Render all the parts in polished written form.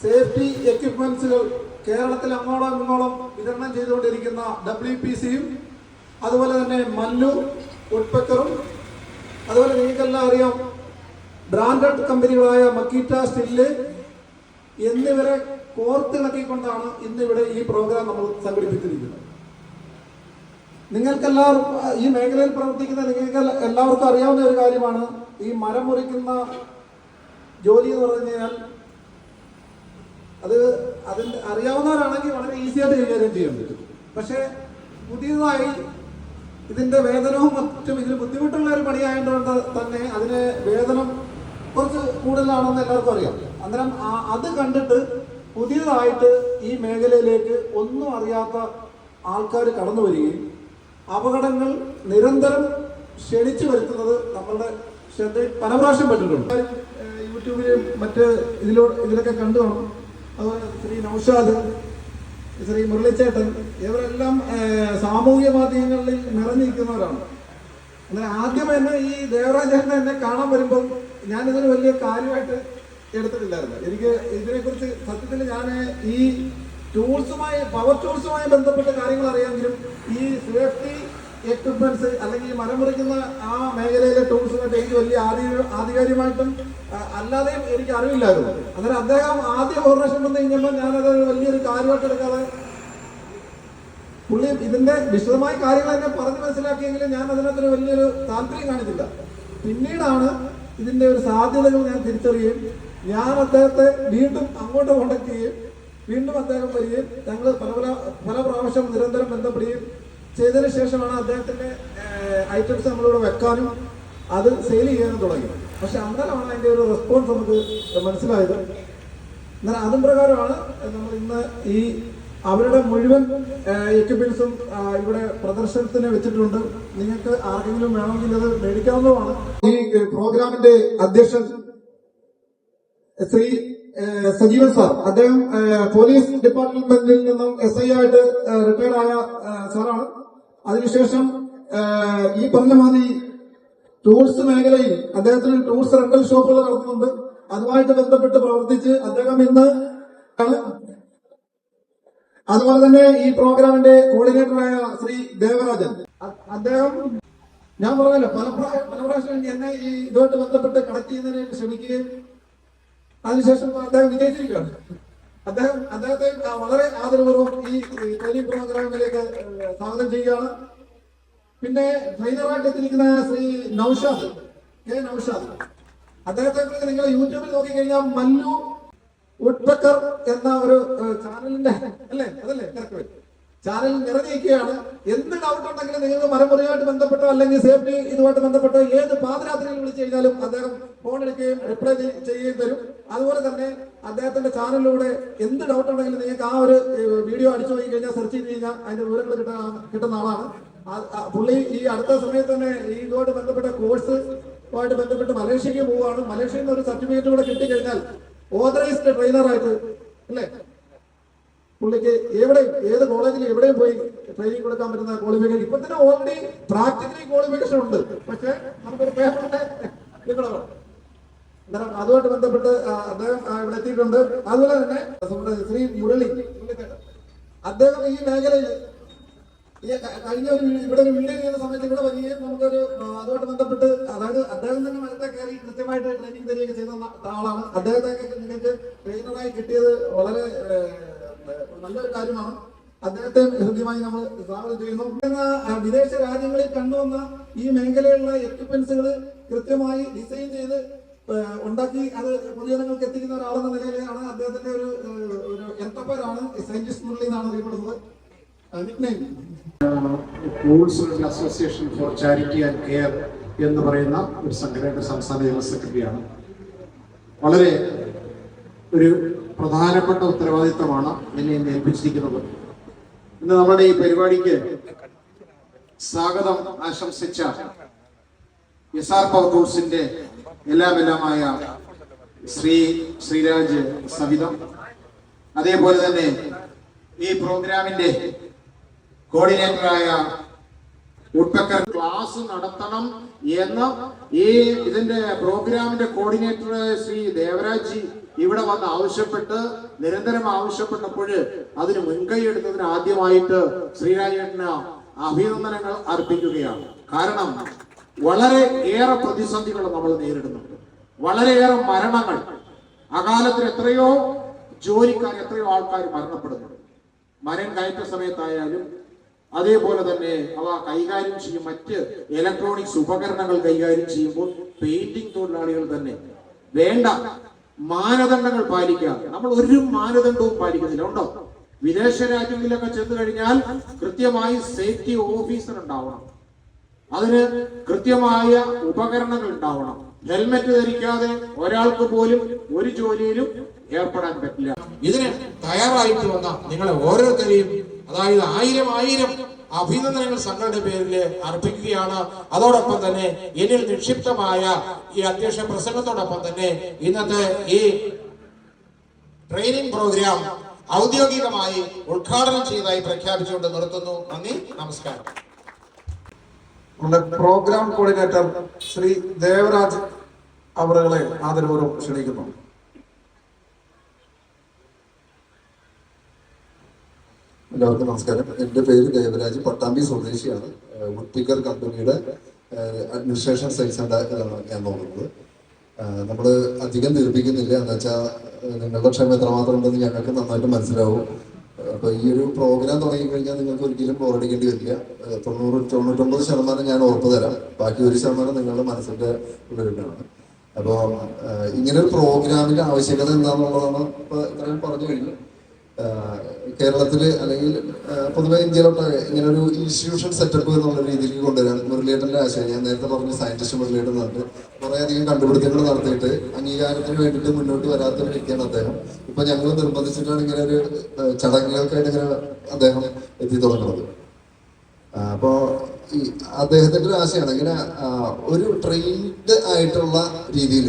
Safety എക്യുപ്മെന്റ്സുകൾ കേരളത്തിൽ അങ്ങോളം ഇങ്ങോളം വിതരണം ചെയ്തുകൊണ്ടിരിക്കുന്ന WPCയും അതുപോലെ തന്നെ മല്ലു ഉഡ്പെക്കറും അതുപോലെ നിങ്ങൾക്കെല്ലാം അറിയാം ബ്രാൻഡഡ് കമ്പനികളായ മക്കീറ്റ സ്റ്റില്ല് എന്നിവരെ കോർത്തിണക്കിക്കൊണ്ടാണ് ഇന്നിവിടെ ഈ പ്രോഗ്രാം നമ്മൾ സംഘടിപ്പിച്ചിരിക്കുന്നത്. നിങ്ങൾക്കെല്ലാവർക്കും ഈ മേഖലയിൽ പ്രവർത്തിക്കുന്ന നിങ്ങൾക്ക് എല്ലാവർക്കും അറിയാവുന്ന ഒരു കാര്യമാണ് ഈ മരം മുറിക്കുന്ന ജോലി എന്ന് പറഞ്ഞു കഴിഞ്ഞാൽ അതിൻ്റെ അറിയാവുന്നവരാണെങ്കിൽ വളരെ ഈസിയായിട്ട് കൈകാര്യം ചെയ്യാൻ പറ്റും. പക്ഷേ പുതിയതായി ഇതിൻ്റെ വേതനവും മറ്റും ഇതിന് ബുദ്ധിമുട്ടുള്ള ഒരു പണിയായതുകൊണ്ട് തന്നെ അതിന് വേതനം കുറച്ച് കൂടുതലാണെന്ന് എല്ലാവർക്കും അറിയാം. അന്നേരം അത് കണ്ടിട്ട് പുതിയതായിട്ട് ഈ മേഖലയിലേക്ക് ഒന്നും അറിയാത്ത ആൾക്കാർ കടന്നു വരികയും അപകടങ്ങൾ നിരന്തരം ക്ഷണിച്ചു വരുത്തുന്നത് നമ്മളുടെ ശ്രദ്ധയിൽ പല പ്രാവശ്യം പറ്റിയിട്ടുണ്ട്. യൂട്യൂബിലും മറ്റ് ഇതിലൊക്കെ കണ്ടു കാണും. അതുപോലെ ശ്രീ നൗഷാദ്, ശ്രീ മുരളിച്ചേട്ടൻ ഇവരെല്ലാം സാമൂഹ്യ മാധ്യമങ്ങളിൽ നിറഞ്ഞിരിക്കുന്നവരാണ്. എന്നാൽ ആദ്യം തന്നെ ഈ ദേവരാജേട്ടനെ എന്നെ കാണാൻ വരുമ്പം ഞാനിതൊരു വലിയ കാര്യമായിട്ട് എടുത്തിട്ടില്ലായിരുന്നു. എനിക്ക് ഇതിനെക്കുറിച്ച് സത്യത്തിൽ ഞാൻ ഈ പവർ ടൂൾസുമായി ബന്ധപ്പെട്ട കാര്യങ്ങൾ അറിയാമെങ്കിലും ഈ സേഫ്റ്റി എക്യുപ്മെന്റ്സ് അല്ലെങ്കിൽ മരം മുറിക്കുന്ന ആ മേഖലയിലെ ടൂൾസുമായിട്ട് എനിക്ക് വലിയ ആധികാരികമായിട്ടും അല്ലാതെയും എനിക്ക് അറിവില്ലായിരുന്നു. അന്നേരം അദ്ദേഹം ആദ്യ ഓർഡറേഷൻ വന്നു കഴിഞ്ഞപ്പോൾ ഞാനത് വലിയൊരു കാര്യമായിട്ട് എടുക്കാതെ പുള്ളി ഇതിന്റെ വിശദമായ കാര്യങ്ങൾ എന്നെ പറഞ്ഞ് മനസ്സിലാക്കിയെങ്കിലും ഞാൻ അതിനകത്തൊരു വലിയൊരു താല്പര്യം കാണിച്ചില്ല. പിന്നീടാണ് ഇതിന്റെ ഒരു സാധ്യതകൾ ഞാൻ തിരിച്ചറിയുകയും ഞാൻ അദ്ദേഹത്തെ വീണ്ടും അങ്ങോട്ട് കോണ്ടാക്ട് ചെയ്യുകയും വീണ്ടും അദ്ദേഹം വരികയും ഞങ്ങൾ പല പ്രാവശ്യം നിരന്തരം ബന്ധപ്പെടുകയും ചെയ്തതിനു ശേഷമാണ് അദ്ദേഹത്തിന്റെ ഐറ്റംസ് നമ്മളിവിടെ വെക്കാനും അത് സെയിൽ ചെയ്യാനും തുടങ്ങി. പക്ഷെ അന്നേരമാണ് അതിന്റെ ഒരു റെസ്പോൺസ് നമുക്ക് മനസ്സിലായത്. എന്നാൽ അതും പ്രകാരമാണ് നമ്മൾ ഇന്ന് ഈ അവരുടെ മുഴുവൻ എക്യുപ്മെന്റ്സും ഇവിടെ പ്രദർശനത്തിന് വെച്ചിട്ടുണ്ട്. നിങ്ങൾക്ക് ആർക്കെങ്കിലും വേണമെങ്കിൽ അത് മേടിക്കാവുന്നതാണ്. ഈ പ്രോഗ്രാമിന്റെ അധ്യക്ഷൻ ശ്രീ സജീവൻ സാർ, അദ്ദേഹം പോലീസ് ഡിപ്പാർട്ട്മെന്റിൽ നിന്നും SI ആയിട്ട് റിട്ടയർഡ് ആയ സാറാണ്. അതിനുശേഷം ഈ പറഞ്ഞ മാതിരി ടൂൾസ് മേഖലയിൽ അദ്ദേഹത്തിന് ടൂൾസ് റെന്റൽ ഷോപ്പുകൾ നടത്തുന്നുണ്ട്. അതുമായിട്ട് ബന്ധപ്പെട്ട് പ്രവർത്തിച്ച് അദ്ദേഹം ഇന്ന് അതുപോലെ തന്നെ ഈ പ്രോഗ്രാമിന്റെ കോർഡിനേറ്ററായ ശ്രീ ദേവരാജൻ, അദ്ദേഹം ഞാൻ പറഞ്ഞല്ലോ പല പ്രാവശ്യം എന്നെ ഈ ഇതുമായിട്ട് ബന്ധപ്പെട്ട് കണക്ട് ചെയ്യുന്നതിന് ശ്രമിക്കുകയും അതിനുശേഷം അദ്ദേഹം വിജയിച്ചിരിക്കുകയാണ്. അദ്ദേഹത്തെ വളരെ ആദരപൂർവ്വം ഈ ട്രെയിനിങ് പ്രോഗ്രാമിലേക്ക് സ്വാഗതം ചെയ്യുകയാണ്. പിന്നെ ട്രെയിനറായിട്ട് എത്തിയിരിക്കുന്ന ശ്രീ നൗഷാദ്, നൗഷാദ്, അദ്ദേഹത്തെ നിങ്ങൾ യൂട്യൂബിൽ നോക്കിക്കഴിഞ്ഞാൽ മല്ലു ഉഡ്പെക്കർ എന്ന ഒരു ചാനലിന്റെ അതല്ലേ ചാനൽ നിറഞ്ഞിരിക്കുകയാണ്. എന്ത് ഡൗട്ട് ഉണ്ടെങ്കിലും നിങ്ങൾക്ക് മരമുറിയുമായിട്ട് ബന്ധപ്പെട്ടോ അല്ലെങ്കിൽ സേഫ്റ്റി ഇതുമായിട്ട് ബന്ധപ്പെട്ടോ ഏത് പാതിരാത്രിയിൽ വിളിച്ചു കഴിഞ്ഞാലും അദ്ദേഹം ഫോൺ എടുക്കുകയും റിപ്ലൈ ചെയ്യുകയും തരും. അതുപോലെ തന്നെ അദ്ദേഹത്തിന്റെ ചാനലിലൂടെ എന്ത് ഡൗട്ട് ഉണ്ടെങ്കിലും നിങ്ങൾക്ക് ആ ഒരു വീഡിയോ അടിച്ചു പോയി കഴിഞ്ഞാൽ സെർച്ച് ചെയ്ത് കഴിഞ്ഞാൽ അതിന്റെ വിവരങ്ങൾ കിട്ടുന്ന ആളാണ് പുള്ളി. ഈ അടുത്ത സമയത്ത് തന്നെ ഈ ഇതുമായിട്ട് ബന്ധപ്പെട്ട കോഴ്സുമായിട്ട് ബന്ധപ്പെട്ട് മലേഷ്യക്ക് പോവുകയാണ്. മലേഷ്യയിൽ നിന്ന് ഒരു സർട്ടിഫിക്കറ്റ് കൂടെ കിട്ടിക്കഴിഞ്ഞാൽ ഓതറൈസ്ഡ് ട്രെയിനറായിട്ട് പുള്ളിക്ക് ഏത് കോളേജിൽ എവിടെയും പോയി ട്രെയിനിങ് കൊടുക്കാൻ പറ്റുന്ന ക്വാളിഫിക്കേഷൻ ഇപ്പൊ തന്നെ ഓൾറെഡി പ്രാക്ടിക്കലി ക്വാളിഫിക്കേഷൻ ഉണ്ട്. പക്ഷെ നമുക്കൊരു പേപ്പറിന്റെ അതുമായിട്ട് ബന്ധപ്പെട്ട് അദ്ദേഹം ഇവിടെ എത്തിയിട്ടുണ്ട്. അതുപോലെ തന്നെ ശ്രീ മുരളി, അദ്ദേഹം ഈ മേഖലയിൽ കഴിഞ്ഞ ഇവിടെ ഒരു വീഡിയോ ചെയ്യുന്ന സമയത്ത് ഇവിടെ വരികയും നമുക്കൊരു അതുമായിട്ട് ബന്ധപ്പെട്ട് അതായത് അദ്ദേഹം തന്നെ മരത്തെ കയറി കൃത്യമായിട്ട് ട്രെയിനിങ് തരികയൊക്കെ ചെയ്ത ആളാണ്. അദ്ദേഹത്തെ നിങ്ങൾക്ക് ട്രെയിനറായി കിട്ടിയത് വളരെ നല്ലൊരു കാര്യമാണ്. അദ്ദേഹത്തെ ഹൃദ്യമായി നമ്മൾ സ്വാഗതം ചെയ്യുന്നു. വിദേശ രാജ്യങ്ങളിൽ കണ്ടുവന്ന ഈ മേഖലയിലുള്ള എക്യുപ്മെന്റ്സുകൾ കൃത്യമായി ഡിസൈൻ ചെയ്ത് ഉണ്ടാക്കി അത് പൊതുജനങ്ങൾക്ക് എത്തിക്കുന്ന ഒരാളെന്ന നിലയിലാണ് അദ്ദേഹത്തിന്റെ ഒരു എന്റർപ്രൈസാണ് സയന്റിസ്റ്റ് മുരളി എന്നാണ് അറിയപ്പെടുന്നത്. Association for charity and care എന്ന് പറയുന്ന ഒരു സംഘടനയുടെ സംസ്ഥാന ജനറൽ സെക്രട്ടറിയാണ്. വളരെ ഒരു പ്രധാനപ്പെട്ട ഉത്തരവാദിത്തമാണ് എന്നെ ഇന്ന് ഏൽപ്പിച്ചിരിക്കുന്നത്. ഇന്ന് നമ്മുടെ ഈ പരിപാടിക്ക് സ്വാഗതം ആശംസിച്ച SR പവർ ടൂൾസിന്റെ എല്ലാമായ ശ്രീരാജ് സവിതം, അതേപോലെ തന്നെ ഈ പ്രോഗ്രാമിന്റെ കോർഡിനേറ്ററായ ഉഡ്പെക്കർ ക്ലാസ് നടത്തണം എന്ന് ഈ ഇതിന്റെ പ്രോഗ്രാമിന്റെ കോർഡിനേറ്റർ ശ്രീ ദേവരാജ് ഇവിടെ വന്ന് ആവശ്യപ്പെട്ട് നിരന്തരം ആവശ്യപ്പെട്ടപ്പോൾ അതിന് മുൻകൈ എടുത്തതിന് ആദ്യമായിട്ട് ശ്രീരാജേട്ടന് അഭിനന്ദനങ്ങൾ അർപ്പിക്കുകയാണ്. കാരണം വളരെ ഏറെ പ്രതിസന്ധികൾ നമ്മൾ നേരിടുന്നുണ്ട്, വളരെയേറെ മരണങ്ങൾ, അകാലത്തിൽ എത്രയോ ജോലിക്കാർ, എത്രയോ ആൾക്കാർ മരണപ്പെടുന്നുണ്ട്. മരം കയറ്റ സമയത്തായാലും അതേപോലെ തന്നെ അവ കൈകാര്യം ചെയ്യും, മറ്റ് ഇലക്ട്രോണിക്സ് ഉപകരണങ്ങൾ കൈകാര്യം ചെയ്യുമ്പോൾ പെയിന്റിംഗ് തൊഴിലാളികൾ തന്നെ വേണ്ട മാനദണ്ഡങ്ങൾ പാലിക്കാതെ, നമ്മൾ ഒരു മാനദണ്ഡവും പാലിക്കുന്നില്ല. ഉണ്ടോ? വിദേശ രാജ്യങ്ങളിലൊക്കെ ചെന്ന് കഴിഞ്ഞാൽ കൃത്യമായി സേഫ്റ്റി ഓഫീസർ ഉണ്ടാവണം, അതിന് കൃത്യമായ ഉപകരണങ്ങൾ ഉണ്ടാവണം. ഹെൽമെറ്റ് ധരിക്കാതെ ഒരാൾക്ക് പോലും ഒരു ജോലിയിലും ഏർപ്പെടാൻ പറ്റില്ല. ഇതിന് തയ്യാറായിട്ട് വന്ന നിങ്ങളെ ഓരോരുത്തരെയും, അതായത് ആയിരം അഭിനന്ദനങ്ങൾ സംഘടന പേരിൽ അർപ്പിക്കുകയാണ്. അതോടൊപ്പം തന്നെ എന്നിൽ നിക്ഷിപ്തമായ ഈ അധ്യക്ഷ പ്രസംഗത്തോടൊപ്പം തന്നെ ഇന്നത്തെ ഈ ട്രെയിനിങ് പ്രോഗ്രാം ഔദ്യോഗികമായി ഉദ്ഘാടനം ചെയ്തതായി പ്രഖ്യാപിച്ചുകൊണ്ട് നിർത്തുന്നു. നന്ദി, നമസ്കാരം. നമ്മുടെ പ്രോഗ്രാം കോർഡിനേറ്റർ ശ്രീ ദേവരാജ് അവറുകളെ ആദരപൂർവ്വം ക്ഷണിക്കുന്നു. എല്ലാവർക്കും നമസ്കാരം. എൻ്റെ പേര് ദേവരാജ്, പട്ടാമ്പി സ്വദേശിയാണ്. വുഡ്പിക്കർ കമ്പനിയുടെ അഡ്മിനിസ്ട്രേഷൻ സെയിൽസ് ഞാൻ നോക്കുന്നത്. നമ്മൾ അധികം ദീർഘിക്കുന്നില്ല, എന്ന് വെച്ചാൽ നിങ്ങളുടെ ക്ഷമ എത്രമാത്രം ഉണ്ടെന്ന് ഞങ്ങൾക്ക് നന്നായിട്ട് മനസ്സിലാവും. അപ്പോൾ ഈ ഒരു പ്രോഗ്രാം തുടങ്ങിക്കഴിഞ്ഞാൽ നിങ്ങൾക്ക് ഒരിക്കലും ബോറടിക്കേണ്ടി വരില്ല. 99% ഞാൻ ഉറപ്പ് തരാം, ബാക്കി 1% നിങ്ങളുടെ മനസ്സിൻ്റെ ഉള്ളിലാണ്. അപ്പോൾ ഇങ്ങനെ ഒരു പ്രോഗ്രാമിന്റെ ആവശ്യകത എന്താണെന്നുള്ളതാണ് ഇപ്പോൾ ഇത്രയും പറഞ്ഞു കഴിഞ്ഞു. കേരളത്തിൽ അല്ലെങ്കിൽ പൊതുവെ ഇന്ത്യയിലോട്ട് ഇങ്ങനെ ഒരു ഇൻസ്റ്റിറ്റ്യൂഷൻ സെറ്റപ്പ് എന്നുള്ള രീതിയിലേക്ക് കൊണ്ടുവരാൻ മുരളിയേട്ടൻ്റെ ആശയം, ഞാൻ നേരത്തെ പറഞ്ഞ സയന്റിസ്റ്റ് മുരളിയേട്ടൻ നടന്നിട്ട് കുറേയധികം കണ്ടുപിടുത്തങ്ങൾ നടത്തിയിട്ട് അംഗീകാരത്തിന് വേണ്ടിയിട്ട് മുന്നോട്ട് വരാത്തൊരു വ്യക്തിയാണ് അദ്ദേഹം. ഇപ്പൊ ഞങ്ങൾ നിർബന്ധിച്ചിട്ടാണ് ഇങ്ങനെ ഒരു ചടങ്ങുകൾക്കായിട്ട് ഇങ്ങനെ അദ്ദേഹം എത്തി തുടങ്ങുന്നത്. അപ്പോൾ ഈ അദ്ദേഹത്തിന്റെ ഒരു ആശയമാണ് ഇങ്ങനെ ഒരു ട്രെയിൻഡ് ആയിട്ടുള്ള രീതിയിൽ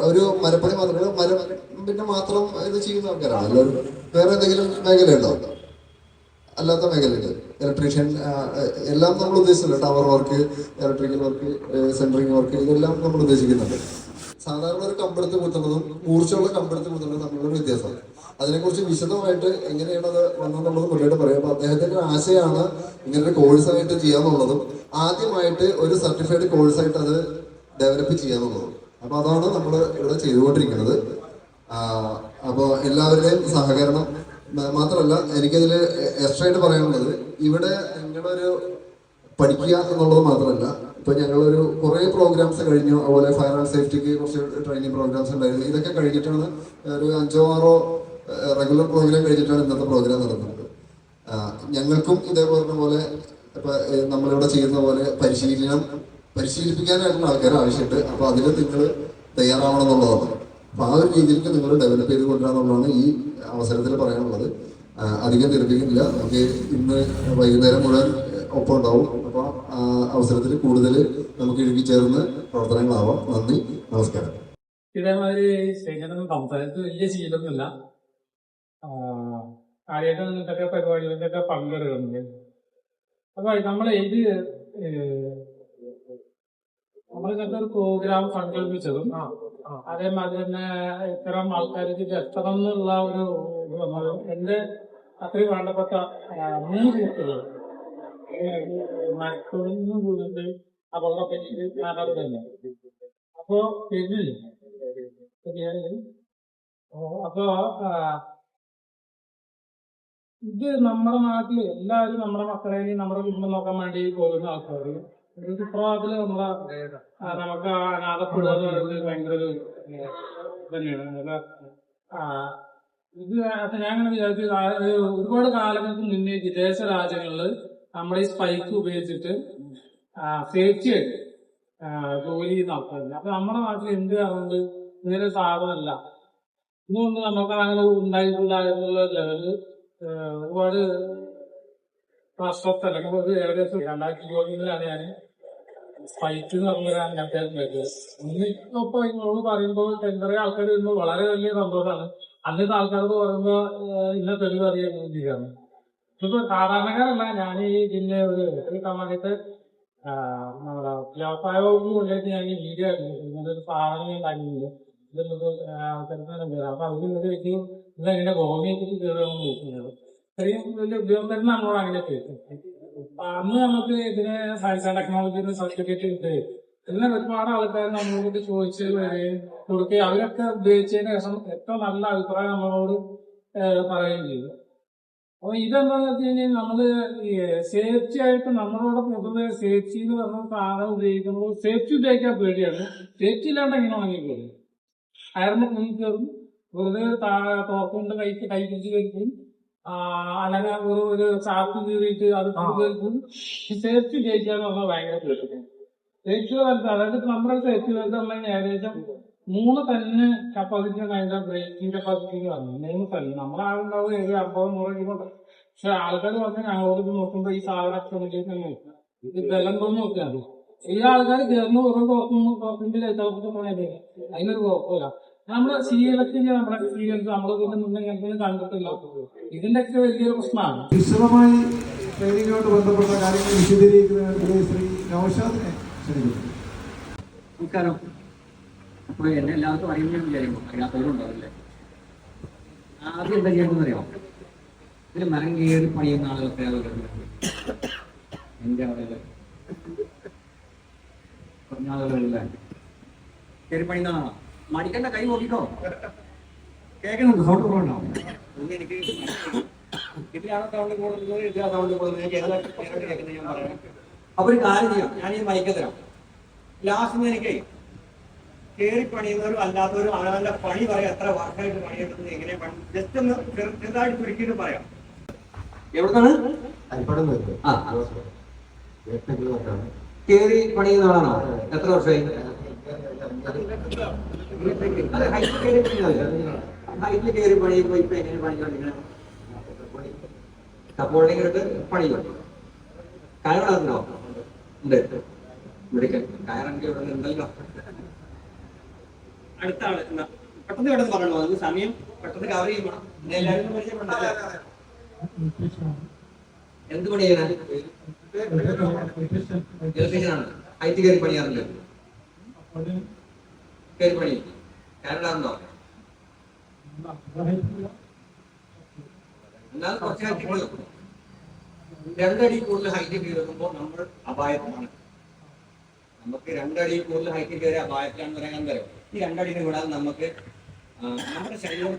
ഒരു മരപ്പണി മാത്രമല്ല, മരം പിന്നെ മാത്രം ഇത് ചെയ്യുന്ന ആൾക്കാരാണ്. എല്ലാവരും വേറെ എന്തെങ്കിലും മേഖലയുണ്ടോ? അല്ലാത്ത മേഖലയുണ്ട്. ഇലക്ട്രീഷ്യൻ എല്ലാം നമ്മൾ ഉദ്ദേശിച്ചില്ല. Tower work, electrical work, centring work, ഇതെല്ലാം നമ്മൾ ഉദ്ദേശിക്കുന്നുണ്ട്. സാധാരണ ഒരു കമ്പെടുത്ത് കുത്തുന്നതും മൂർച്ചയുള്ള കമ്പെടുത്ത് കുത്തുന്നതും തമ്മിലുള്ള വ്യത്യാസമാണ്. അതിനെക്കുറിച്ച് വിശദമായിട്ട് എങ്ങനെയാണ് അത് വന്നെന്നുള്ളത് മുന്നോട്ട് പറയാം. അപ്പൊ അദ്ദേഹത്തിന്റെ ആശയമാണ് ഇങ്ങനൊരു കോഴ്സായിട്ട് ചെയ്യാന്നുള്ളതും ആദ്യമായിട്ട് ഒരു സർട്ടിഫൈഡ് കോഴ്സായിട്ട് അത് ഡെവലപ്പ് ചെയ്യാന്നുള്ളതും. അപ്പൊ അതാണ് നമ്മൾ ഇവിടെ ചെയ്തുകൊണ്ടിരിക്കുന്നത്. അപ്പോൾ എല്ലാവരുടെയും സഹകരണം മാത്രമല്ല, എനിക്കതിൽ എക്സ്ട്രാ ആയിട്ട് പറയാനുള്ളത്, ഇവിടെ നിങ്ങളൊരു പഠിക്കുക എന്നുള്ളത് മാത്രമല്ല, ഇപ്പൊ ഞങ്ങളൊരു കുറേ പ്രോഗ്രാംസ് കഴിഞ്ഞു. അതുപോലെ ഫയർ ആൻഡ് സേഫ്റ്റിക്ക് കുറച്ച് ട്രെയിനിങ് പ്രോഗ്രാംസ് ഉണ്ടായിരുന്നു. ഇതൊക്കെ കഴിഞ്ഞിട്ടാണ് ഒരു 5-6 റെഗുലർ പ്രോഗ്രാം കഴിഞ്ഞിട്ടാണ് ഇന്നത്തെ പ്രോഗ്രാം നടന്നത്. ഞങ്ങൾക്കും ഇതേപോലെ പോലെ ഇപ്പൊ നമ്മളിവിടെ ചെയ്യുന്ന പോലെ പരിശീലിപ്പിക്കാനായിട്ടുള്ള ആൾക്കാർ ആവശ്യമുണ്ട്. അപ്പൊ അതിന് നിങ്ങൾ തയ്യാറാവണം എന്നുള്ളതാണ്. അപ്പൊ ആ ഒരു രീതിയിലേക്ക് നിങ്ങൾ ഡെവലപ്പ് ചെയ്ത് കൊണ്ടുവരാന്നുള്ളതാണ് ഈ അവസരത്തിൽ പറയാനുള്ളത്. അധികം തീർപ്പിക്കുന്നില്ല. നമുക്ക് ഇന്ന് വൈകുന്നേരം മുഴുവൻ ഒപ്പം ഉണ്ടാവും. അപ്പൊ അവസരത്തിൽ കൂടുതൽ നമുക്ക് ഇഴുകി ചേർന്ന് പ്രവർത്തനങ്ങളാവാം. നന്ദി, നമസ്കാരം. ഇതേമാതിരി ശേഖരം സംസാരിച്ച് വലിയ ശീലമൊന്നുമില്ല. ആദ്യമായിട്ട് നിങ്ങൾക്കൊക്കെ പരിപാടികളിലൊക്കെ പങ്കെടുക്കുന്നുണ്ട്. അപ്പൊ നമ്മളിങ്ങനത്തെ ഒരു പ്രോഗ്രാം സങ്കല്പിച്ചതും അതേമാതിരി തന്നെ ഇത്തരം ആൾക്കാർക്ക് എത്തണം എന്നുള്ള ഒരു ഇത് വന്നത് എന്റെ അത്രയും വേണ്ടപ്പെട്ട 3 കുട്ടികൾ മറ്റൊന്ന് വീടിന്റെ അപകടപ്പെട്ട് ഞാനത് തന്നെ. അപ്പോ അപ്പോ ഇത് നമ്മുടെ നാട്ടില് എല്ലാവരും നമ്മുടെ മക്കളെ നമ്മുടെ കുടുംബം നോക്കാൻ വേണ്ടി പോകുന്ന ആൾക്കാര് ഇപ്രായത്തില് നമുക്ക് അനാഥപ്പെടുക എന്ന് പറയുന്നത് ഭയങ്കര ഒരു തന്നെയാണ്. ഇത് ഞാൻ അങ്ങനെ വിചാരിച്ചു, ഒരുപാട് കാലങ്ങൾക്ക് മുന്നേ വിദേശ രാജ്യങ്ങളില് നമ്മുടെ ഈ സ്പൈക്ക് ഉപയോഗിച്ചിട്ട് സേഫ്റ്റി ജോലി ചെയ്യുന്ന ആൾക്കാരില്ല. അപ്പൊ നമ്മുടെ നാട്ടിൽ എന്ത് അതുകൊണ്ട് ഇങ്ങനെ സാധനമല്ല. ഇന്നുകൊണ്ട് നമുക്ക് അങ്ങനെ ഉണ്ടായിട്ടില്ല എന്നുള്ള ലെവല് ഒരുപാട് വർഷത്തെ അല്ലെങ്കിൽ ഒരു ഏകദേശം 2020 ഞാൻ സ്പൈക്ക് എന്ന് പറഞ്ഞാൽ ഞാൻ വരുന്നത്. ഇന്നിപ്പോ ഇങ്ങോട്ട് പറയുമ്പോൾ ചെറിയ ആൾക്കാർ വരുമ്പോൾ വളരെ വലിയ സന്തോഷമാണ്. അന്നത്തെ ആൾക്കാരോട് പറയുമ്പോ ഇന്ന തെളിവ് അറിയാൻ. ഇപ്പൊ സാധാരണക്കാരല്ല, ഞാൻ ഈ ജില്ല ഒരു സമയത്ത് നമ്മുടെ വ്യവസായ വകുപ്പ് കൊണ്ടായിട്ട് ഞാൻ ഈ മീഡിയ ഇങ്ങനത്തെ ഒരു സാധനം ഞാൻ കഴിഞ്ഞില്ല. ഇതുള്ളത് ആൾക്കാർക്ക് കയറാം. അപ്പൊ അതിൽ വെച്ച് ഇതെങ്ങനെ ഗോവണിയെക്കുറിച്ച് കയറുകയെന്ന് ചോദിക്കുന്നത് ഇത്രയും വലിയ ഉപയോഗം തന്നെ നമ്മളോട് അങ്ങനെ ചോദിക്കും. അന്ന് നമുക്ക് ഇതിന് സയൻസ് ആൻഡ് ടെക്നോളജിന്ന് സർട്ടിഫിക്കറ്റ് കിട്ടുക ഇതിനെ ഒരുപാട് ആൾക്കാർ നമ്മളോട് ചോദിച്ച് വരികയും കൊടുക്കുകയും അവരൊക്കെ ഉപയോഗിച്ചതിന് ശേഷം ഏറ്റവും നല്ല അഭിപ്രായം നമ്മളോട് പറയുകയും ചെയ്തു. അപ്പൊ ഇതെന്താന്ന് വെച്ച് കഴിഞ്ഞാൽ നമ്മള് ഈ സേഫ്റ്റി ആയിട്ട് നമ്മളോട് പൊതുവെ സേഫ്റ്റി എന്ന് പറഞ്ഞ സാധനം ഉപയോഗിക്കുമ്പോൾ സേഫ്റ്റി ഉപയോഗിക്കാൻ പേടിയാണ്. സേഫ്റ്റി ഇല്ലാണ്ട് എങ്ങനെ വാങ്ങിക്കോളും? അയറിന് മുന്നിൽ കയറും, വെറുതെ തോർക്കൊണ്ട് കൈ പിടിച്ച് കഴിക്കും, അല്ലെങ്കിൽ ഒരു ചാക്ക് കീറിയിട്ട് അത് കഴിക്കും. ഈ സേഫ്റ്റി ഉപയോഗിക്കാന്ന് പറഞ്ഞാൽ ഭയങ്കര പേടിയാണ്. സേഫ്റ്റി വലുത് അതായത് നമ്മുടെ സേഫ്റ്റി വലുത് പറഞ്ഞാൽ ഏകദേശം 3 ടണ്ണ് കപ്പാസിറ്റി അതിന്റെ ബ്രേക്കിംഗ് കപ്പാസിറ്റി പറഞ്ഞു. 3 ടണ്ണ് നമ്മളാളുണ്ടാവും 50-100 കിലോ. പക്ഷെ ആൾക്കാർ പറഞ്ഞാൽ ഞങ്ങളോട് ഇത് നോക്കുമ്പോ ഈ സാധനം ഇത് ബലം തോന്നി നോക്കിയാൽ മതി. ഈ ആൾക്കാർ കയറുന്ന ഓരോ തോക്കിന്റെ ലൈറ്റ് പോയത് അതിനൊരു കുഴപ്പമില്ല. നമ്മുടെ സീരിയലൊക്കെ നമ്മുടെ എക്സ്പീരിയൻസ് നമ്മൾ ഇതിന്റെ മുന്നേ ഞങ്ങൾക്ക് കണ്ടിട്ടില്ല. ഇതിന്റെ ഒക്കെ വലിയൊരു പ്രശ്നമാണ്. വിശദമായി ട്രെയിനിങ്ങുമായിട്ട് ബന്ധപ്പെട്ട കാര്യങ്ങൾ വിശദീകരിക്കുന്നതിന് ശ്രീ നൗഷാദിനെ ക്ഷണിക്കുന്നു. നമസ്കാരം. അപ്പോൾ എന്നെ എല്ലാവർക്കും അറിയുമെന്ന് വിചാരിക്കും, അറിയാത്തവരുണ്ടാവില്ലേ. ആദ്യം എന്താ ചെയ്യേണ്ടതെന്ന് അറിയാം, ഇതിൽ മരം കയറി പണിയുന്ന ആളുകളൊക്കെ എൻ്റെ ആളുകൾ കുറഞ്ഞ ആളുകളില്ല കയറി പണിയുന്നതാണോ മടിക്കണ്ട, കൈ നോക്കിക്കോ. കേൾക്കുന്നുണ്ട്, സൗണ്ട് കുറവുണ്ടാവും. എനിക്ക് ഇതിലാണോ സൗണ്ട് കൂടുന്നത്, ഇതിലാണ് സൗണ്ട് കൂടുന്നത്, എനിക്ക് ഏതായിട്ട് കേൾക്കുന്നത് ഞാൻ പറയാം. അപ്പൊ ഒരു കാര്യം ചെയ്യാം, ഞാൻ ഈ മൈക്ക് തരാം. ലാസ്റ്റ് എനിക്ക് കയറി പണിയുന്നവരും അല്ലാത്തവരും ആളുകളുടെ പണി പറയാം, എത്ര വർഷമായിട്ട് പണിയെടുക്കുന്നത്, എങ്ങനെ പണി, ജസ്റ്റ് ഒന്ന് ചെറുതായിട്ട് ചുരുക്കിയിട്ട് പറയാം. എവിടുന്നാണ്? കയറി പണിയുന്ന ആളാണോ? എത്ര വർഷമായി? ഹൈറ്റിൽ കയറി പണിയുമ്പോ ഇപ്പൊ എങ്ങനെ പണിക്കാൻ സപ്പോർട്ടിങ് എടുത്ത് പണിയും. കയറുണ്ടോ? ഉണ്ട്. ഇവിടെ കയറെങ്കിൽ ഇവിടെ ഉണ്ടല്ലോ. അടുത്ത ആള് പെട്ടെന്ന് പെട്ടെന്ന് പറയണോ, അത് സമയം പെട്ടെന്ന് കവർ ചെയ്യുമ്പോൾ എല്ലാവരും പരിചയപ്പെടുന്നത്. എന്ത് പണി ചെയ്യാനാണ്? ഇലക്ട്രീഷ്യനാണ്. ഹൈറ്റ് കയറി പണിയാറില്ല. കയറി പണി കയറിടാറുണ്ടോ? എന്നാൽ കുറച്ച് ഹൈറ്റ് കൂടുതൽ, 2 അടി കൂടുതൽ ഹൈറ്റ് കയറുമ്പോൾ നമ്മൾ അപായത്തിലാണ്. നമുക്ക് 2 അടി കൂടുതൽ ഹൈറ്റ് കയറി അപായത്തിലാണെന്ന് പറയാൻ തരാം. ഈ 2 അടിന് കൂടാതെ നമുക്ക് നമ്മുടെ ശരീരം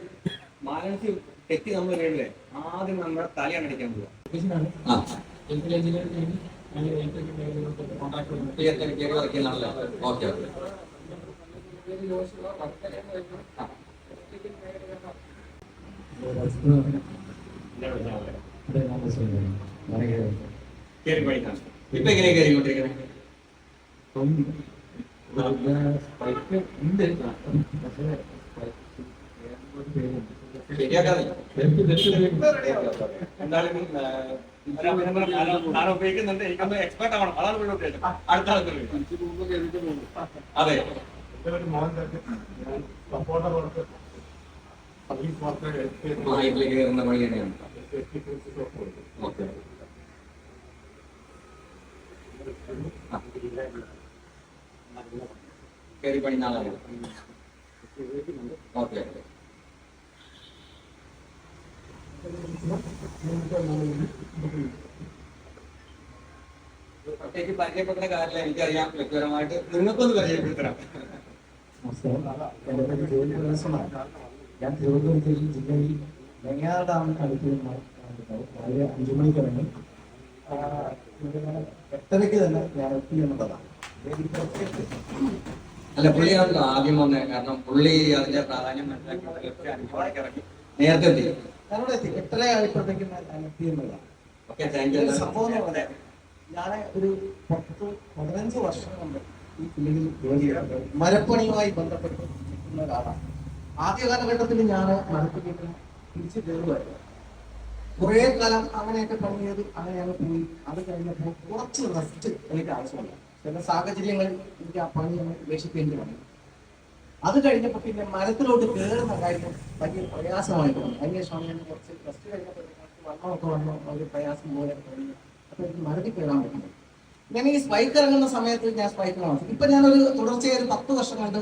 ബാലൻസ് തെറ്റി നമ്മൾ വീണില്ലേ, ആദ്യം നമ്മുടെ തലയാണ് അടിക്കാൻ പോവുക. ഓക്കെ കയറി പഠിക്കാം. ഇപ്പൊ എങ്ങനെയാ കയറിക്കൊണ്ടിരിക്കുന്നത്? ശരിയാക്കാതെ എന്തായാലും ഉപയോഗിക്കുന്നുണ്ട്. എനിക്കൊന്ന് എക്സ്പെർട്ട് ആവണം, അതാണ് ഇവിടെ ഉദ്ദേശം. അടുത്ത ആൾക്ക് അതെ കയറുന്ന പണി തന്നെയാണ്. ഓക്കെ കയറി പണി നാളെ. ഓക്കെ പ്രത്യേകിച്ച് പരിചയപ്പെടുന്ന കാര്യമില്ല, എനിക്കറിയാം. വ്യക്തിപരമായിട്ട് നിങ്ങൾക്കൊന്ന് പരിചയപ്പെടുത്തരാം. എൻ്റെ പേര് ജോലി പ്രദേശമാണ്. ഞാൻ തിരുവനന്തപുരം ജില്ലയിൽ നെയ്യാർ ഡാമിന് അടുത്ത് രാവിലെ 5 മണിക്ക് ഇറങ്ങി 8:30 തന്നെ ഞാൻ എത്തി എന്നുള്ളതാണ്. അല്ല, പുള്ളിയാണല്ലോ ആദ്യം വന്നത്. കാരണം പുള്ളി അതിന്റെ പ്രാധാന്യം മനസ്സിലാക്കി 5 മണിക്ക് ഇറങ്ങി നേരത്തെ എത്തി. ഞാനിവിടെ എത്തി 8:30 ആയപ്പോഴത്തേക്കും ഞാൻ എത്തി എന്നുള്ളതാണ്. Okay, thank U. സംഭവം എന്ന് പറഞ്ഞാൽ ഞാൻ ഒരു 10-15 വർഷം കൊണ്ട് ഈ ഫീൽഡിൽ ജോലി ചെയ്തിട്ട് മരപ്പണിയുമായി ബന്ധപ്പെട്ട് നിൽക്കുന്ന ഒരാളാണ്. ആദ്യ കാലഘട്ടത്തിൽ ഞാൻ മരപ്പണി തിരിച്ചു കയറുമായിരുന്നു. കുറേ കാലം അങ്ങനെയൊക്കെ പണി ചെയ്ത് അങ്ങനെ ഞങ്ങൾ പോയി. അത് കഴിഞ്ഞപ്പോൾ കുറച്ച് റെസ്റ്റ് എനിക്ക് ആവശ്യമില്ല. ചില സാഹചര്യങ്ങളിൽ എനിക്ക് ആ പണി ഞങ്ങൾ ഉപേക്ഷിക്കേണ്ടി വന്നു. അത് കഴിഞ്ഞപ്പോൾ പിന്നെ മരത്തിലോട്ട് കയറുന്ന കാര്യം വലിയ പ്രയാസമായിട്ട് വന്നു. അതിനുശേഷമാണ് ഞാൻ കുറച്ച് റെസ്റ്റ് കഴിഞ്ഞപ്പോഴത്തേക്ക് വണ്ണമൊക്കെ വന്നു ഒരു പ്രയാസം പോലെ തുടങ്ങി. അപ്പൊ എനിക്ക് മരത്തിൽ കയറാൻ പറ്റുന്നു. ഞാൻ ഈ സ്പൈക്ക് ഇറങ്ങുന്ന സമയത്ത് ഞാൻ സ്പൈക്ക് കാണും. ഇപ്പൊ ഞാനൊരു തുടർച്ചയായി 10 വർഷം കൊണ്ട്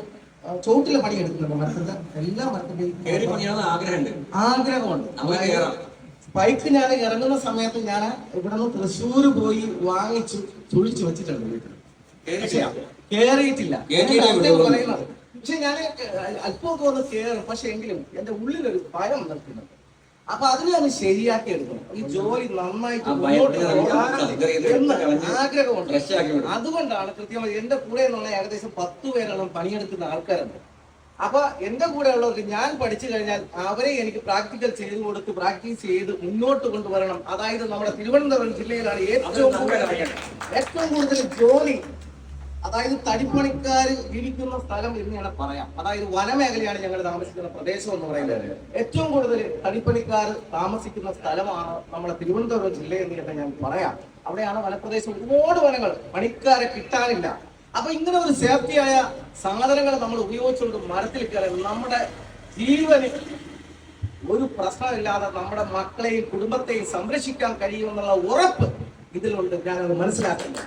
ചോട്ടിലെ പണി എടുക്കുന്നുണ്ട് മരത്തിന്റെ എല്ലാ കയറി മരത്തിന്റെയും പണിയാണെന്ന് ആഗ്രഹമുണ്ട്. ആഗ്രഹമുണ്ട്. നമുക്ക് കയറാം. ബൈക്ക് ഞാൻ ഇറങ്ങുന്ന സമയത്ത് ഞാൻ ഇവിടെ നിന്ന് തൃശ്ശൂര് പോയി വാങ്ങിച്ചു ചുഴിച്ചു വെച്ചിട്ടുണ്ട് വീട്ടിൽ. കേറിയിട്ടില്ല പറയുന്നത്. പക്ഷെ ഞാൻ അല്പമൊക്കെ ഒന്ന് കേറും. പക്ഷെ എങ്കിലും എന്റെ ഉള്ളിലൊരു ഭയം നിൽക്കുന്നുണ്ട്. അപ്പൊ അതിനെ ഒന്ന് ശരിയാക്കി എടുക്കണം. ഈ ജോലി നന്നായിട്ട് മുന്നോട്ട് എന്ന് ആഗ്രഹമുണ്ട്. അതുകൊണ്ടാണ് കൃത്യമായി എന്റെ കൂടെ എന്നുള്ള ഏകദേശം 10 പേരോളം പണിയെടുക്കുന്ന ആൾക്കാരുണ്ട്. അപ്പൊ എന്റെ കൂടെ ഉള്ളവർക്ക് ഞാൻ പഠിച്ചു കഴിഞ്ഞാൽ അവരെ എനിക്ക് പ്രാക്ടിക്കൽ ചെയ്ത് കൊടുത്ത് പ്രാക്ടീസ് ചെയ്ത് മുന്നോട്ട് കൊണ്ടുവരണം. അതായത് നമ്മുടെ തിരുവനന്തപുരം ജില്ലയിലാണ് ഏറ്റവും കൂടുതൽ ജോലി, അതായത് തടിപ്പണിക്കാർ ഇരിക്കുന്ന സ്ഥലം എന്ന് ഞാൻ പറയാം. അതായത് വനമേഖലയാണ് ഞങ്ങൾ താമസിക്കുന്ന പ്രദേശം എന്ന് പറയുന്നത്. ഏറ്റവും കൂടുതൽ തടിപ്പണിക്കാർ താമസിക്കുന്ന സ്ഥലമാണ് നമ്മുടെ തിരുവനന്തപുരം ജില്ല എന്ന് തന്നെ ഞാൻ പറയാം. അവിടെയാണ് വനപ്രദേശം, ഒരുപാട് വനങ്ങൾ, പണിക്കാരെ കിട്ടാനില്ല. അപ്പൊ ഇങ്ങനെ ഒരു സേഫ്റ്റിയായ സാധനങ്ങൾ നമ്മൾ ഉപയോഗിച്ചുകൊണ്ട് മരത്തിൽ കയറി നമ്മുടെ ജീവന് ഒരു പ്രശ്നമില്ലാതെ നമ്മുടെ മക്കളെയും കുടുംബത്തെയും സംരക്ഷിക്കാൻ കഴിയുമെന്നുള്ള ഉറപ്പ് ഇതിലുണ്ട്. ഞാനത് മനസ്സിലാക്കുന്നു.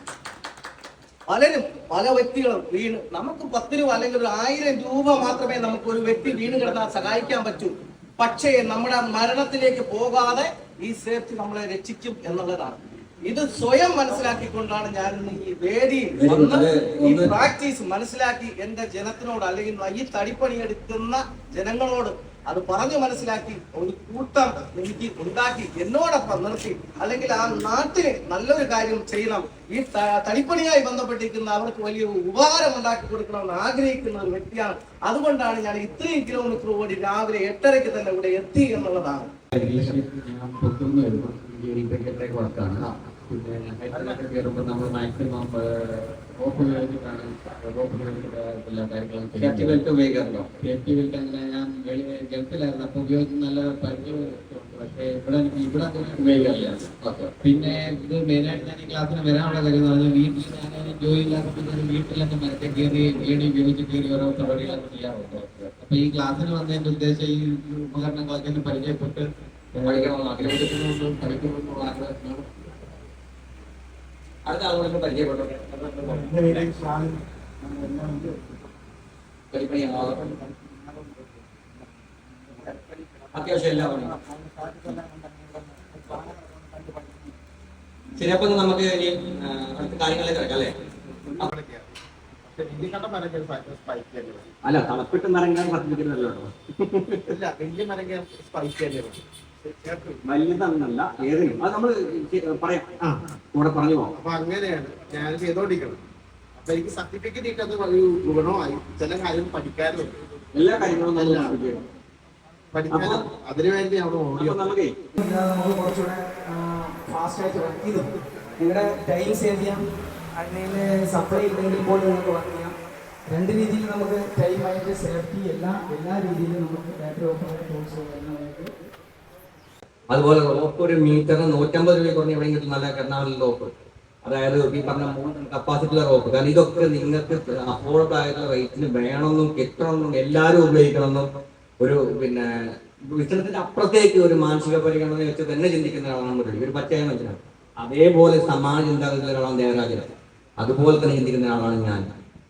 പലരും പല വ്യക്തികളും വീണ് നമുക്ക് 10 രൂപ അല്ലെങ്കിൽ ഒരു 1000 രൂപ മാത്രമേ നമുക്ക് ഒരു വ്യക്തി വീണ് കിടന്നാൽ സഹായിക്കാൻ പറ്റൂ. പക്ഷേ നമ്മുടെ മരണത്തിലേക്ക് പോകാതെ ഈ സേഫ്റ്റി നമ്മളെ രക്ഷിക്കും എന്നുള്ളതാണ്. ഇത് സ്വയം മനസ്സിലാക്കിക്കൊണ്ടാണ് ഞാൻ ഈ വേദിയിൽ വന്ന് ഈ പ്രാക്ടീസ് മനസ്സിലാക്കി എന്റെ ജനത്തിനോട് അല്ലെങ്കിൽ ഈ തടിപ്പണിയെടുക്കുന്ന ജനങ്ങളോട് അത് പറഞ്ഞു മനസ്സിലാക്കി ഒരു കൂട്ടം എനിക്ക് ഉണ്ടാക്കി എന്നോടൊപ്പം നിർത്തി, അല്ലെങ്കിൽ ആ നാട്ടിന് നല്ലൊരു കാര്യം ചെയ്യണം, ഈ തടിപ്പണിയായി ബന്ധപ്പെട്ടിരിക്കുന്ന അവർക്ക് വലിയൊരു ഉപകാരം ഉണ്ടാക്കി കൊടുക്കണമെന്ന് ആഗ്രഹിക്കുന്ന ഒരു വ്യക്തിയാണ്. അതുകൊണ്ടാണ് ഞാൻ ഇത്രയും കിലോമീറ്റർ ഓടി രാവിലെ 8:30 തന്നെ ഇവിടെ എത്തി എന്നുള്ളതാണ്. പിന്നെ ഹൈറ്റിലൊക്കെ കയറുമ്പോൾ നമ്മൾ മാക്സിമം റോപ്പ് ഉപയോഗിച്ചിട്ടാണ് എല്ലാ കാര്യങ്ങളും. സേഫ്റ്റി ബെൽറ്റ് ഉപയോഗിക്കാറുണ്ടോ? സേഫ്റ്റി ബെൽറ്റ് അങ്ങനെ ഞാൻ ഗൾഫിലായിരുന്നു, അപ്പോൾ ഉപയോഗിച്ച് നല്ല പരിചയമുണ്ട്. പക്ഷേ ഇവിടെ ഉപയോഗിക്കാറില്ല. പിന്നെ ഇത് മെയിനായിട്ട് ഞാൻ ഈ ക്ലാസ്സിന് വരാനുള്ള കാര്യം എന്ന് പറഞ്ഞാൽ വീട്ടിൽ ഞാൻ ജോലി ഇല്ലാത്തപ്പോൾ വീട്ടിലൊക്കെ മരത്തെ കയറി ഏണി ഉപയോഗിച്ച് കയറി ഓരോ പരിപാടികളൊക്കെ ചെയ്യാറുണ്ട്. അപ്പൊ ഈ ക്ലാസ്സിന് വന്നതിന്റെ ഉദ്ദേശം ഈ ഉപകരണങ്ങളൊക്കെ പരിചയപ്പെട്ട് പഠിക്കണമെന്ന് പഠിക്കണമെന്നുള്ള ആഗ്രഹത്തിനാണ്. അടുത്ത ആളുകളൊക്കെ പരിചയപ്പെട്ടു. അത്യാവശ്യം എല്ലാ പണിയും ശരി. അപ്പൊ നമുക്ക് ഇനി അടുത്ത കാര്യങ്ങളിലേക്ക് കിടക്കാം അല്ലേ? അല്ല, തണുപ്പിട്ട് മരങ്ങൾ വർദ്ധിപ്പിക്കുന്നല്ലോ. വലിയതെന്നല്ല, ഏതിനും അത് നമ്മൾ പറയാം. കൂടെ പറഞ്ഞു പോകാം. അപ്പൊ അങ്ങനെയാണ് ഞാൻ ചെയ്തോണ്ടിരിക്കണം. അപ്പൊ എനിക്ക് സർട്ടിഫിക്കറ്റ് കിട്ടുന്നത് ഒരു ഗുണമായി. ചില കാര്യം പഠിക്കാനുണ്ട്, എല്ലാ കാര്യങ്ങളും പഠിക്കാനും അതിനുവേണ്ടി അവിടെ ഓടി. നമുക്ക് കുറച്ചുകൂടെ ഫാസ്റ്റ് ആയിട്ട് വർക്ക് ചെയ്തു നിങ്ങളുടെ ടൈം സേവ് ചെയ്യാം. അല്ലെങ്കിൽ സപ്ലൈ ഇല്ലെങ്കിൽ പോലും നിങ്ങൾക്ക് വർക്ക് ചെയ്യാം. 2 രീതിയിൽ നമുക്ക് ടൈമായിട്ട് സേഫ്റ്റി എല്ലാ രീതിയിലും നമുക്ക് ബാറ്ററി ഓപ്പറേറ്റഡ് ടൂൾസ് വരുന്നതായിട്ട്. അതുപോലെ റോപ്പ് ഒരു മീറ്ററിന് 150 രൂപ കുറഞ്ഞ് എവിടെയെങ്കിലും നല്ല എറണാകുളം റോപ്പ്, അതായത് ഈ പറഞ്ഞ 3 കപ്പാസിറ്റിയുള്ള റോപ്പ്. കാരണം ഇതൊക്കെ നിങ്ങൾക്ക് അഫോർഡബിൾ ആയിട്ടുള്ള റേറ്റിന് വേണമെന്നും കിട്ടണമെന്നും എല്ലാവരും ഉപയോഗിക്കണമെന്നും ഒരു പിന്നെ വിഷയത്തിന്റെ അപ്പുറത്തേക്ക് ഒരു മാനസിക പരിഗണന വെച്ച് തന്നെ ചിന്തിക്കുന്ന ഒരാളാണ് മുരളി. ഒരു പച്ചയായ മനുഷ്യനാണ്. അതേപോലെ സമാജ ചിന്താഗതിയുള്ള ഒരാളാണ് ദേവരാജൻ. അതുപോലെ തന്നെ ചിന്തിക്കുന്ന ഒരാളാണ് ഞാൻ.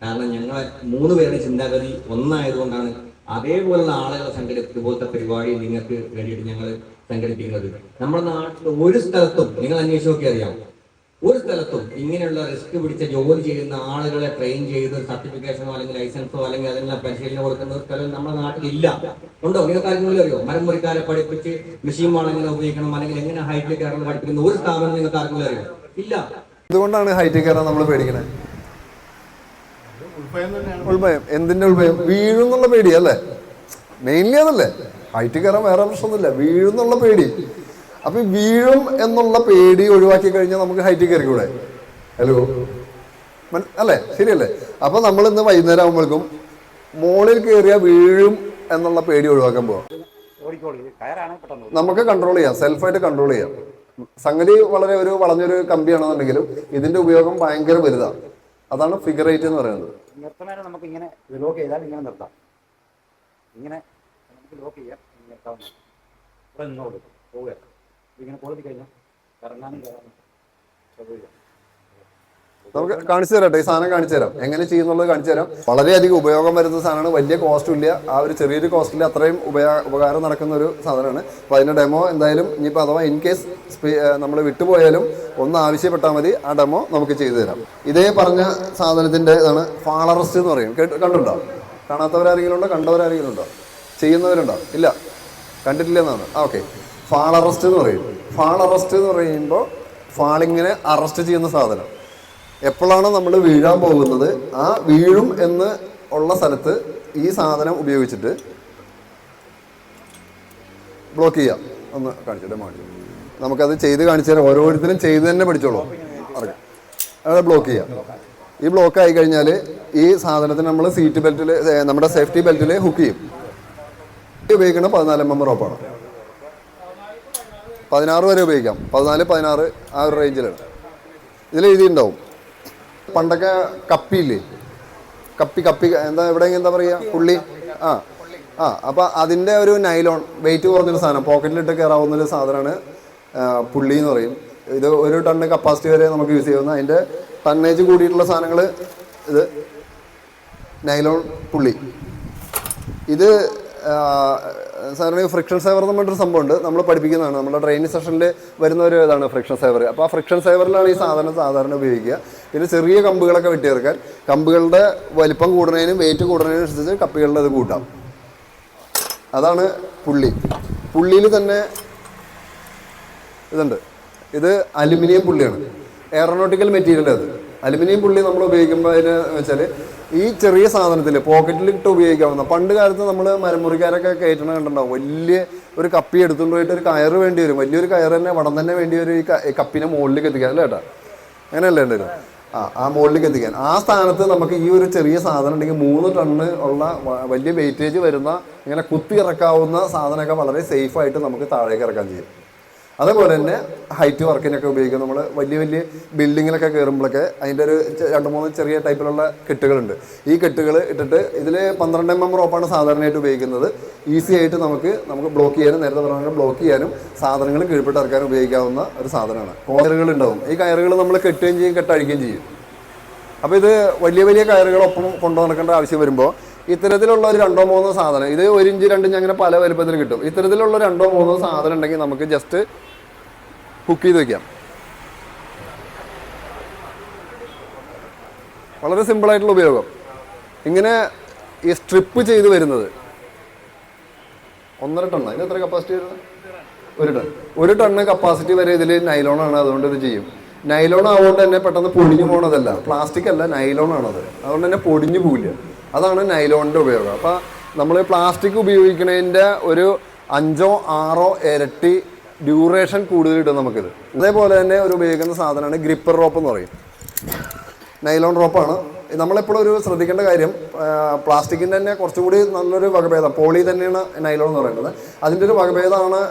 കാരണം ഞങ്ങളെ 3 പേരുടെ ചിന്താഗതി ഒന്നായതുകൊണ്ടാണ് അതേപോലുള്ള ആളുകളെ സംഘടിപ്പിച്ച് ഇതുപോലത്തെ പരിപാടി നിങ്ങൾക്ക് വേണ്ടിയിട്ട് ഞങ്ങൾ സംഘടിപ്പിക്കുന്നത്. നമ്മുടെ നാട്ടിൽ ഒരു സ്ഥലത്തും നിങ്ങൾ അന്വേഷിച്ച് നോക്കി അറിയാം, ഒരു സ്ഥലത്തും ഇങ്ങനെയുള്ള റിസ്ക് പിടിച്ച ജോലി ചെയ്യുന്ന ആളുകളെ ട്രെയിൻ ചെയ്ത് സർട്ടിഫിക്കേഷനോ അല്ലെങ്കിൽ ലൈസൻസോ അല്ലെങ്കിൽ അതിനുള്ള പരിശീലനം കൊടുക്കുന്ന സ്ഥലം നമ്മുടെ നാട്ടിലില്ല. ഉണ്ടോ? നിങ്ങൾക്ക് ആർക്കെങ്കിലും അറിയോ? മരം മുറിക്കാരെ പഠിപ്പിച്ച് മെഷീൻ വാൾ എങ്ങനെ ഉപയോഗിക്കണം അല്ലെങ്കിൽ എങ്ങനെ ഹൈറ്റിൽ കയറണം പഠിപ്പിക്കുന്ന ഒരു സ്ഥാപനം നിങ്ങൾക്ക് ആർക്കെങ്കിലും അറിയോ? ഇല്ല. ഇതുകൊണ്ടാണ് ഹൈറ്റിൽ കയറാൻ നമ്മൾ പേടിക്കണേ. ഉൾഭയം. എന്തിന്റെ ഉൾഭയം? വീഴുന്നുള്ള പേടി അല്ലേ? മെയിൻലി അതല്ലേ. ഹൈറ്റിൽ കയറാൻ വേറെ പ്രശ്നമൊന്നുമില്ല, വീഴുന്നുള്ള പേടി. അപ്പൊ വീഴും എന്നുള്ള പേടി ഒഴിവാക്കി കഴിഞ്ഞാൽ നമുക്ക് ഹൈറ്റിൽ കയറിക്കൂടെ? ഹലോ അല്ലേ? ശരിയല്ലേ? അപ്പൊ നമ്മൾ ഇന്ന് വൈകുന്നേരം ആകുമ്പോഴേക്കും മോളിൽ കയറിയാൽ വീഴും എന്നുള്ള പേടി ഒഴിവാക്കാൻ പോവാം. നമുക്ക് കൺട്രോൾ ചെയ്യാം, സെൽഫായിട്ട് കൺട്രോൾ ചെയ്യാം. സംഗതി വളരെ ഒരു വളഞ്ഞൊരു കമ്പിയാണെന്നുണ്ടെങ്കിലും ഇതിന്റെ ഉപയോഗം ഭയങ്കര വലുതാണ്. അതാണ് ഫിഗർ 8 എന്ന് പറയുന്നത്. നിർത്തണേരം നമുക്ക് ഇങ്ങനെ ലോക്ക് ചെയ്താൽ ഇങ്ങനെ നിർത്താം. ഇങ്ങനെ നമുക്ക് ലോക്ക് ചെയ്യാം, നിർത്താവുന്ന ഇവിടെ നിന്നോട് പോവുക. ഇങ്ങനെ കൊളുത്തി കഴിഞ്ഞാൽ ഇറങ്ങാനും കയറാനും സൗകര്യം. നമുക്ക് കാണിച്ചു തരാം. ഈ സാധനം കാണിച്ചു തരാം, എങ്ങനെ ചെയ്യുന്നുള്ളത് കാണിച്ചു തരാം. വളരെയധികം ഉപയോഗം വരുന്ന സാധനമാണ്. വലിയ കോസ്റ്റും ഇല്ല, ആ ഒരു ചെറിയൊരു കോസ്റ്റിൽ അത്രയും ഉപകാരം നടക്കുന്ന ഒരു സാധനമാണ്. അപ്പോൾ അതിൻ്റെ ഡെമോ എന്തായാലും ഇനിയിപ്പോൾ അഥവാ ഇൻ കേസ് നമ്മൾ വിട്ടുപോയാലും ഒന്ന് ആവശ്യപ്പെട്ടാൽ മതി, ആ ഡെമോ നമുക്ക് ചെയ്തു തരാം. ഇതേ പറഞ്ഞ സാധനത്തിൻ്റെ ഇതാണ് ഫാളറസ്റ്റ് എന്ന് പറയും. കണ്ടുണ്ടോ? കാണാത്തവരാരെങ്കിലും ഉണ്ടോ? കണ്ടവരാരെങ്കിലും ഉണ്ടോ? ചെയ്യുന്നവരുണ്ടോ? ഇല്ല, കണ്ടിട്ടില്ലെന്നാണ്. ഓക്കെ. ഫാളറസ്റ്റ് എന്ന് പറയും. ഫാളറസ്റ്റ് എന്ന് പറയുമ്പോൾ ഫാളിങ്ങിനെ അറസ്റ്റ് ചെയ്യുന്ന സാധനം. എപ്പോഴാണ് നമ്മൾ വീഴാൻ പോകുന്നത്, ആ വീഴും എന്ന് ഉള്ള സ്ഥലത്ത് ഈ സാധനം ഉപയോഗിച്ചിട്ട് ബ്ലോക്ക് ചെയ്യാം. ഒന്ന് കാണിച്ചിട്ട് മാറ്റി നമുക്കത് ചെയ്ത് കാണിച്ചു തരാം. ഓരോരുത്തരും ചെയ്ത് തന്നെ പഠിച്ചോളൂ. അറിയാം, അത് ബ്ലോക്ക് ചെയ്യാം. ഈ ബ്ലോക്ക് ആയി കഴിഞ്ഞാൽ ഈ സാധനത്തിന് നമ്മൾ സീറ്റ് ബെൽറ്റിൽ, നമ്മുടെ സേഫ്റ്റി ബെൽറ്റിൽ ഹുക്ക് ചെയ്യും. ഉപയോഗിക്കുന്നത് 14 mm റോപ്പാണ്. 16 വരെ ഉപയോഗിക്കാം. 14, 16 ആ ഒരു റേഞ്ചിലാണ്. ഇതിൽ എഴുതിയിട്ടുണ്ടാവും. പണ്ടൊക്കെ കപ്പിയില്ലേ, കപ്പി എന്താ ഇവിടെ എന്താ പറയുക, പുള്ളി. അപ്പം അതിൻ്റെ ഒരു നൈലോൺ വെയിറ്റ് കുറഞ്ഞൊരു സാധനം, പോക്കറ്റിലിട്ട് കയറാവുന്നൊരു സാധനമാണ് പുള്ളി എന്ന് പറയും. ഇത് 1 ടൺ കപ്പാസിറ്റി വരെ നമുക്ക് യൂസ് ചെയ്യാവുന്ന, അതിൻ്റെ ടണ്ണേജ് കൂടിയിട്ടുള്ള സാധനങ്ങൾ ഇത് നൈലോൺ പുള്ളി. ഇത് സാധാരണ ഫ്രിക്ഷൻ സേവർ എന്ന് പറഞ്ഞൊരു സംഭവമുണ്ട്, നമ്മൾ പഠിപ്പിക്കുന്നതാണ്. നമ്മുടെ ട്രെയിനിങ് സെഷനിൽ വരുന്ന ഒരു ഇതാണ് ഫ്രിക്ഷൻ സേവർ. അപ്പോൾ ആ ഫ്രിക്ഷൻ സേവറിലാണ് ഈ സാധനം സാധാരണ ഉപയോഗിക്കുക. പിന്നെ ചെറിയ കമ്പുകളൊക്കെ വെട്ടിയിറക്കാൻ, കമ്പുകളുടെ വലിപ്പം കൂടുന്നതിനും വെയിറ്റ് കൂടുന്നതിനും അനുസരിച്ച് കപ്പികളുടെ ഇത് കൂട്ടാം. അതാണ് പുള്ളി. പുള്ളിയിൽ തന്നെ ഇതുണ്ട്. ഇത് അലുമിനിയം പുള്ളിയാണ്, എയറോനോട്ടിക്കൽ മെറ്റീരിയൽ. അത് അലുമിനിയം പുള്ളി നമ്മൾ ഉപയോഗിക്കുമ്പോൾ അതിന് വെച്ചാൽ ഈ ചെറിയ സാധനത്തിൽ പോക്കറ്റിൽ ഇട്ട് ഉപയോഗിക്കാവുന്ന, പണ്ട് കാലത്ത് നമ്മൾ മരമുറിക്കാരൊക്കെ കയറ്റണ കണ്ടിട്ടുണ്ടാവും. വലിയ ഒരു കപ്പി എടുത്തുകൊണ്ട് പോയിട്ട് ഒരു കയറ് വേണ്ടി വരും, വലിയൊരു കയറ് തന്നെ വടം തന്നെ വേണ്ടി വരും ഈ കപ്പിനെ മുകളിലേക്ക് എത്തിക്കാൻ. അല്ലേ ചേട്ടാ? അങ്ങനെയല്ലേ ഉണ്ടായിരുന്നു? ആ മുകളിലേക്ക് എത്തിക്കാൻ. ആ സ്ഥാനത്ത് നമുക്ക് ഈ ഒരു ചെറിയ സാധനം ഉണ്ടെങ്കിൽ 3 ടണ്ണ് ഉള്ള വലിയ വെയിറ്റേജ് വരുന്ന ഇങ്ങനെ കുത്തി ഇറക്കാവുന്ന സാധനമൊക്കെ വളരെ സേഫായിട്ട് നമുക്ക് താഴേക്ക് ഇറക്കാൻ ചെയ്യും. അതേപോലെ തന്നെ ഹൈറ്റ് വർക്കിനൊക്കെ ഉപയോഗിക്കും. നമ്മൾ വലിയ വലിയ ബിൽഡിങ്ങിലൊക്കെ കയറുമ്പോഴൊക്കെ അതിൻ്റെ ഒരു 2-3 ചെറിയ ടൈപ്പിലുള്ള കെട്ടുകളുണ്ട്. ഈ കെട്ടുകൾ ഇട്ടിട്ട് ഇതിൽ 12 mm റോപ്പാണ് സാധാരണയായിട്ട് ഉപയോഗിക്കുന്നത്. ഈസി ആയിട്ട് നമുക്ക് ബ്ലോക്ക് ചെയ്യാനും, നേരത്തെ പറഞ്ഞാൽ ബ്ലോക്ക് ചെയ്യാനും സാധനങ്ങൾ കീഴ്പ്പെട്ട് ഇറക്കാനും ഉപയോഗിക്കാവുന്ന ഒരു സാധനമാണ്. കയറുകൾ ഉണ്ടാവും. ഈ കയറുകൾ നമ്മൾ കെട്ടുകയും ചെയ്യും, കെട്ടഴിക്കുകയും ചെയ്യും. അപ്പോൾ ഇത് വലിയ വലിയ കയറുകളൊപ്പം കൊണ്ടു നടക്കേണ്ട ആവശ്യം വരുമ്പോൾ ഇത്തരത്തിലുള്ള ഒരു 2-3 സാധനം, ഇത് 1 ഇഞ്ച് 2 ഇഞ്ച് അങ്ങനെ പല വലുപ്പത്തിൽ കിട്ടും. ഇത്തരത്തിലുള്ള 2-3 സാധനം ഉണ്ടെങ്കിൽ നമുക്ക് ജസ്റ്റ് ഹുക്ക് ചെയ്ത് വയ്ക്കാം. വളരെ സിമ്പിളായിട്ടുള്ള ഉപയോഗം. ഇങ്ങനെ ഈ സ്ട്രിപ്പ് ചെയ്ത് വരുന്നത് 1.5 ടൺ. ഇതിന് എത്ര കപ്പാസിറ്റി വരുന്നത്? 1 ടൺ. 1 ടണ്ണ് കപ്പാസിറ്റി വരെ ഇതിൽ നൈലോണാണ്. അതുകൊണ്ട് ഇത് ചെയ്യും. നൈലോൺ ആവുകൊണ്ട് തന്നെ പെട്ടെന്ന് പൊടിഞ്ഞു പോകണതല്ല, പ്ലാസ്റ്റിക് അല്ല, നൈലോൺ ആണത്. അതുകൊണ്ട് തന്നെ പൊടിഞ്ഞു പോവില്ല. അതാണ് നൈലോണിൻ്റെ ഉപയോഗം. അപ്പോൾ നമ്മൾ പ്ലാസ്റ്റിക് ഉപയോഗിക്കുന്നതിൻ്റെ ഒരു 5-6 ഇരട്ടി ഡ്യൂറേഷൻ കൂടുതൽ കിട്ടും നമുക്കിത്. അതേപോലെ തന്നെ ഒരു ഉപയോഗിക്കുന്ന സാധനമാണ് ഗ്രിപ്പർ റോപ്പ് എന്ന് പറയും. നൈലോൺ റോപ്പാണ്. നമ്മളെപ്പോഴും ഒരു ശ്രദ്ധിക്കേണ്ട കാര്യം, പ്ലാസ്റ്റിക്കിൻ്റെ തന്നെ കുറച്ചുകൂടി നല്ലൊരു വകഭേദം പോളി തന്നെയാണ് നൈലോൺ എന്ന് പറയുന്നത്. അതിൻ്റെ ഒരു വകഭേദമാണ്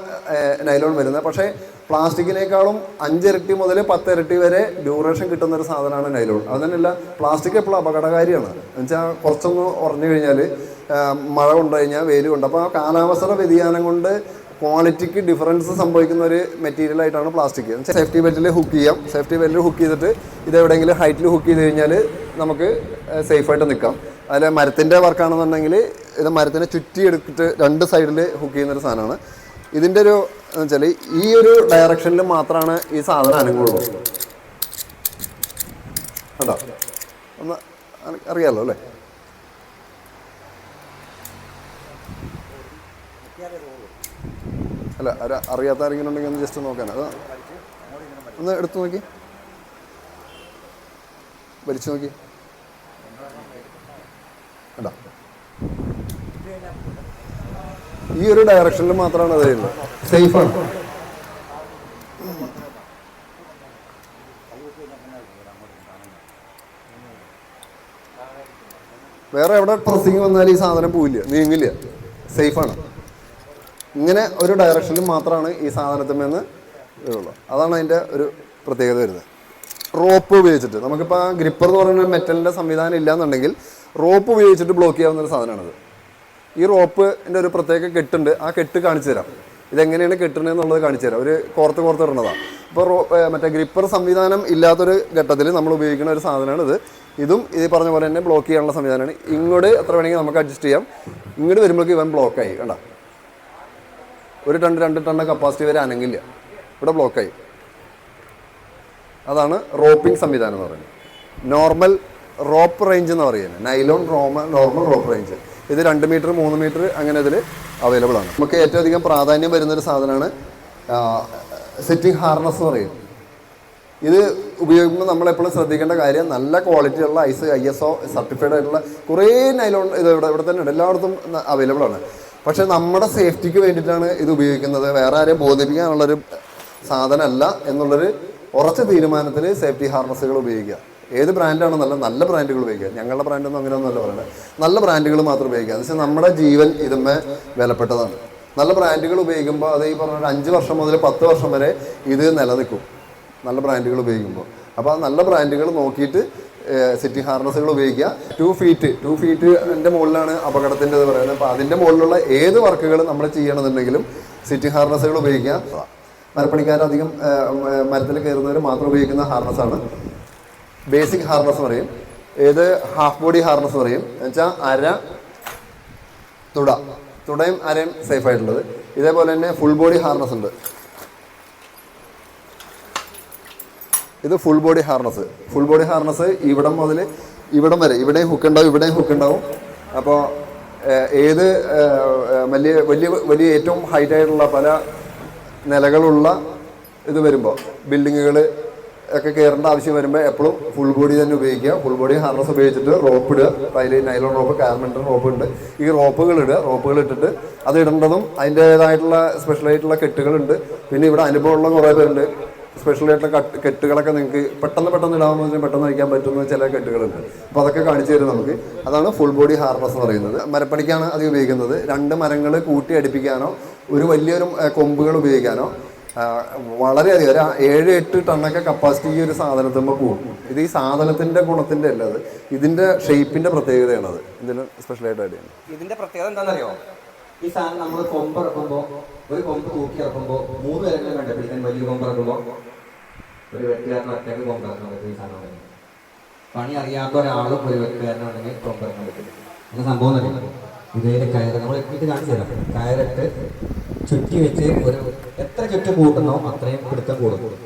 നൈലോൺ വരുന്നത്. പക്ഷേ പ്ലാസ്റ്റിക്കിനേക്കാളും 5 ഇരട്ടി മുതൽ 10 ഇരട്ടി വരെ ഡ്യൂറേഷൻ കിട്ടുന്ന ഒരു സാധനമാണ് നൈലോൺ. അത് തന്നെയല്ല, പ്ലാസ്റ്റിക് എപ്പോഴും അപകടകാരിയാണ്. എന്നുവെച്ചാൽ കുറച്ചൊന്ന് ഉറഞ്ഞു കഴിഞ്ഞാൽ, മഴ കൊണ്ടു കഴിഞ്ഞാൽ, വെയിൽ കൊണ്ട്, അപ്പോൾ ആ കാലാവസ്ഥ വ്യതിയാനം കൊണ്ട് ക്വാളിറ്റിക്ക് ഡിഫറൻസ് സംഭവിക്കുന്ന ഒരു മെറ്റീരിയലായിട്ടാണ് പ്ലാസ്റ്റിക്. സേഫ്റ്റി ബെൽറ്റിൽ ഹുക്ക് ചെയ്യാം. സേഫ്റ്റി ബെൽറ്റിൽ ഹുക്ക് ചെയ്തിട്ട് ഇത് എവിടെയെങ്കിലും ഹൈറ്റിൽ ഹുക്ക് ചെയ്ത് കഴിഞ്ഞാൽ നമുക്ക് സേഫായിട്ട് നിൽക്കാം. അതിൽ മരത്തിൻ്റെ വർക്കാണെന്നുണ്ടെങ്കിൽ ഇത് മരത്തിനെ ചുറ്റി എടുത്തിട്ട് 2 സൈഡിൽ ഹുക്ക് ചെയ്യുന്നൊരു സാധനമാണ്. ഇതിൻ്റെ ഒരു എന്ന് വെച്ചാൽ ഈ ഒരു ഡയറക്ഷനിൽ മാത്രമാണ് ഈ സാധനം അനങ്ങുള്ളൂ. കേട്ടോ? ഒന്ന് അറിയാമല്ലോ അല്ലേ? അല്ല, അറിയാത്ത ആരെങ്കിലും ഉണ്ടെങ്കിൽ ഒന്ന് ജസ്റ്റ് നോക്കാൻ. അത് ഒന്ന് എടുത്തു നോക്കി, വലിച്ചു നോക്കി. കേട്ടോ? ഈ ഒരു ഡയറക്ഷനിൽ മാത്രമാണ് അത് ചെയ്യുന്നത്. സേഫാണ്. വേറെ എവിടെ പ്രസിംഗ് വന്നാലും ഈ സാധനം പോവില്ല, നീങ്ങില്ല, സേഫാണ്. ഇങ്ങനെ ഒരു ഡയറക്ഷനിൽ മാത്രമാണ് ഈ സാധനത്തിന്മേന്ന് വരുള്ളൂ. അതാണ് അതിൻ്റെ ഒരു പ്രത്യേകത വരുന്നത്. റോപ്പ് ഉപയോഗിച്ചിട്ട് നമുക്കിപ്പോൾ ഗ്രിപ്പർ എന്ന് പറയുന്ന മെറ്റലിൻ്റെ സംവിധാനം ഇല്ലയെന്നുണ്ടെങ്കിൽ റോപ്പ് ഉപയോഗിച്ചിട്ട് ബ്ലോക്ക് ചെയ്യാവുന്നൊരു സാധനമാണിത്. ഈ റോപ്പിൻ്റെ ഒരു പ്രത്യേക കെട്ടുണ്ട്. ആ കെട്ട് കാണിച്ചു തരാം. ഇതെങ്ങനെയാണ് കെട്ടുന്നത് എന്നുള്ളത് കാണിച്ചു തരാം. ഒരു കോർത്ത് ഇടുന്നതാണ്. ഇപ്പോൾ മറ്റേ ഗ്രിപ്പർ സംവിധാനം ഇല്ലാത്തൊരു ഘട്ടത്തിൽ നമ്മൾ ഉപയോഗിക്കുന്ന ഒരു സാധനമാണ് ഇത്. ഇതും ഇത് പറഞ്ഞ പോലെ തന്നെ ബ്ലോക്ക് ചെയ്യാനുള്ള സംവിധാനമാണ്. ഇങ്ങോട്ട് എത്ര വേണമെങ്കിൽ നമുക്ക് അഡ്ജസ്റ്റ് ചെയ്യാം. ഇങ്ങോട്ട് വരുമ്പോഴേക്ക് ഇവൻ ബ്ലോക്കായി. കണ്ട, ഒരു ടൺ 2 ടൺ കപ്പാസിറ്റി വരെ അനങ്ങില്ല, ഇവിടെ ബ്ലോക്കായി. അതാണ് റോപ്പിംഗ് സംവിധാനം എന്ന് പറയുന്നത്. നോർമൽ റോപ്പ് റേഞ്ച് എന്ന് പറയുന്നത് നൈലോൺ നോർമൽ റോപ്പ് റേഞ്ച്. ഇത് 2 മീറ്റർ 3 മീറ്റർ അങ്ങനെ ഇതിൽ അവൈലബിൾ ആണ്. നമുക്ക് ഏറ്റവും അധികം പ്രാധാന്യം വരുന്നൊരു സാധനമാണ് സിറ്റിംഗ് ഹാർനസ് എന്ന് പറയും. ഇത് ഉപയോഗിക്കുമ്പോൾ നമ്മളെപ്പോഴും ശ്രദ്ധിക്കേണ്ട കാര്യം, നല്ല ക്വാളിറ്റിയുള്ള ISO സർട്ടിഫൈഡ് ആയിട്ടുള്ള കുറേ നൈലോൺ ഇത് ഇവിടെ തന്നെ ഉണ്ട്, എല്ലായിടത്തും അവൈലബിൾ ആണ്. പക്ഷേ നമ്മുടെ സേഫ്റ്റിക്ക് വേണ്ടിയിട്ടാണ് ഇത് ഉപയോഗിക്കുന്നത്, വേറെ ആരെയും ബോധിപ്പിക്കാനുള്ളൊരു സാധനമല്ല എന്നുള്ളൊരു ഉറച്ച തീരുമാനത്തിൽ സേഫ്റ്റി ഹാർനസുകൾ ഉപയോഗിക്കുക. ഏത് ബ്രാൻഡാണ് നല്ല ബ്രാൻഡുകൾ ഉപയോഗിക്കുക. ഞങ്ങളുടെ ബ്രാൻഡൊന്നും അങ്ങനെയൊന്നുമല്ല പറയുന്നത്, നല്ല ബ്രാൻഡുകൾ മാത്രം ഉപയോഗിക്കുക. എന്ന് വെച്ചാൽ നമ്മുടെ ജീവൻ ഇതുമ്മേ വിലപ്പെട്ടതാണ്. നല്ല ബ്രാൻഡുകൾ ഉപയോഗിക്കുമ്പോൾ അത് ഈ പറഞ്ഞ 5 വർഷം മുതൽ 10 വർഷം വരെ ഇത് നിലനിൽക്കും, നല്ല ബ്രാൻഡുകൾ ഉപയോഗിക്കുമ്പോൾ. അപ്പോൾ നല്ല ബ്രാൻഡുകൾ നോക്കിയിട്ട് സിറ്റിംഗ് ഹാർനസുകൾ ഉപയോഗിക്കുക. 2 ഫീറ്റിൻ്റെ മുകളിലാണ് അപകടത്തിൻ്റെ ഇത് പറയുന്നത്. അപ്പോൾ അതിൻ്റെ മുകളിലുള്ള ഏത് വർക്കുകൾ നമ്മൾ ചെയ്യണമെന്നുണ്ടെങ്കിലും സിറ്റിംഗ് ഹാർനസുകൾ ഉപയോഗിക്കുക. മരപ്പണിക്കാരധികം മരത്തിൽ കയറുന്നവർ മാത്രം ഉപയോഗിക്കുന്ന ഹാർനസാണ് ബേസിക് ഹാർനസ് പറയും. ഏത് ഹാഫ് ബോഡി ഹാർനസ് പറയും എന്ന് വെച്ചാൽ അര തുടയും അരയും സേഫ് ആയിട്ടുള്ളത്. ഇതേപോലെ തന്നെ ഫുൾ ബോഡി ഹാർനസ് ഉണ്ട്. ഇത് ഫുൾ ബോഡി ഹാർനസ് ഇവിടം മുതൽ ഇവിടം വരെ, ഇവിടെയും ഹുക്ക് ഉണ്ടാവും. അപ്പോൾ ഏത് വലിയ ഏറ്റവും ഹൈറ്റ് ആയിട്ടുള്ള പല നിലകളുള്ള ഇത് വരുമ്പോൾ, ബിൽഡിങ്ങുകൾ ഒക്കെ കയറേണ്ട ആവശ്യം വരുമ്പോൾ എപ്പോഴും ഫുൾ ബോഡി തന്നെ ഉപയോഗിക്കുക. ഫുൾ ബോഡി ഹാർനസ് ഉപയോഗിച്ചിട്ട് റോപ്പ് ഇടുക. അതിൽ നൈലോൺ റോപ്പ്, കാർമെൻറ്റർ റോപ്പ് ഉണ്ട്. ഈ റോപ്പുകൾ ഇട്ടിട്ട് അത് ഇടേണ്ടതും അതിൻ്റേതായിട്ടുള്ള സ്പെഷ്യലായിട്ടുള്ള കെട്ടുകളുണ്ട്. പിന്നെ ഇവിടെ അനുഭവമുള്ള കുറേ പേരുണ്ട്. സ്പെഷ്യലായിട്ടുള്ള കെട്ടുകളൊക്കെ നിങ്ങൾക്ക് പെട്ടെന്ന് ഇടാവുന്നതിന് പെട്ടെന്ന് വയ്ക്കാൻ പറ്റുന്ന ചില കെട്ടുകളുണ്ട്. അപ്പോൾ അതൊക്കെ കാണിച്ചു തരും നമുക്ക്. അതാണ് ഫുൾ ബോഡി ഹാർനസ് എന്ന് പറയുന്നത്. മരപ്പണിക്കാണ് അത് ഉപയോഗിക്കുന്നത്. 2 മരങ്ങൾ കൂട്ടി അടുപ്പിക്കാനോ ഒരു വലിയൊരു കൊമ്പുകൾ ഉപയോഗിക്കാനോ വളരെയധികം ഒരു 7-8 ടണ്ണൊക്കെ കപ്പാസിറ്റി ഈ ഒരു സാധനത്തുമ്പോൾ പോകും. ഇത് ഈ സാധനത്തിൻ്റെ ഗുണത്തിൻ്റെ അല്ല, അത് ഇതിൻ്റെ ഷേപ്പിൻ്റെ പ്രത്യേകതയാണത്. ഇതിന് സ്പെഷ്യലായിട്ട് ആഡ് ചെയ്യണം. ഇതിന്റെ പ്രത്യേകത എന്താണെന്നറിയോ? ഈ സാധനം നമ്മൾ കൊമ്പ് ഇറക്കുമ്പോൾ, ഒരു കൊമ്പ് തൂക്കി ഇറക്കുമ്പോൾ 3 പേരെങ്കിലും കണ്ടുപിടിക്കാൻ. വലിയ കൊമ്പ് ഇറക്കുമ്പോൾ ഒരു വെട്ടുകാരൻ ഒറ്റയ്ക്ക് കൊമ്പ് ഇറക്കാൻ പറ്റും. ഈ സാധനം പണി അറിയാത്ത ഒരാളും ഒരു വെട്ടുകാരനാണെങ്കിൽ കൊമ്പ് ഇറക്കാൻ പറ്റും. അങ്ങനെ സംഭവം അറിയാം. ഇതേ കയറ് നമ്മൾ ഇത് കാണിച്ചു തരാം. കയറിട്ട് ചുറ്റി വെച്ച് എത്ര ചുറ്റ് കൂട്ടുന്നോ അത്രയും പിടുത്തം കൂടും.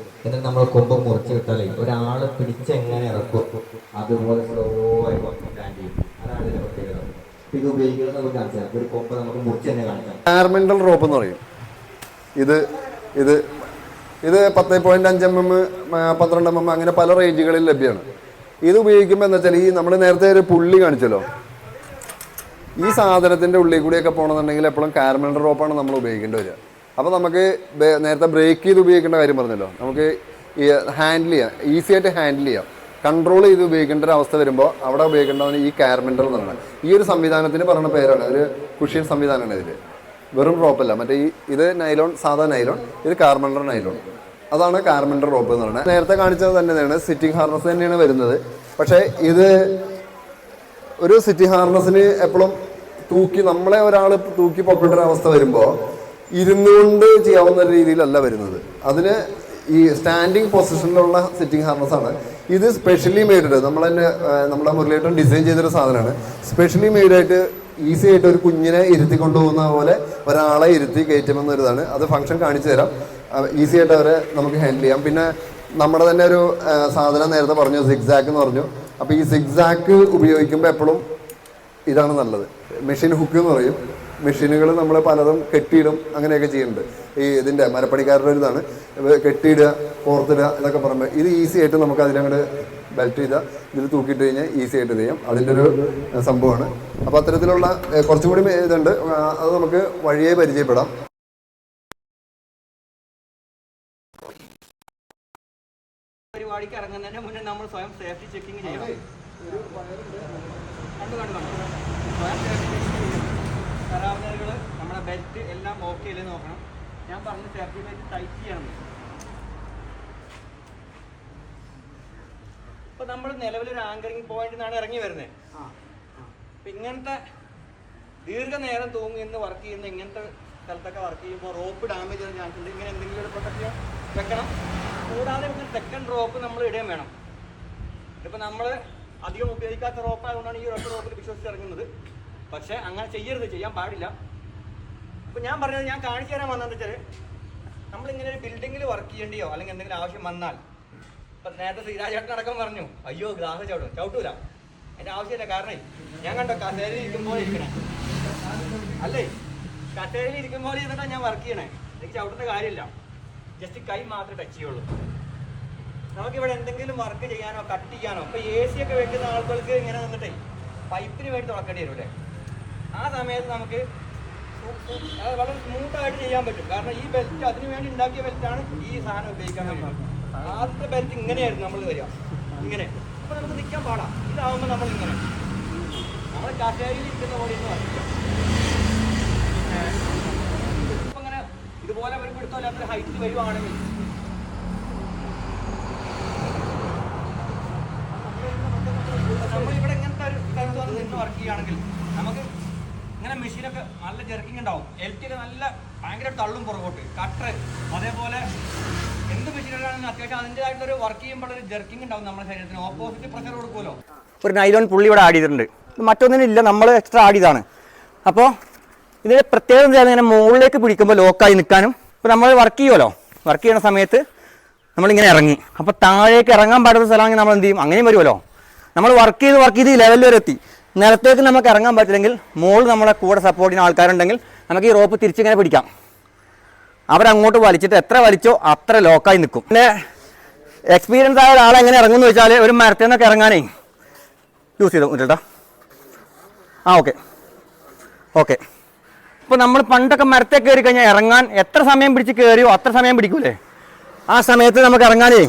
എന്നിട്ട് നമ്മൾ കൊമ്പ് മുറിച്ച് വിട്ടാലേ ഒരാൾ പിടിച്ചെങ്ങനെ ഇറക്കും അതുപോലെ സ്ലോ ആയി ലാൻഡ് ചെയ്യും. അതാണ് ഇതിന്റെ പ്രത്യേകത. ഇത് ഉപയോഗിക്കുന്നത് നമുക്ക് കാണിച്ചു തരാം. ഒരു കൊമ്പ് നമുക്ക് മുറിച്ച് തന്നെ കാണിക്കാം. കാർമെന്റൽ റോപ്പ് എന്ന് പറയും. ഇത് 10.5 mm 12 mm അങ്ങനെ പല റേഞ്ചുകളിൽ ലഭ്യമാണ്. ഇത് ഉപയോഗിക്കുമ്പോൾ എന്താ വെച്ചാൽ, ഈ നമ്മൾ നേരത്തെ ഒരു പുള്ളി കാണിച്ചല്ലോ, ഈ സാധനത്തിൻ്റെ ഉള്ളിൽ കൂടിയൊക്കെ പോകണമെന്നുണ്ടെങ്കിൽ എപ്പോഴും കാർമെന്റൽ റോപ്പാണ് നമ്മൾ ഉപയോഗിക്കേണ്ടി വരിക. അപ്പോൾ നമുക്ക് നേരത്തെ ബ്രേക്ക് ചെയ്ത് ഉപയോഗിക്കേണ്ട കാര്യം പറഞ്ഞല്ലോ, നമുക്ക് ഈ ഹാൻഡിൽ ചെയ്യാം, ഈസി ആയിട്ട് ഹാൻഡിൽ ചെയ്യാം, കൺട്രോൾ ചെയ്ത് ഉപയോഗിക്കേണ്ട ഒരു അവസ്ഥ വരുമ്പോൾ അവിടെ ഉപയോഗിക്കേണ്ടതാണ് ഈ കാർമെന്റൽ എന്ന് പറയുന്നത്. ഈ ഒരു സംവിധാനത്തിന് പറയുന്ന പേരാണ്, ഒരു കുഷ്യൻ സംവിധാനമാണ് ഇതിൽ. വെറും റോപ്പല്ല, മറ്റേ ഇത് നൈലോൺ, സാധാ നൈലോൺ, ഇത് കാർമെന്റൽ നൈലോൺ. അതാണ് കാർമെന്റൽ റോപ്പ് എന്ന് പറയുന്നത്. നേരത്തെ കാണിച്ചത് തന്നെയാണ് സിറ്റിംഗ് ഹാർനസ് തന്നെയാണ് വരുന്നത്. പക്ഷേ ഇത് ഒരു സിറ്റിംഗ് ഹാർനസിന് എപ്പോഴും നമ്മളെ ഒരാൾ തൂക്കി പൊക്കേണ്ട അവസ്ഥ വരുമ്പോൾ ഇരുന്നുകൊണ്ട് ചെയ്യാവുന്ന രീതിയിലല്ല വരുന്നത്. അതിന് ഈ സ്റ്റാൻഡിങ് പൊസിഷനിലുള്ള സിറ്റിംഗ് ഹാർനസ് ആണ്. ഇത് സ്പെഷ്യലി മെയ്ഡ്, നമ്മുടെ മുരളിയേട്ടൻ ഡിസൈൻ ചെയ്തൊരു സാധനമാണ്. സ്പെഷ്യലി മെയ്ഡായിട്ട് ഈസി ആയിട്ട് ഒരു കുഞ്ഞിനെ ഇരുത്തി കൊണ്ടുപോകുന്ന പോലെ ഒരാളെ ഇരുത്തി കയറ്റുമെന്നൊരിതാണ്. അത് ഫംഗ്ഷൻ കാണിച്ചു തരാം. ഈസി ആയിട്ട് അവരെ നമുക്ക് ഹാൻഡിൽ ചെയ്യാം. പിന്നെ നമ്മുടെ തന്നെ ഒരു സാധനം നേരത്തെ പറഞ്ഞു, സിഗ്സാക്ക് എന്ന് പറഞ്ഞു. അപ്പോൾ ഈ സിഗ്സാക്ക് ഉപയോഗിക്കുമ്പോൾ എപ്പോഴും ഇതാണ് നല്ലത്. മെഷീൻ ഹുക്ക് എന്ന് പറയും. മെഷീനുകൾ നമ്മൾ പലതും കെട്ടിയിടും, അങ്ങനെയൊക്കെ ചെയ്യുന്നുണ്ട്. ഈ ഇതിൻ്റെ മരപ്പണിക്കാരുടെ ഒരു ഇതാണ്, കെട്ടിയിടുക, കോർത്തിടുക എന്നൊക്കെ പറയുമ്പോൾ ഇത് ഈസി ആയിട്ട് നമുക്ക് അതിനങ്ങോട്ട് ബെൽറ്റ് ചെയ്താൽ ഇതിൽ തൂക്കിയിട്ട് കഴിഞ്ഞാൽ ഈസി ആയിട്ട് ചെയ്യാം. അതിൻ്റെ ഒരു സംഭവമാണ്. അപ്പോൾ അത്തരത്തിലുള്ള കുറച്ചും കൂടി ഇതുണ്ട്, അത് നമുക്ക് വഴിയെ പരിചയപ്പെടാം. പരിപാടിക്ക് ഇറങ്ങുന്നതിന് മുന്നേ നമ്മൾ സ്വയം സേഫ്റ്റി ചെക്കിങ് ചെയ്യണം. സ്വയം സേഫ്റ്റി ചെക്കിങ് ചെയ്യണം. കരാറുകൾ നമ്മുടെ ബെൽറ്റ് എല്ലാം ഓക്കെ അല്ലേ നോക്കണം. ഞാൻ പറഞ്ഞ സേഫ്റ്റി ബെൽറ്റ് ടൈറ്റ് ചെയ്യണം. ഇപ്പൊ നമ്മൾ നിലവിലൊരു ആങ്കറിങ് പോയിന്റിൽ നിന്നാണ് ഇറങ്ങി വരുന്നത്. അപ്പൊ ഇങ്ങനത്തെ ദീർഘനേരം തൂങ്ങി എന്ന് വർക്ക് ചെയ്യുന്ന ഇങ്ങനത്തെ സ്ഥലത്തൊക്കെ വർക്ക് ചെയ്യുമ്പോൾ റോപ്പ് ഡാമേജ് ചെയ്യാൻ ചാൻസ് ഉണ്ട്. ഇങ്ങനെ എന്തെങ്കിലും ഒരു പ്രൊട്ടക്ഷൻ വെക്കണം. കൂടാതെ പിന്നെ സെക്കൻഡ് റോപ്പ് നമ്മൾ ഇടുകയും വേണം. ഇതിപ്പോൾ നമ്മൾ അധികം ഉപയോഗിക്കാത്ത റോപ്പായതുകൊണ്ടാണ് ഈ ഒറ്റ റോപ്പിൽ വിശ്വസിച്ച് ഇറങ്ങുന്നത്. പക്ഷേ അങ്ങനെ ചെയ്യരുത്, ചെയ്യാൻ പാടില്ല. അപ്പോൾ ഞാൻ പറഞ്ഞത്, ഞാൻ കാണിച്ചു തരാൻ വന്നതെന്ന് വെച്ചാൽ, നമ്മളിങ്ങനെ ഒരു ബിൽഡിങ്ങിൽ വർക്ക് ചെയ്യേണ്ടിയോ അല്ലെങ്കിൽ എന്തെങ്കിലും ആവശ്യം വന്നാൽ, ഇപ്പം നേരത്തെ ശ്രീരാജേട്ടൻ അടക്കം പറഞ്ഞു, അയ്യോ ഗ്ലാസ് ചവിട്ടൂല. അതിൻ്റെ ആവശ്യമില്ല. കാരണം ഞാൻ കണ്ടോ കസേരയിൽ ഇരിക്കുമ്പോൾ ഇരിക്കണേ, അല്ലേ, കസേരയിൽ ഇരിക്കുമ്പോൾ ഇരുന്നിട്ടാണ് ഞാൻ വർക്ക് ചെയ്യണേ. എനിക്ക് ചവിട്ടുന്ന കാര്യമില്ല, ജസ്റ്റ് കൈ മാത്രമേ ടച്ച് ചെയ്യുള്ളൂ. നമുക്കിവിടെ എന്തെങ്കിലും വർക്ക് ചെയ്യാനോ കട്ട് ചെയ്യാനോ, ഇപ്പോൾ AC ഒക്കെ വെക്കുന്ന ആളുകൾക്ക് ഇങ്ങനെ നിന്നിട്ടേ പൈപ്പിന് വേണ്ടി തുറക്കേണ്ടി വരും അല്ലേ. ആ സമയത്ത് നമുക്ക് വളരെ സ്മൂത്തായിട്ട് ചെയ്യാൻ പറ്റും. കാരണം ഈ ബെൽറ്റ് അതിന് വേണ്ടി ഉണ്ടാക്കിയ ബെൽറ്റാണ് ഈ സാധനം ഉപയോഗിക്കാൻ വേണ്ടി. ആദ്യത്തെ ബെൽറ്റ് ഇങ്ങനെയായിരുന്നു നമ്മൾ വരിക, ഇങ്ങനെ. അപ്പോൾ നമുക്ക് നിൽക്കാൻ പാടാം. ഇതാവുമ്പോൾ നമ്മൾ ഇങ്ങനെ നമ്മൾ കസേരയിൽ ഇരിക്കുന്ന പോലെ ഒന്ന് വർക്ക് ചെയ്യാം. ഇപ്പം ഇങ്ങനെ ഇതുപോലെ ഒരു പിടുത്തമില്ലാത്തൊരു ഹൈറ്റ് വരുവാണെങ്കിൽ നമ്മളിവിടെ ഇങ്ങനത്തെ ഒരു സ്ഥലത്ത് വന്ന് നിന്ന് വർക്ക് ചെയ്യുകയാണെങ്കിൽ നമുക്ക് ഇങ്ങനെ മെഷീനൊക്കെ നല്ല ജെർക്കിങ് ഉണ്ടാവും. LT ഒക്കെ നല്ല ഭയങ്കര തള്ളും പുറകോട്ട്. കട്ടർ അതേപോലെ എന്ത് മെഷീനുകളാണെങ്കിലും അത്യാവശ്യം അതിൻ്റെതായിട്ടൊരു വർക്ക് ചെയ്യുമ്പോൾ ഒരു ജെർക്കിങ് ഉണ്ടാവും നമ്മുടെ ശരീരത്തിന്. ഓപ്പോസിറ്റ് പ്രഷർ കൊടുക്കുമല്ലോ. ഒരു നൈലോൺ പുള്ളി ഇവിടെ ആഡ് ചെയ്തിട്ടുണ്ട്. മറ്റൊന്നിനും ഇല്ല, നമ്മൾ എക്സ്ട്രാ ആഡ് ചെയ്താണ്. അപ്പോൾ ഇതിൻ്റെ പ്രത്യേകത എന്താ, ഇങ്ങനെ മുകളിലേക്ക് പിടിക്കുമ്പോൾ ലോക്കായി നിൽക്കാനും. ഇപ്പോൾ നമ്മൾ വർക്ക് ചെയ്യുമല്ലോ, വർക്ക് ചെയ്യുന്ന സമയത്ത് നമ്മളിങ്ങനെ ഇറങ്ങി, അപ്പോൾ താഴേക്ക് ഇറങ്ങാൻ പാടുന്ന സ്ഥലമാണെങ്കിൽ നമ്മൾ എന്ത് ചെയ്യും, അങ്ങനെയും വരുമല്ലോ. നമ്മൾ വർക്ക് ചെയ്ത് ഈ ലെവലിൽ വരെ എത്തി. നിലത്തേക്ക് നമുക്ക് ഇറങ്ങാൻ പറ്റില്ലെങ്കിൽ മുകളിൽ നമ്മളെ കൂടെ സപ്പോർട്ട് ചെയ്യുന്ന ആൾക്കാരുണ്ടെങ്കിൽ നമുക്ക് ഈ റോപ്പ് തിരിച്ചിങ്ങനെ പിടിക്കാം. അവരങ്ങോട്ട് വലിച്ചിട്ട് എത്ര വലിച്ചോ അത്ര ലോക്കായി നിൽക്കും. പിന്നെ എക്സ്പീരിയൻസ് ആയ ഒരാളെ എങ്ങനെ ഇറങ്ങുമെന്ന് വെച്ചാൽ, ഒരു മരത്തിൽ നിന്നൊക്കെ ഇറങ്ങാനേ യൂസ് ചെയ്തു കേട്ടോ. ഓക്കെ. ഇപ്പോൾ നമ്മൾ പണ്ടൊക്കെ മരത്തെ കയറി കഴിഞ്ഞാൽ ഇറങ്ങാൻ എത്ര സമയം പിടിച്ച് കയറിയോ അത്ര സമയം പിടിക്കൂലേ. ആ സമയത്ത് നമുക്ക് ഇറങ്ങാനേ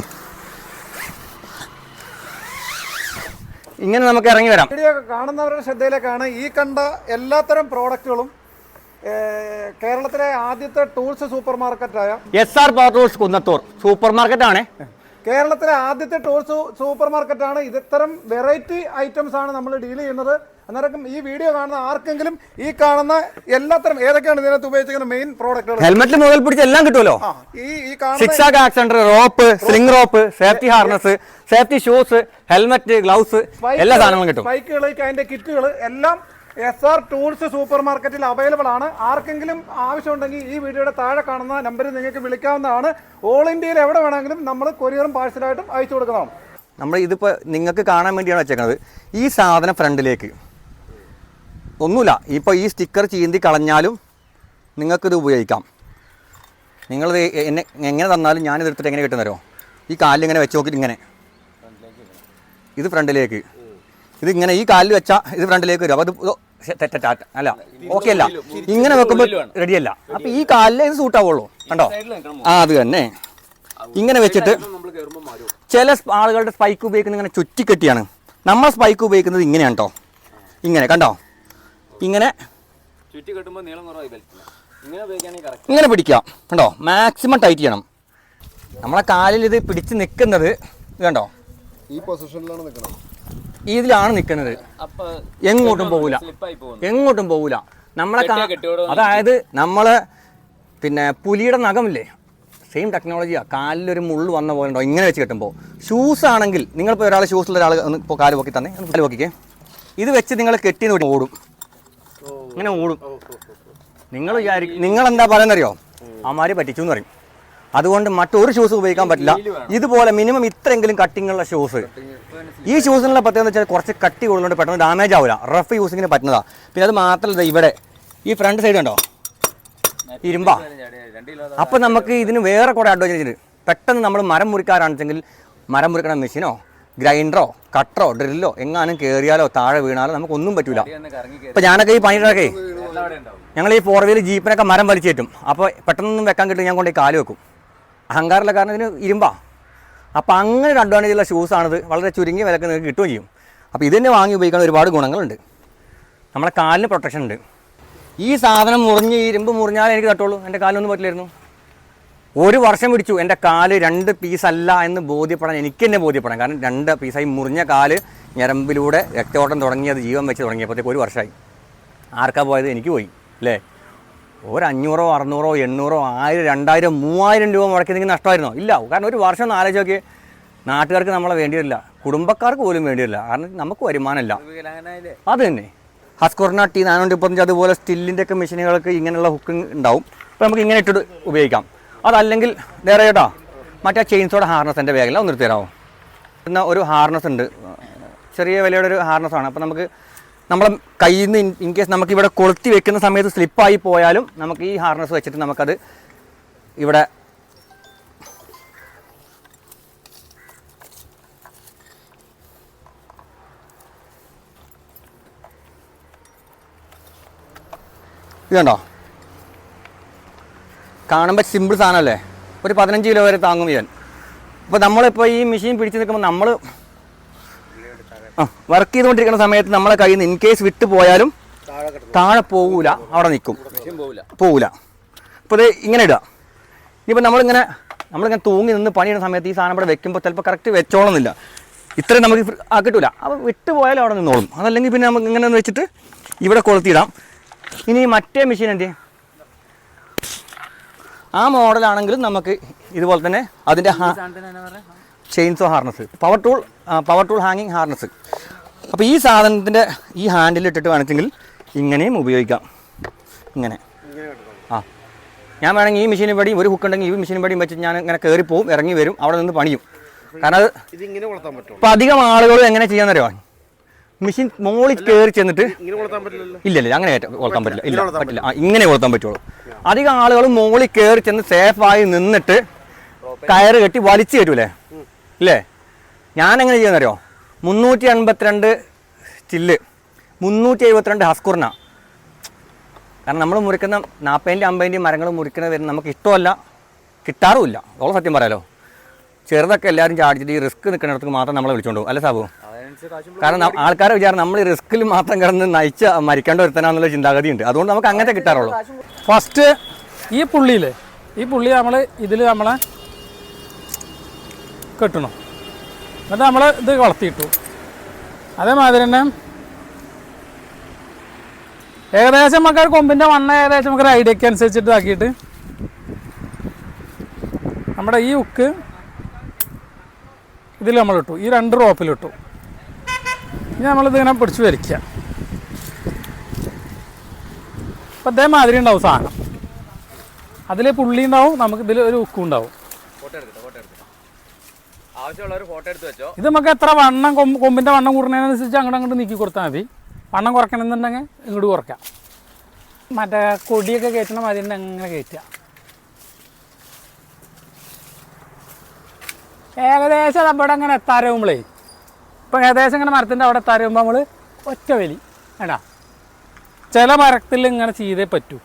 ഇങ്ങനെ നമുക്ക് ഇറങ്ങി വരാം. വീഡിയോ കാണുന്നവരുടെ ശ്രദ്ധയിലേക്കാണ് ഈ കണ്ട എല്ലാത്തരം പ്രോഡക്റ്റുകളും കേരളത്തിലെ ആദ്യത്തെ ടൂൾസ് സൂപ്പർ മാർക്കറ്റായ SR power tools Kunnathur super മാർക്കറ്റാണ്. കേരളത്തിലെ ആദ്യത്തെ ടൂൾസ് സൂപ്പർ മാർക്കറ്റാണ്. ഇത്തരം വെറൈറ്റി ഐറ്റംസ് ആണ് നമ്മൾ ഡീൽ ചെയ്യുന്നത്. അന്നേരം ഈ വീഡിയോ കാണുന്ന ആർക്കെങ്കിലും ഈ കാണുന്ന എല്ലാത്തരം ഏതൊക്കെയാണ് ഇതിനകത്ത് ഉപയോഗിച്ചിരിക്കുന്ന മെയിൻ പ്രോഡക്റ്റുകൾ, ഹെൽമെറ്റ് മുതൽ പിടിച്ച് എല്ലാം കിട്ടുമല്ലോ. ഈ കാണുന്ന സിക്സ് ആക്ക് accident, rope, sling rope, safety harness, safety shoes, helmet, gloves, എല്ലാ സാധനങ്ങളും കിട്ടും. സ്പൈക്കുകൾ, അതിന്റെ കിറ്റുകൾ എല്ലാം SR ടൂൾസ് സൂപ്പർ മാർക്കറ്റിൽ അവൈലബിൾ ആണ്. ആർക്കെങ്കിലും ആവശ്യമുണ്ടെങ്കിൽ ഈ വീഡിയോയുടെ താഴെ കാണുന്ന നമ്പറിൽ നിങ്ങൾക്ക് വിളിക്കാവുന്നതാണ്. ഓൾ ഇന്ത്യയിൽ എവിടെ വേണമെങ്കിലും നമ്മൾ കൊറിയറും പാഴ്സലായിട്ടും അയച്ചു കൊടുക്കുന്നതാണ്. നമ്മൾ ഇതിപ്പോൾ നിങ്ങൾക്ക് കാണാൻ വേണ്ടിയാണ് വെച്ചേക്കുന്നത്. ഈ സാധനം ഫ്രണ്ടിലേക്ക് ഒന്നുമില്ല. ഇപ്പോൾ ഈ സ്റ്റിക്കർ ചീന്തി കളഞ്ഞാലും നിങ്ങൾക്കിത് ഉപയോഗിക്കാം. നിങ്ങളിത് എങ്ങനെ തന്നാലും ഞാനിത് എടുത്തിട്ട് എങ്ങനെ കിട്ടുന്നതരോ, ഈ കാലിലിങ്ങനെ വെച്ച് നോക്കിയിട്ട് ഇങ്ങനെ ഇത് ഫ്രണ്ടിലേക്ക്, ഇതിങ്ങനെ ഈ കാലിൽ വെച്ചാൽ ഇത് ഫ്രണ്ടിലേക്ക് വരും. അപ്പോൾ ഇത് അല്ല, ഓക്കെ അല്ല, ഇങ്ങനെ വെക്കുമ്പോൾ റെഡിയല്ല. അപ്പോൾ ഈ കാലിൽ ഇത് സൂട്ടാവുള്ളൂ. കണ്ടോ, അത് തന്നെ. ഇങ്ങനെ വെച്ചിട്ട് ചില ആളുകളുടെ സ്പൈക്ക് ഉപയോഗിക്കുന്നത് ഇങ്ങനെ ചുറ്റിക്കെട്ടിയാണ്. നമ്മൾ സ്പൈക്ക് ഉപയോഗിക്കുന്നത് ഇങ്ങനെയാണ് കേട്ടോ. ഇങ്ങനെ കണ്ടോ, ഇങ്ങനെ ഇങ്ങനെ പിടിക്കാം. കണ്ടോ, മാക്സിമം ടൈറ്റ് ചെയ്യണം. നമ്മളെ കാലിൽ ഇത് പിടിച്ച് നിൽക്കുന്നത് കണ്ടോ, ഈ പൊസിഷനിലാണ് നിൽക്കണം, ഇതിലാണ് നിൽക്കുന്നത്. എങ്ങോട്ടും പോകൂല. നമ്മളെ അതായത് നമ്മളെ പിന്നെ പുലിയുടെ നഖമില്ലേ, സെയിം ടെക്നോളജിയാണ്. കാലിലൊരു മുള്ളു വന്ന പോലെ ഉണ്ടോ ഇങ്ങനെ വെച്ച് കെട്ടുമ്പോൾ. ഷൂസ് ആണെങ്കിൽ നിങ്ങളിപ്പോൾ ഒരാൾ ഷൂസിലുള്ള ഒരാൾ ഒന്ന് ഇപ്പോൾ കാല് പൊക്കി തന്നെ, കാല് പൊക്കിക്കേ. ഇത് വെച്ച് നിങ്ങൾ കെട്ടി ഓടും, ഇങ്ങനെ ഓടും. നിങ്ങൾ വിചാരിക്കും നിങ്ങളെന്താ പറയുന്നറിയോ, അമാര് പറ്റിച്ചു എന്ന് പറയും. അതുകൊണ്ട് മറ്റൊരു ഷൂസ് ഉപയോഗിക്കാൻ പറ്റില്ല. ഇതുപോലെ മിനിമം ഇത്രയെങ്കിലും കട്ടിങ്ങുള്ള ഷൂസ്. ഈ ഷൂസിനുള്ള പ്രത്യേകത എന്ന് വെച്ചാൽ കുറച്ച് കട്ടി കൂടുതലുണ്ട്, പെട്ടെന്ന് ഡാമേജ് ആവില്ല, റഫ് യൂസിങ്ങിന് പറ്റുന്നതാണ്. പിന്നെ അത് മാത്രമല്ല, ഇവിടെ ഈ ഫ്രണ്ട് സൈഡ് ഉണ്ടോ ഇരുമ്പാ. അപ്പം നമുക്ക് ഇതിന് വേറെ കുറേ അഡ്വാൻറ്റേജ് ഉണ്ട്. പെട്ടെന്ന് നമ്മൾ മരം മുറിക്കാറാണെന്നുവെച്ചെങ്കിൽ മരം മുറിക്കണ മെഷീനോ ഗ്രൈൻഡറോ കട്ടറോ ഡ്രില്ലോ എങ്ങാനും കയറിയാലോ താഴെ വീണാലോ നമുക്കൊന്നും പറ്റൂല. ഇപ്പം ഞാനൊക്കെ ഈ പണിയിടൊക്കെ ഞങ്ങൾ ഈ 4 വീലർ ജീപ്പിനൊക്കെ മരം വലിച്ചു കയറ്റും. അപ്പോൾ പെട്ടെന്നൊന്നും വെക്കാൻ കിട്ടും, ഞാൻ കൊണ്ടുപോയി കാല് വെക്കും. അഹങ്കാരമുള്ള കാരണം ഇതിന് ഇരുമ്പാ. അപ്പോൾ അങ്ങനെ ഒരു അഡ്വാൻറ്റേജുള്ള ഷൂസാണിത്. വളരെ ചുരുങ്ങിയ വിലക്ക് നിങ്ങൾക്ക് കിട്ടുകയും ചെയ്യും. അപ്പോൾ ഇതിനെ വാങ്ങി ഉപയോഗിക്കാൻ ഒരുപാട് ഗുണങ്ങളുണ്ട്. നമ്മളെ കാലിന് പ്രൊട്ടക്ഷൻ ഉണ്ട്. ഈ സാധനം മുറിഞ്ഞ് ഇരുമ്പ് മുറിഞ്ഞാലേ എനിക്ക് തട്ടുള്ളൂ, എൻ്റെ കാലിനൊന്നും പറ്റില്ലായിരുന്നു. 1 വർഷം പിടിച്ചു എൻ്റെ കാല് 2 പീസല്ല എന്ന് ബോധ്യപ്പെടാൻ, എനിക്ക് തന്നെ ബോധ്യപ്പെടാൻ. കാരണം 2 പീസായി മുറിഞ്ഞ കാല് ഞരമ്പിലൂടെ രക്തയോട്ടം തുടങ്ങിയത് ജീവൻ വെച്ച് തുടങ്ങിയപ്പോഴത്തേക്ക് 1 വർഷമായി. ആർക്കാ പോയത്? എനിക്ക് പോയി അല്ലേ. ഒരു 500, 600, 800, 1000, 2000, 3000 രൂപ മുടക്കി നിങ്ങൾക്ക് നഷ്ടമായിരുന്നോ? ഇല്ല. കാരണം ഒരു വർഷം ആലോചിച്ച് നോക്കി, നാട്ടുകാർക്ക് നമ്മളെ വേണ്ടി വരില്ല, കുടുംബക്കാർക്ക് പോലും വേണ്ടി വരില്ല. കാരണം നമുക്ക് വരുമാനമില്ല. അത് തന്നെ ഹസ്കോർണ T435 അതുപോലെ സ്റ്റില്ലിൻ്റെ ഒക്കെ മെഷീനുകൾക്ക് ഇങ്ങനെയുള്ള ഹുക്കിംഗ് ഉണ്ടാവും. അപ്പോൾ നമുക്ക് ഇങ്ങനെ ഇട്ടിട്ട് ഉപയോഗിക്കാം. അതല്ലെങ്കിൽ വേറെ ചേട്ടാ മറ്റേ ചെയിൻസോടെ ഹാർനസ് എൻ്റെ ബാഗിൽ ഒന്ന് നിർത്തി തരാമോ? എന്നാൽ ഒരു ഹാർനസ് ഉണ്ട്, ചെറിയ വിലയുടെ ഒരു ഹാർനസ്സാണ്. അപ്പോൾ നമുക്ക് നമ്മളെ കയ്യിൽ നിന്ന് ഇൻ കേസ് നമുക്ക് ഇവിടെ കൊളുത്തി വെക്കുന്ന സമയത്ത് സ്ലിപ്പായി പോയാലും നമുക്ക് ഈ ഹാർനസ് വെച്ചിട്ട് നമുക്കത് ഇവിടെ ഇതുണ്ടോ, കാണുമ്പോൾ സിമ്പിൾ സാധനമല്ലേ, ഒരു 15 കിലോ വരെ താങ്ങും ചെയ്യാൻ. അപ്പോൾ നമ്മളിപ്പോൾ ഈ മെഷീൻ പിടിച്ച് നിൽക്കുമ്പോൾ നമ്മൾ വർക്ക് ചെയ്തുകൊണ്ടിരിക്കുന്ന സമയത്ത് നമ്മളെ കയ്യിൽ നിന്ന് ഇൻ കേസ് വിട്ട് പോയാലും താഴെ പോകൂല, അവിടെ നിൽക്കും, പോകൂല. അപ്പോൾ ഇത് ഇങ്ങനെ ഇടുക. ഇനിയിപ്പോൾ നമ്മളിങ്ങനെ തൂങ്ങി നിന്ന് പണിയുന്ന സമയത്ത് ഈ സാധനം ഇവിടെ വെക്കുമ്പോൾ ചിലപ്പോൾ കറക്റ്റ് വെച്ചോളന്നില്ല, ഇത്രയും നമുക്ക് കിട്ടില്ല. അപ്പോൾ വിട്ട് പോയാലും അവിടെ നിന്നോളും. അതല്ലെങ്കിൽ പിന്നെ നമുക്ക് ഇങ്ങനെ ഒന്ന് വെച്ചിട്ട് ഇവിടെ കൊളുത്തിയിടാം. ഇനി മറ്റേ മെഷീൻ എന്ത് ആ മോഡലാണെങ്കിലും നമുക്ക് ഇതുപോലെ തന്നെ അതിൻ്റെ ചെയിൻസോ ഹാർനസ്, പവർ ടൂൾ ഹാങ്ങിങ് ഹാർനസ്. അപ്പോൾ ഈ സാധനത്തിൻ്റെ ഈ ഹാൻഡിൽ ഇട്ടിട്ട് വേണമെങ്കിൽ ഇങ്ങനെയും ഉപയോഗിക്കാം. ഇങ്ങനെ ഞാൻ വേണമെങ്കിൽ ഈ മെഷീനും പടിയും ഒരു ഹുക്ക് ഉണ്ടെങ്കിൽ ഈ മെഷീനും പടിയും വെച്ച് ഞാൻ ഇങ്ങനെ കയറിപ്പോവും, ഇറങ്ങി വരും, അവിടെ നിന്ന് പണിയും. കാരണം അത് ഇപ്പോൾ അധികം ആളുകളും എങ്ങനെ ചെയ്യാന്നറിയോ, മെഷീൻ മോളിൽ കയറി ചെന്നിട്ട് ഇല്ല അങ്ങനെ കൊളുത്താൻ പറ്റില്ല, പറ്റില്ല. ഇങ്ങനെ കൊളുത്താൻ പറ്റുള്ളൂ. അധികം ആളുകളും മോളിൽ കയറി ചെന്ന് സേഫായി നിന്നിട്ട് കയറ് കെട്ടി വലിച്ചു കയറ്റൂലേ, ഇല്ലേ? ഞാനെങ്ങനെ ചെയ്യുന്നറിയോ, 382 സ്റ്റില്ല്, 372 ഹസ്കുർണ. കാരണം നമ്മൾ മുറിക്കുന്ന 40-ൻ്റെയും 50-ൻ്റെയും മരങ്ങൾ മുറിക്കുന്ന വരുന്ന നമുക്ക് ഇഷ്ടമല്ല, കിട്ടാറുമില്ല. അതോളം സത്യം പറയാലോ. ചെറുതൊക്കെ എല്ലാവരും ചാടിച്ചിട്ട് ഈ റിസ്ക് നിൽക്കുന്നിടത്തേക്ക് മാത്രം നമ്മളെ വിളിച്ചോണ്ടു, അല്ലേ സാബു? കാരണം ആൾക്കാരെ വിചാരം നമ്മൾ ഈ റിസ്കിൽ മാത്രം കിടന്ന് നയിച്ച് മരിക്കേണ്ട ഒരുത്തനാന്നുള്ള ചിന്താഗതി ഉണ്ട്. അതുകൊണ്ട് നമുക്ക് അങ്ങനത്തെ കിട്ടാറുള്ളൂ. ഫസ്റ്റ് ഈ പുള്ളിയില്ലേ, ഈ പുള്ളി ഇതിൽ നമ്മളെ കെട്ടണം. എന്നിട്ട് നമ്മൾ ഇത് വളർത്തിയിട്ടു. അതേമാതിരി തന്നെ ഏകദേശം നമുക്ക് കൊമ്പിൻ്റെ വണ്ണം ഏകദേശം നമുക്കൊരു ഐഡിയക്ക് അനുസരിച്ചിട്ട് ആക്കിയിട്ട് നമ്മുടെ ഈ ഹുക്ക് ഇതിൽ നമ്മളിട്ടു, ഈ 2 റോപ്പിലിട്ടു. ഇനി നമ്മളിതിങ്ങനെ പിടിച്ച് വലിക്കുക. അപ്പം അതേമാതിരി ഉണ്ടാവും സാധനം. അതിൽ പുള്ളി ഉണ്ടാവും, നമുക്ക് ഇതിൽ ഒരു ഹുക്കും ഉണ്ടാവും. ഇത് നമുക്ക് എത്ര വണ്ണം കൊമ്പിൻ്റെ വണ്ണം കൂടുന്നതിനനുസരിച്ച് അങ്ങോട്ട് നീക്കി കൊടുത്താൽ മതി. വണ്ണം കുറയ്ക്കണമെന്നുണ്ടെങ്കിൽ ഇങ്ങോട്ട് കുറയ്ക്കാം. മറ്റേ കൊടിയൊക്കെ കയറ്റണ മാതിരി തന്നെ അങ്ങനെ കയറ്റുക. ഏകദേശം അവിടെ അങ്ങനെ എത്താറാകുമ്പോഴേ, ഇപ്പം ഏകദേശം ഇങ്ങനെ മരത്തിൻ്റെ അവിടെ എത്താറാകുമ്പോൾ നമ്മൾ ഒറ്റ വലി വേണ്ടാ. ചില മരത്തിൽ ഇങ്ങനെ ചെയ്തേ പറ്റൂ.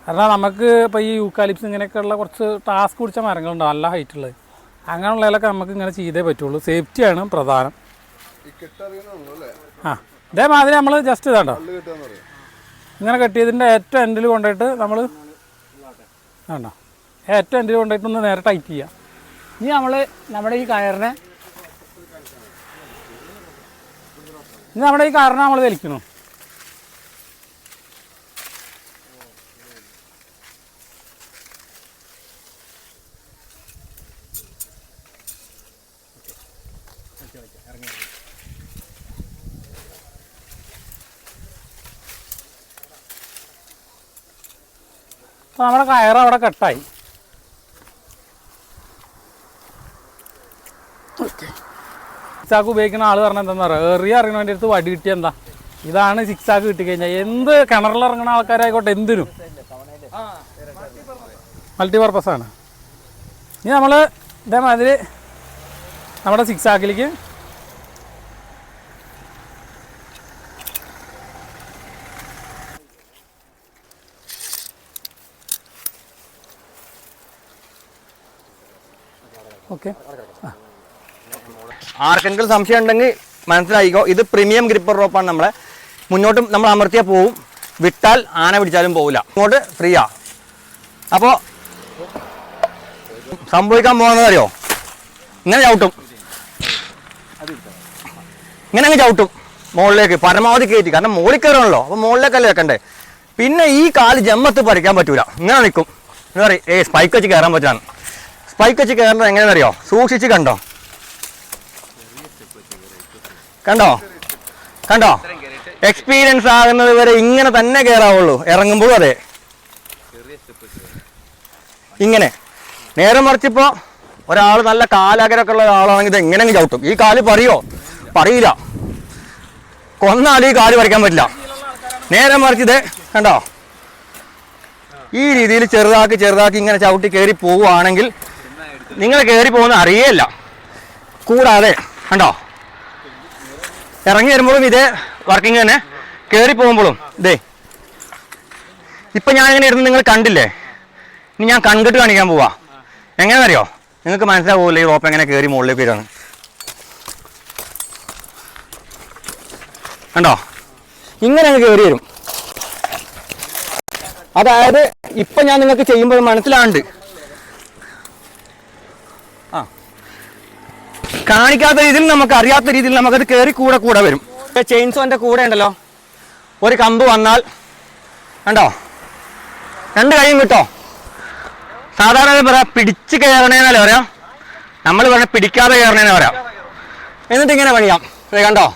കാരണം നമുക്ക് ഇപ്പോൾ ഈ യൂക്കാലിപ്സ് ഇങ്ങനെയൊക്കെയുള്ള കുറച്ച് ടാസ്ക് പിടിച്ച മരങ്ങളുണ്ടാവും, നല്ല ഹൈറ്റുള്ളത്. അങ്ങനെയുള്ളതിലൊക്കെ നമുക്ക് ഇങ്ങനെ ചെയ്തേ പറ്റുള്ളൂ. സേഫ്റ്റിയാണ് പ്രധാനം. ഇതേമാതിരി നമ്മൾ ജസ്റ്റ് ഇതാണ്ടോ ഇങ്ങനെ കെട്ടിയതിൻ്റെ ഏറ്റവും എൻഡിൽ കൊണ്ടുപോയിട്ട് നമ്മൾ വേണ്ട ഏറ്റവും എൻഡിൽ കൊണ്ടുപോയിട്ട് ഒന്ന് നേരെ ടൈറ്റ് ചെയ്യുക. ഇനി നമ്മുടെ ഈ കയറിനെ നമ്മൾ വലിക്കണം. അപ്പോൾ നമ്മുടെ കയറ് അവിടെ കട്ടായി. സിക്സാക്ക് ഉപയോഗിക്കുന്ന ആൾ പറഞ്ഞാൽ എന്താണെന്ന് പറയുക, അറിയണ വേണ്ടി അടുത്ത് വടി കിട്ടിയ എന്താ ഇതാണ് സിക്സാക്ക് കിട്ടിക്കഴിഞ്ഞാൽ എന്ത് കിണറിലിറങ്ങുന്ന ആൾക്കാരായിക്കോട്ടെ എന്തിനും മൾട്ടിപർപ്പസാണ്. ഇനി നമ്മൾ ഇതേമാതിരി നമ്മുടെ സിക്സാക്കിലേക്ക് ഓക്കെ. ആർക്കെങ്കിലും സംശയം ഉണ്ടെങ്കിൽ മനസ്സിലായിക്കോ, ഇത് പ്രീമിയം ഗ്രിപ്പർ റോപ്പാണ്. നമ്മളെ മുന്നോട്ടും നമ്മൾ അമർത്തിയാൽ പോവും, വിട്ടാൽ ആന പിടിച്ചാലും പോവില്ല. ഇങ്ങോട്ട് ഫ്രീയാ. അപ്പോൾ സംഭവിക്കാൻ പോകുന്നത് അറിയോ, ഇങ്ങനെ ചവിട്ടും, ഇങ്ങനെ അങ്ങ് ചവിട്ടും മുകളിലേക്ക് പരമാവധി കയറ്റി. കാരണം മുകളിൽ കയറണല്ലോ, അപ്പോൾ മുകളിലേക്കല്ലേ വെക്കണ്ടേ. പിന്നെ ഈ കാല് ജമ്മത്ത് പറിക്കാൻ പറ്റൂല, ഇങ്ങനെ നിൽക്കും. എന്താ പറയുക, സ്പൈക്ക് വെച്ച് കയറാൻ പറ്റാണ്. സ്പൈക്ക് വെച്ച് കയറുന്നത് എങ്ങനെയാണെന്നറിയോ? സൂക്ഷിച്ച് കണ്ടോ, കണ്ടോ കണ്ടോ? എക്സ്പീരിയൻസ് ആകുന്നത് വരെ ഇങ്ങനെ തന്നെ കയറാവുള്ളൂ. ഇറങ്ങുമ്പോഴും അതെ, ഇങ്ങനെ. നേരെ മറിച്ചിപ്പോൾ ഒരാൾ നല്ല കാലകരൊക്കെ ഉള്ള ആളാണെങ്കിൽ ഇത് എങ്ങനെ ചവിട്ടും. ഈ കാല് പറയില്ല, കൊന്നാലും ഈ കാല് പറിക്കാൻ പറ്റില്ല. നേരെ മറിച്ച് ഇത് കണ്ടോ, ഈ രീതിയിൽ ചെറുതാക്കി ഇങ്ങനെ ചവിട്ടി കയറി പോവുകയാണെങ്കിൽ നിങ്ങൾ കയറി പോകുന്ന അറിയേയില്ല. കൂടാതെ കണ്ടോ, ഇറങ്ങി വരുമ്പോഴും ഇതേ വർക്കിംഗ് തന്നെ, കയറി പോകുമ്പോഴും ഇതേ. ഇപ്പം ഞാനിങ്ങനെ ഇരുന്ന് നിങ്ങൾ കണ്ടില്ലേ, ഇനി ഞാൻ കണ്ടിട്ട് കാണിക്കാൻ പോവാ. എങ്ങനെയാണെന്നറിയോ? നിങ്ങൾക്ക് മനസ്സിലാവില്ല ഈ റോപ്പ് എങ്ങനെ കയറി മുകളിലേക്ക് വരികയാണ്. കണ്ടോ, ഇങ്ങനെ അങ്ങ് കയറി വരും. അതായത് ഇപ്പം ഞാൻ നിങ്ങൾക്ക് ചെയ്യുമ്പോൾ മനസ്സിലാണ്ട് കാണിക്കാത്ത രീതിയിൽ, നമുക്ക് അറിയാത്ത രീതിയിൽ നമുക്കത് കയറി കൂടെ വരും. ചെയിൻസോൻ്റെ കൂടെ ഉണ്ടല്ലോ ഒരു കമ്പ് വന്നാൽ കണ്ടോ, 2 കൈയും കിട്ടോ. സാധാരണ പറയാം പിടിച്ച് കയറണേന്നല്ലേ പറയാം, നമ്മൾ പറഞ്ഞ പിടിക്കാതെ കയറണേന്ന് പറയാം. എന്നിട്ട് ഇങ്ങനെ പണിയാം. കണ്ടോ,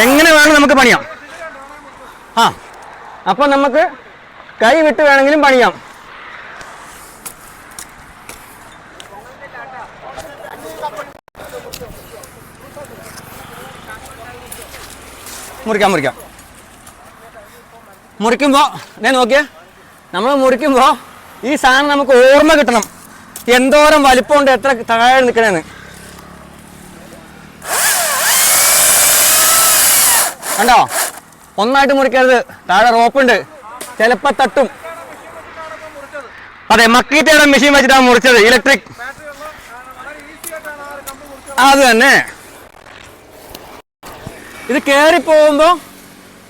എങ്ങനെ വേണം നമുക്ക് പണിയാം. അപ്പം നമുക്ക് കൈ വിട്ട് വേണമെങ്കിലും പണിയാം. മുറിക്കുമ്പോൾ ഞാൻ നോക്കിയേ, നമ്മൾ മുറിക്കുമ്പോൾ ഈ സാധനം നമുക്ക് ഓർമ്മ കിട്ടണം, എന്തോരം വലിപ്പമുണ്ട്, എത്ര താഴെ നിൽക്കണേന്ന്. കണ്ടോ, ഒന്നായിട്ട് മുറിക്കരുത്, താഴെ റോപ്പുണ്ട്, ചിലപ്പോൾ തട്ടും. അതെ, മക്കീറ്റയുടെ മെഷീൻ വെച്ചിട്ടാണ് മുറിച്ചത്, ഇലക്ട്രിക്. അത് തന്നെ. ഇത് കയറി പോകുമ്പോൾ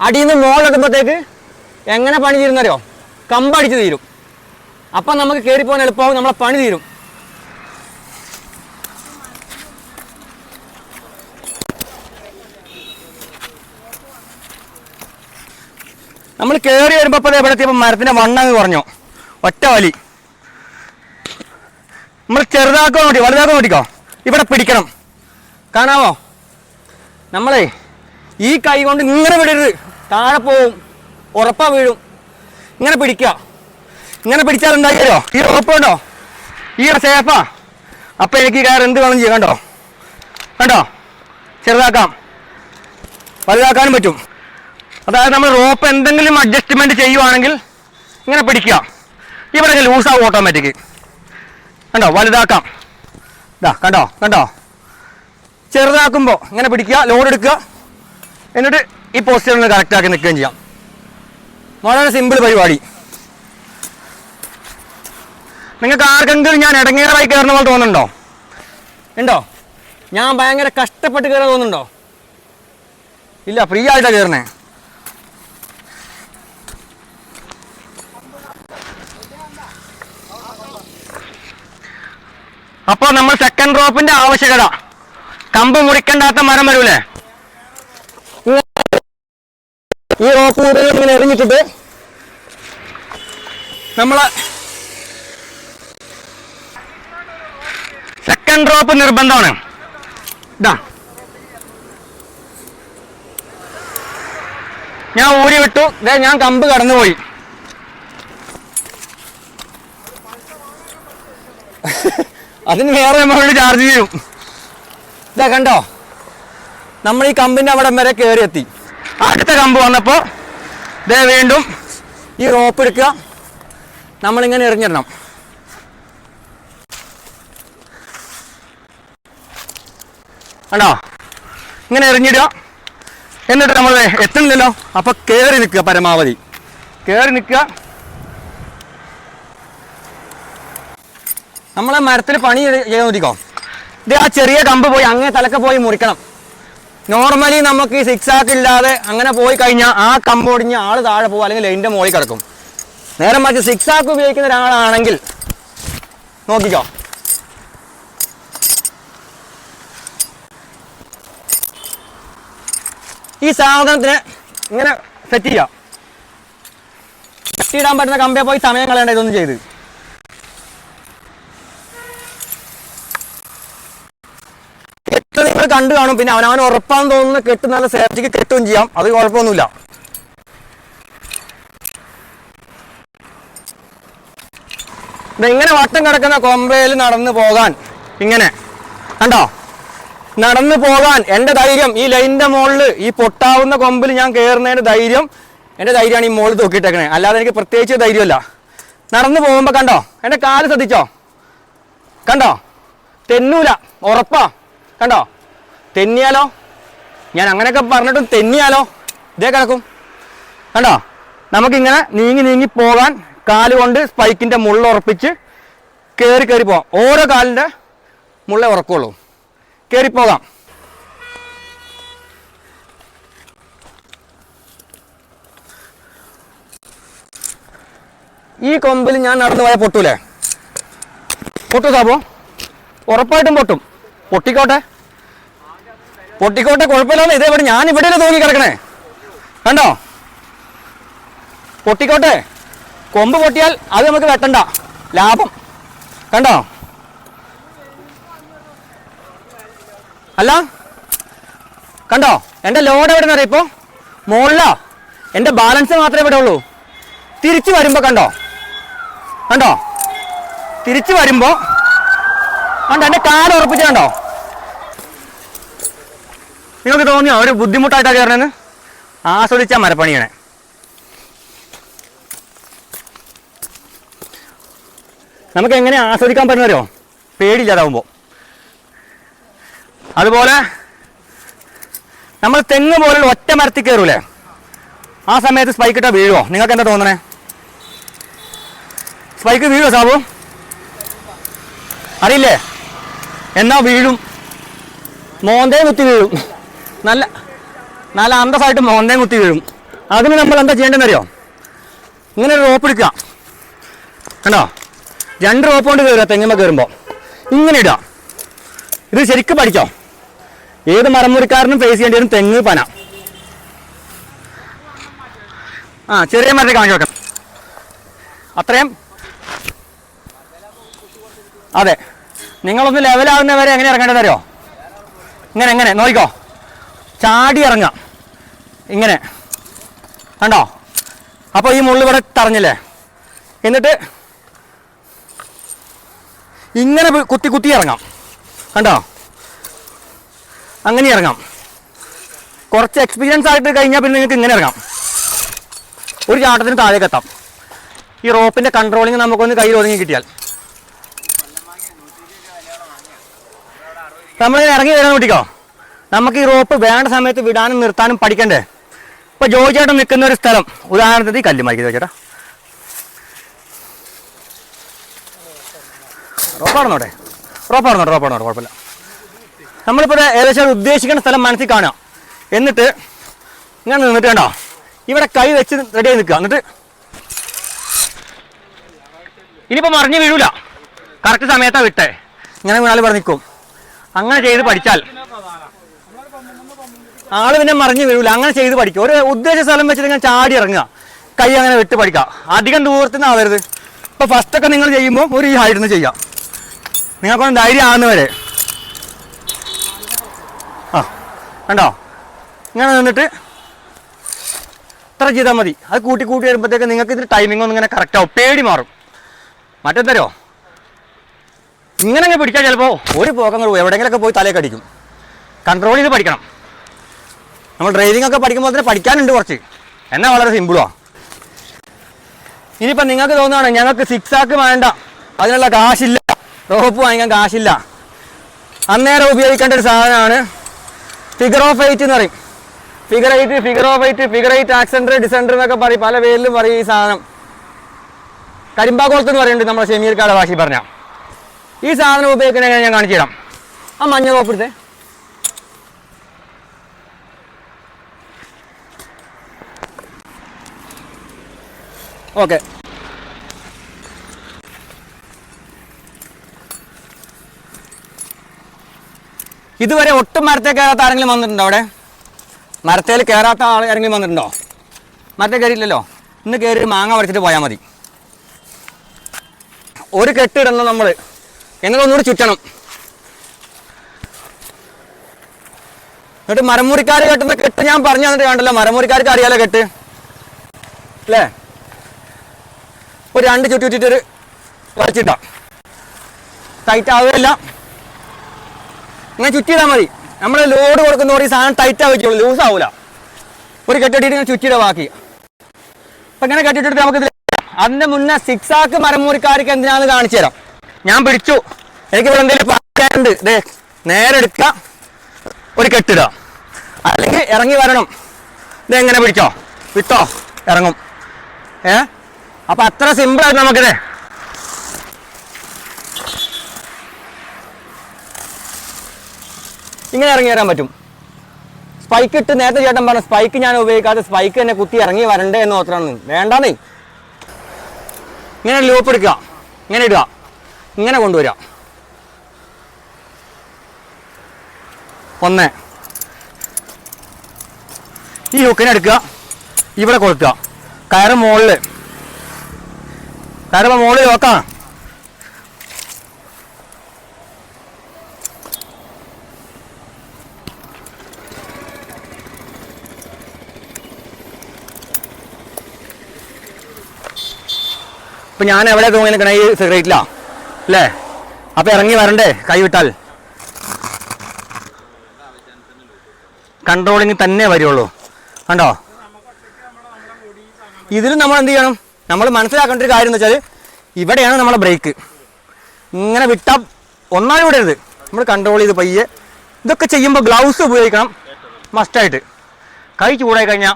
അടിയിൽ നിന്ന് മുകളിലെത്തുമ്പോഴത്തേക്ക് എങ്ങനെ പണി തീരുന്നറിയോ? കമ്പടിച്ച് തീരും. അപ്പം നമുക്ക് കയറി പോകാൻ എളുപ്പമാവും, നമ്മളെ പണി തീരും. നമ്മൾ കയറി വരുമ്പോൾ ഇവിടെ എത്തിയപ്പോൾ മരത്തിൻ്റെ വണ്ണങ്ങ് കുറഞ്ഞു, ഒറ്റ വലി. നമ്മൾ ചെറുതാക്കാൻ വേണ്ടി വലുതാക്കാൻ വേണ്ടിക്കോ ഇവിടെ പിടിക്കണം. കാണാമോ? നമ്മളെ ഈ കൈ കൊണ്ട് ഇങ്ങനെ വിടരുത്, താഴെ പോവും, ഉറപ്പാ വീഴും. ഇങ്ങനെ പിടിക്കുക. ഇങ്ങനെ പിടിച്ചാൽ എന്താക്കിയോ? ഈ ഉറപ്പുണ്ടോ? ഈ സേഫാ. അപ്പം എനിക്ക് കയറി എന്ത് വേണം ചെയ്യാം. കണ്ടോ, ചെറുതാക്കാം, വലുതാക്കാനും പറ്റും. അതായത് നമ്മൾ റോപ്പ് എന്തെങ്കിലും അഡ്ജസ്റ്റ്മെൻറ്റ് ചെയ്യുവാണെങ്കിൽ ഇങ്ങനെ പിടിക്കുക, ഇവിടെ ലൂസാവും ഓട്ടോമാറ്റിക്. കണ്ടോ, വലുതാക്കാം. കണ്ടോ ചെറുതാക്കുമ്പോൾ ഇങ്ങനെ പിടിക്കുക, ലോഡ് എടുക്കുക, എന്നിട്ട് ഈ പോസ്റ്ററിൽ കറക്റ്റാക്കി നിൽക്കുകയും ചെയ്യാം. വളരെ സിമ്പിൾ പരിപാടി. നിങ്ങൾക്ക് ആർക്കെങ്കിലും ഞാൻ ഇടങ്ങേറായി കയറുന്ന പോലെ തോന്നുന്നുണ്ടോ? ഉണ്ടോ? ഞാൻ ഭയങ്കര കഷ്ടപ്പെട്ട് കയറാൻ തോന്നുന്നുണ്ടോ? ഇല്ല, ഫ്രീ ആയിട്ടാണ് കയറുന്നേ. അപ്പോൾ നമ്മൾ സെക്കൻഡ് റോപ്പിന്റെ ആവശ്യകത, കമ്പ് മുറിക്കണ്ടാത്ത മരം വരൂലേ, ഈ റോപ്പ് ഇങ്ങനെ എറിഞ്ഞിട്ടിട്ട് നമ്മള് സെക്കൻഡ് ഡ്രോപ്പ് നിർബന്ധമാണ്. ഞാൻ ഊരി വിട്ടു, ഞാൻ കമ്പ് കടന്നുപോയി. അതിന് വേറെ എമൗണ്ട് ചാർജ് ചെയ്യും. കണ്ടോ, നമ്മൾ ഈ കമ്പിന്റെ അവിടെ വരെ കയറി എത്തി. അടുത്ത കമ്പ് വന്നപ്പോൾ വീണ്ടും ഈ റോപ്പ് എടുക്കുക, നമ്മളിങ്ങനെ എറിഞ്ഞിടണം. കണ്ടോ, ഇങ്ങനെ എറിഞ്ഞിടുക. എന്നിട്ട് നമ്മൾ എത്തുന്നില്ലല്ലോ, അപ്പൊ കയറി നിൽക്കുക, പരമാവധി കയറി നിൽക്കുക. നമ്മളെ മരത്തിൽ പണി ചെയ്യാൻ നോക്കിക്കോ. ഇത് ആ ചെറിയ കമ്പ് പോയി അങ്ങേ തലക്കെ പോയി മുറിക്കണം. നോർമലി നമുക്ക് ഈ സിക്സാക്ക് ഇല്ലാതെ അങ്ങനെ പോയി കഴിഞ്ഞാൽ ആ കമ്പ് ഒടിഞ്ഞ് ആൾ താഴെ പോകും, അല്ലെങ്കിൽ ലൈൻ്റെ മുകളിൽ കിടക്കും. നേരെ മറിച്ച് സിക്സാക്ക് ഉപയോഗിക്കുന്ന ഒരാളാണെങ്കിൽ നോക്കിക്കോ, ഈ സാധനത്തിന് ഇങ്ങനെ സെറ്റ് ചെയ്യാം. കെട്ടിയിടാൻ പറ്റുന്ന കമ്പിയെ പോയി സമയം കളയേണ്ട ഇതൊന്നും ചെയ്ത്. കെട്ട് നിങ്ങൾ കണ്ടു കാണും. പിന്നെ അവനവൻ ഉറപ്പാന്ന് തോന്നുന്ന കെട്ട് നല്ല സേഫ്റ്റിക്ക് കെട്ടുകയും ചെയ്യാം, അത് കുഴപ്പമൊന്നുമില്ല. ഇങ്ങനെ വട്ടം കിടക്കുന്ന കൊമ്പയിൽ നടന്നു പോകാൻ ഇങ്ങനെ കണ്ടോ, നടന്നു പോകാൻ എൻ്റെ ധൈര്യം ഈ ലൈനിന്റെ മുകളിൽ ഈ പൊട്ടാവുന്ന കൊമ്പിൽ ഞാൻ കയറുന്നതിന്റെ ധൈര്യം എൻ്റെ ധൈര്യമാണ് ഈ മുകളിൽ തൂക്കിയിട്ടേക്കണേ. അല്ലാതെ എനിക്ക് പ്രത്യേകിച്ച് ധൈര്യമല്ല. നടന്നു പോകുമ്പോൾ കണ്ടോ എൻ്റെ കാല് ശ്രദ്ധിച്ചോ, കണ്ടോ തെന്നൂല, ഉറപ്പാ. കണ്ടോ തെന്നിയാലോ, ഞാൻ അങ്ങനെയൊക്കെ പറഞ്ഞിട്ടും തെന്നിയാലോ ഇതേ കിടക്കും. കണ്ടോ നമുക്കിങ്ങനെ നീങ്ങി നീങ്ങി പോകാൻ കാലുകൊണ്ട് സ്പൈക്കിൻ്റെ മുള്ള ഉറപ്പിച്ച് കയറി കയറി പോകാം. ഓരോ കാലിൻ്റെ മുള്ള ഉറക്കുള്ളൂ, കയറിപ്പോകാം. ഈ കൊമ്പിൽ ഞാൻ നടന്നു പോയാൽ പൊട്ടൂലേ? പൊട്ടു സാബോ, ഉറപ്പായിട്ടും പൊട്ടും. പൊട്ടിക്കോട്ടെ പൊട്ടിക്കോട്ടെ, കുഴപ്പമില്ലാന്ന്. ഇതേവിടെ ഞാൻ ഇവിടെയല്ലേ തൂങ്ങി കിടക്കണേ, കണ്ടോ പൊട്ടിക്കോട്ടെ. കൊമ്പ് പൊട്ടിയാൽ അത് നമുക്ക് വെട്ടണ്ട, ലാഭം. കണ്ടോ അല്ല, കണ്ടോ എൻ്റെ ലോഡ് എവിടെ നിന്ന് അറിയാം? ഇപ്പോൾ മുകളിലാ, എൻ്റെ ബാലൻസ് മാത്രമേ ഇവിടെ ഉള്ളൂ. തിരിച്ചു വരുമ്പോൾ കണ്ടോ, കണ്ടോ തിരിച്ചു വരുമ്പോൾ കണ്ടോ എൻ്റെ കാല് ഉറപ്പിച്ച്. കണ്ടോ നിങ്ങൾക്ക് തോന്നിയോ ഒരു ബുദ്ധിമുട്ടായിട്ടാണ് കയറണമെന്ന്? ആസ്വദിച്ചാൽ മരപ്പണിയാണ്. നമുക്ക് എങ്ങനെ ആസ്വദിക്കാൻ പറ്റുന്നവരോ, പേടിയില്ലാതാവുമ്പോൾ. അതുപോലെ നമ്മൾ തെങ്ങ് പോലുള്ള ഒറ്റ മരത്തിൽ കയറൂലേ, ആ സമയത്ത് സ്പൈക്ക് ഇട്ടാൽ വീഴുമോ? നിങ്ങൾക്ക് എന്താ തോന്നണേ? സ്പൈക്ക് വീഴുമോ സാബു? അറിയില്ലേ? എന്നാ വീഴും, മോന്തയും കുത്തി വീഴും. നല്ല നല്ല അന്തസ്സായിട്ട് മോന്തയും കുത്തി വീഴും. അതിന് നമ്മൾ എന്താ ചെയ്യേണ്ടതെന്ന് അറിയോ? ഇങ്ങനെ ഒരു റോപ്പ് എടുക്കുക, കണ്ടോ 2 റോപ്പ് കൊണ്ട് കയറുക. തെങ്ങുമ്പോൾ കയറുമ്പോൾ ഇങ്ങനെ ഇടുക. ഇത് ശരിക്കും പഠിച്ചോ, ഏത് മരമുറിക്കാരനും ഫേസ് ചെയ്യേണ്ടി വരും തെങ്ങ് പന. ചെറിയ മരത്തെ കാണിച്ചു വെക്കാം, അത്രയും. അതെ, നിങ്ങളൊന്ന് ലെവലാകുന്നവരെ എങ്ങനെ ഇറങ്ങേണ്ടത് അറിയോ? ഇങ്ങനെ എങ്ങനെ നോക്കിക്കോ, ചാടി ഇറങ്ങാം ഇങ്ങനെ, കണ്ടോ? അപ്പോൾ ഈ മുള്ളു ഇവിടെ തറഞ്ഞില്ലേ, എന്നിട്ട് ഇങ്ങനെ കുത്തി കുത്തി ഇറങ്ങാം, കണ്ടോ? അങ്ങനെ ഇറങ്ങാം. കുറച്ച് എക്സ്പീരിയൻസ് ആയിട്ട് കഴിഞ്ഞാൽ പിന്നെ നിങ്ങൾക്ക് ഇങ്ങനെ ഇറങ്ങാം, ഒരു ചാട്ടത്തിന് താഴേക്ക് എത്താം. ഈ റോപ്പിൻ്റെ കൺട്രോളിങ് നമുക്കൊന്ന് കയ്യിൽ ഒതുങ്ങി കിട്ടിയാൽ നമ്മളിങ്ങനെ ഇറങ്ങി വരാൻ കൂട്ടിക്കോ. നമുക്ക് ഈ റോപ്പ് വേണ്ട സമയത്ത് വിടാനും നിർത്താനും പഠിക്കണ്ടേ? ഇപ്പോൾ ജോയി ചേട്ടൻ നിൽക്കുന്ന ഒരു സ്ഥലം, ഉദാഹരണത്തിന് ഈ കല്ലുമാക്കി ജോയി ചേട്ടാ, റോപ്പാടന്നോട്ടെ, കുഴപ്പമില്ല. നമ്മളിപ്പോൾ ഏകദേശം ഉദ്ദേശിക്കുന്ന സ്ഥലം മനസ്സിൽ കാണുക, എന്നിട്ട് ഇങ്ങനെ നിന്നിട്ട് കണ്ടോ ഇവിടെ കൈ വെച്ച് റെഡിയായി നിൽക്കുക. എന്നിട്ട് ഇനിയിപ്പോൾ മറിഞ്ഞ് വീഴൂല, കറക്റ്റ് സമയത്താണ് വിട്ടേ. ഇങ്ങനെ വീണാൽ ഇവിടെ നിൽക്കും. അങ്ങനെ ചെയ്ത് പഠിച്ചാൽ ആള് പിന്നെ മറിഞ്ഞ് വീഴൂല. അങ്ങനെ ചെയ്ത് പഠിക്കുക. ഒരു ഉദ്ദേശിച്ച സ്ഥലം വെച്ചിട്ട് ഇങ്ങനെ ചാടി ഇറങ്ങുക, കൈ അങ്ങനെ വിട്ട് പഠിക്കുക. അധികം ദൂരത്തിൽ നിന്ന് ആവരുത്. ഇപ്പോൾ ഫസ്റ്റൊക്കെ നിങ്ങൾ ചെയ്യുമ്പോൾ ഒരു ഈ ഹൈറ്റിൽ നിന്ന് ചെയ്യാം, നിങ്ങൾക്കൊന്ന് ധൈര്യം ആകുന്നവരെ. കണ്ടോ ഇങ്ങനെ നിന്നിട്ട് ഇത്ര ചെയ്താൽ മതി. അത് കൂട്ടി കൂട്ടി വരുമ്പോഴത്തേക്ക് നിങ്ങൾക്ക് ഇതിന് ടൈമിംഗ് ഒന്നും ഇങ്ങനെ കറക്റ്റ് ആവും, പേടി മാറും. മറ്റെന്തരോ ഇങ്ങനെ പിടിച്ചാൽ ചിലപ്പോൾ ഒരു പോക്കങ്ങൾ പോയി എവിടെയെങ്കിലൊക്കെ പോയി തലയൊക്കെ അടിക്കും. കൺട്രോൾ ചെയ്ത് പഠിക്കണം. നമ്മൾ ഡ്രൈവിംഗ് ഒക്കെ പഠിക്കുമ്പോൾ തന്നെ പഠിക്കാനുണ്ട് കുറച്ച്, എന്നാൽ വളരെ സിമ്പിളാണ്. ഇനിയിപ്പോൾ നിങ്ങൾക്ക് തോന്നുകയാണ് ഞങ്ങൾക്ക് 6 ആക്ക് വേണ്ട, അതിനുള്ള കാശില്ല, റോപ്പ് വാങ്ങിക്കാൻ കാശില്ല, അന്നേരം ഉപയോഗിക്കേണ്ട ഒരു സാധനമാണ് ഫിഗർ ഓഫ് 8 എന്ന് പറയും. ഫിഗർ 8 ആക്സെൻഡർ ഡിസെൻഡർ എന്നൊക്കെ പറയും, പല പേരിലും പറയും ഈ സാധനം. കരിമ്പാകോളത്ത് എന്ന് പറയുന്നുണ്ട് നമ്മുടെ ഷെമീർക്കാരുടെ ഭാഷയിൽ പറഞ്ഞാൽ. ഈ സാധനം ഉപയോഗിക്കണേ ഞാൻ കാണിച്ചു തരാം. ആ മഞ്ഞ റോപ്പ് എടുത്തേ. ഓക്കെ, ഇതുവരെ ഒട്ടും മരത്തെ കയറാത്ത ആരെങ്കിലും വന്നിട്ടുണ്ടോ അവിടെ? മരത്തേൽ കയറാത്ത ആൾ ഇറങ്ങി വന്നിട്ടുണ്ടോ? മരത്തെ കയറിയില്ലല്ലോ. ഇന്ന് കയറി മാങ്ങ പറിച്ചിട്ട് പോയാൽ മതി. ഒരു കെട്ടിടണം നമ്മൾ, എന്നിട്ട് ഒന്നുകൂടി ചുറ്റണം. എന്നിട്ട് മരമുറിക്കാർ കെട്ടുന്ന കെട്ട് ഞാൻ പറഞ്ഞു തന്നിട്ട് കണ്ടല്ലോ, മരമുറിക്കാർക്ക് അറിയാലോ കെട്ട് അല്ലേ? ഒരു 2 ചുറ്റിട്ടൊരു വലിച്ചിട്ടാ ടൈറ്റ് ആവുകയല്ല, ഇങ്ങനെ ചുറ്റിയിടാൻ മതി. നമ്മൾ ലോഡ് കൊടുക്കുന്നതോടെ ഈ സാധനം ടൈറ്റ് ആവുകയുള്ളൂ, ലൂസ് ആവൂല. ഒരു കെട്ടിട്ടിട്ട് ഇങ്ങനെ ചുറ്റിയിട ബാക്കി. അപ്പൊ ഇങ്ങനെ കെട്ടിട്ടിട്ട് നമുക്ക് അതിന്റെ മുന്നേ 6 ആക്ക് മരമുറിക്കാർക്ക് എന്തിനാന്ന് കാണിച്ചു തരാം. ഞാൻ പിടിച്ചു, എനിക്കിവിടെ എന്തെങ്കിലും പറയാനുണ്ട്. ഇതേ നേരെ എടുക്കുക, ഒരു കെട്ടിടുക, അല്ലെങ്കിൽ ഇറങ്ങി വരണം. ഇതെങ്ങനെ പിടിച്ചോ, വിട്ടോ, ഇറങ്ങും. അപ്പൊ അത്ര സിമ്പിളായിട്ട് നമുക്കിത് ഇങ്ങനെ ഇറങ്ങി വരാൻ പറ്റും. സ്പൈക്ക് ഇട്ട് നേരത്തെ ചേട്ടൻ പറഞ്ഞു സ്പൈക്ക് ഞാൻ ഉപയോഗിക്കാതെ സ്പൈക്ക് തന്നെ കുത്തി ഇറങ്ങി വരണ്ടേ എന്ന് മാത്രമാണ്. വേണ്ടാന്നേ. ഇങ്ങനെ ലൂപ്പ് എടുക്കുക, ഇങ്ങനെ ഇടുക, ഇങ്ങനെ കൊണ്ടുവരിക. 1 ഈ ഹുക്കിനെ എടുക്കുക, ഇവിടെ കൊളുത്തുക. കയറ് മുകളിൽ നോക്കാം. ഇപ്പൊ ഞാൻ എവിടെ തൂങ്ങി നിൽക്കണേ? ഈ സിഗരറ്റിലാ അല്ലേ? അപ്പൊ ഇറങ്ങി വരണ്ടേ കൈ വിട്ടാൽ? കൺട്രോളിങ് തന്നെ വരുള്ളൂ. കണ്ടോ? ഇതിലും നമ്മൾ എന്ത് ചെയ്യണം? നമ്മൾ മനസ്സിലാക്കേണ്ട ഒരു കാര്യം എന്ന് വെച്ചാൽ ഇവിടെയാണ് നമ്മളെ ബ്രേക്ക്. ഇങ്ങനെ വിട്ടാൽ ഒന്നാമത് വിടരുത്. നമ്മൾ കൺട്രോൾ ചെയ്ത് പയ്യെ. ഇതൊക്കെ ചെയ്യുമ്പോൾ ഗ്ലൗസ് ഉപയോഗിക്കണം മസ്റ്റായിട്ട്. കൈ ചൂടായി കഴിഞ്ഞാൽ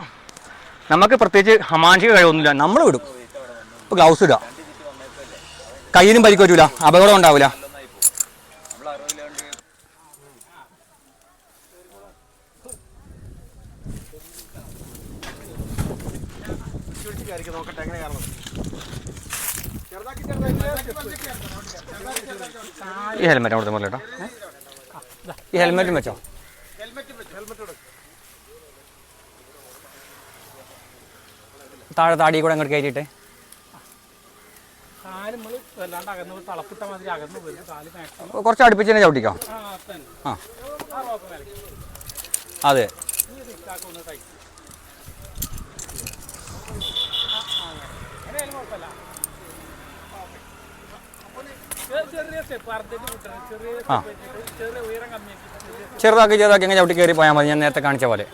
നമുക്ക് പ്രത്യേകിച്ച് മാനസിക കഴിവൊന്നുമില്ല, നമ്മൾ വിടും. ഇപ്പോൾ ഗ്ലൗസ് ഇടുക, കയ്യിനും പരിക്ക് പറ്റൂല, അപകടം ഉണ്ടാവില്ല. ഈ ഹെൽമെറ്റ് അവിടുത്തെ പോലെ കേട്ടോ. ഈ ഹെൽമെറ്റും വെച്ചോ. താഴെ താടി കൂടെ അങ്ങോട്ട് കയറ്റിയിട്ട് കുറച്ച് അടുപ്പിച്ച് തന്നെ ചവിട്ടിക്കോ. ആ അതെ. ചെറുതാക്കി അങ്ങനെ ചവിട്ടി കയറി പോയാൽ മതി. ഞാൻ നേരത്തെ കാണിച്ച പോലെ.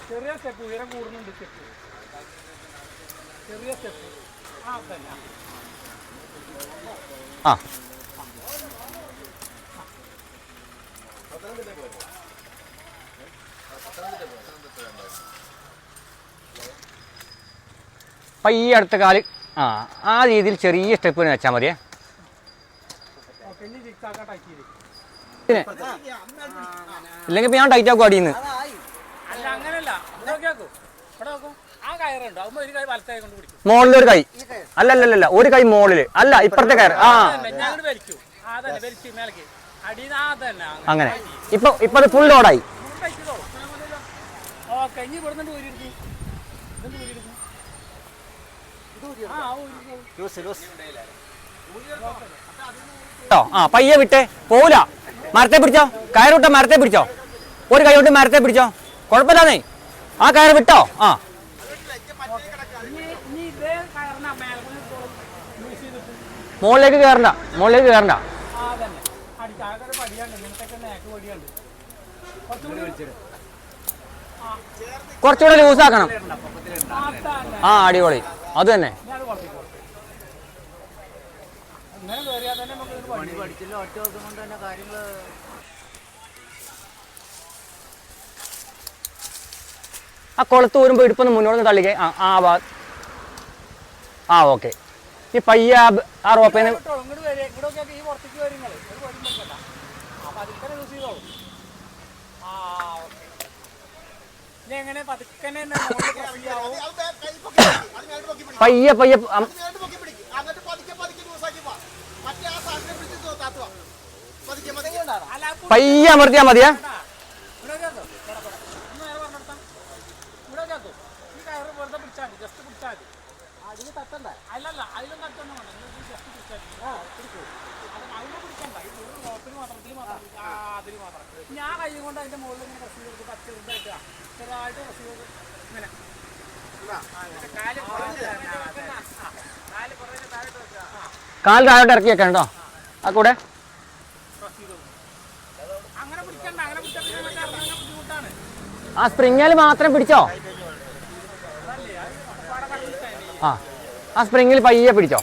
ചെറിയ സ്റ്റെപ്പ്, ഉയരം കൂടുന്നുണ്ട്. ചെറിയ സ്റ്റെപ്പ്. ആ അപ്പം ഈ അടുത്ത കാല് ആ രീതിയിൽ ചെറിയ സ്റ്റെപ്പ് വെച്ചാൽ മതിയേ. ഇല്ലെങ്കിൽ ഇപ്പം ഞാൻ ടൈറ്റ് ആക്കും അടിയിൽ നിന്ന്. മുകളിലൊരു കൈ അല്ലല്ല, ഒരു കൈ മുകളില് അല്ല, ഇപ്പുറത്തെ കയർ. അങ്ങനെ ഇപ്പൊ അത് ഫുൾ ലോഡായി. പയ്യെ വിട്ടേ, പോവില്ല. മരത്തെ പിടിച്ചോ, കയറിവിട്ടോ, മരത്തെ പിടിച്ചോ. ഒരു കൈ കൊണ്ട് മരത്തെ പിടിച്ചോ, കുഴപ്പമില്ലാന്നേ. ആ കയറ് വിട്ടോ. മുകളിലേക്ക് കയറണ്ട. കുറച്ചുകൂടെ ലൂസാക്കണം. അടിപൊളി. അത് തന്നെ. ആ കൊളുത്ത് വരുമ്പോ ഇടുപ്പൊന്ന് മുന്നോട്ട് തള്ളിക്കേ. ഓക്കെ. ഈ പയ്യ ആ റോപ്പേന്ന് എങ്ങനെ പതുക്കനെ പയ്യെ പയ്യെ പയ്യെ അമർത്തിയാ മതിയാ. അല്ലല്ല അതിലും തട്ടൊന്നും വേണ്ട, ജസ്റ്റ് പിടിച്ചാൽ അതിന് പിടിക്കണ്ട, അതിൽ മാത്രം ഞാൻ കൈ കൊണ്ട് അതിന്റെ മുകളിൽ ഇങ്ങനെ പ്രസ് ചെയ്ത് ചെറുതായിട്ട് ചെറുതായിട്ട് പ്രസ് ചെയ്ത് ഇങ്ങനെ കാല് താഴോട്ട് ഇറക്കി വെക്കാം കേട്ടോ. ആ കൂടെ അങ്ങനെ പിടിക്കണ്ട, അങ്ങനെ പിടിച്ചാൽ ബുദ്ധിമുട്ടാണ്. ആ സ്പ്രിങ്ങിൽ മാത്രം പിടിച്ചോ. ആ സ്പ്രിങ്ങിൽ പയ്യെ പിടിച്ചോ.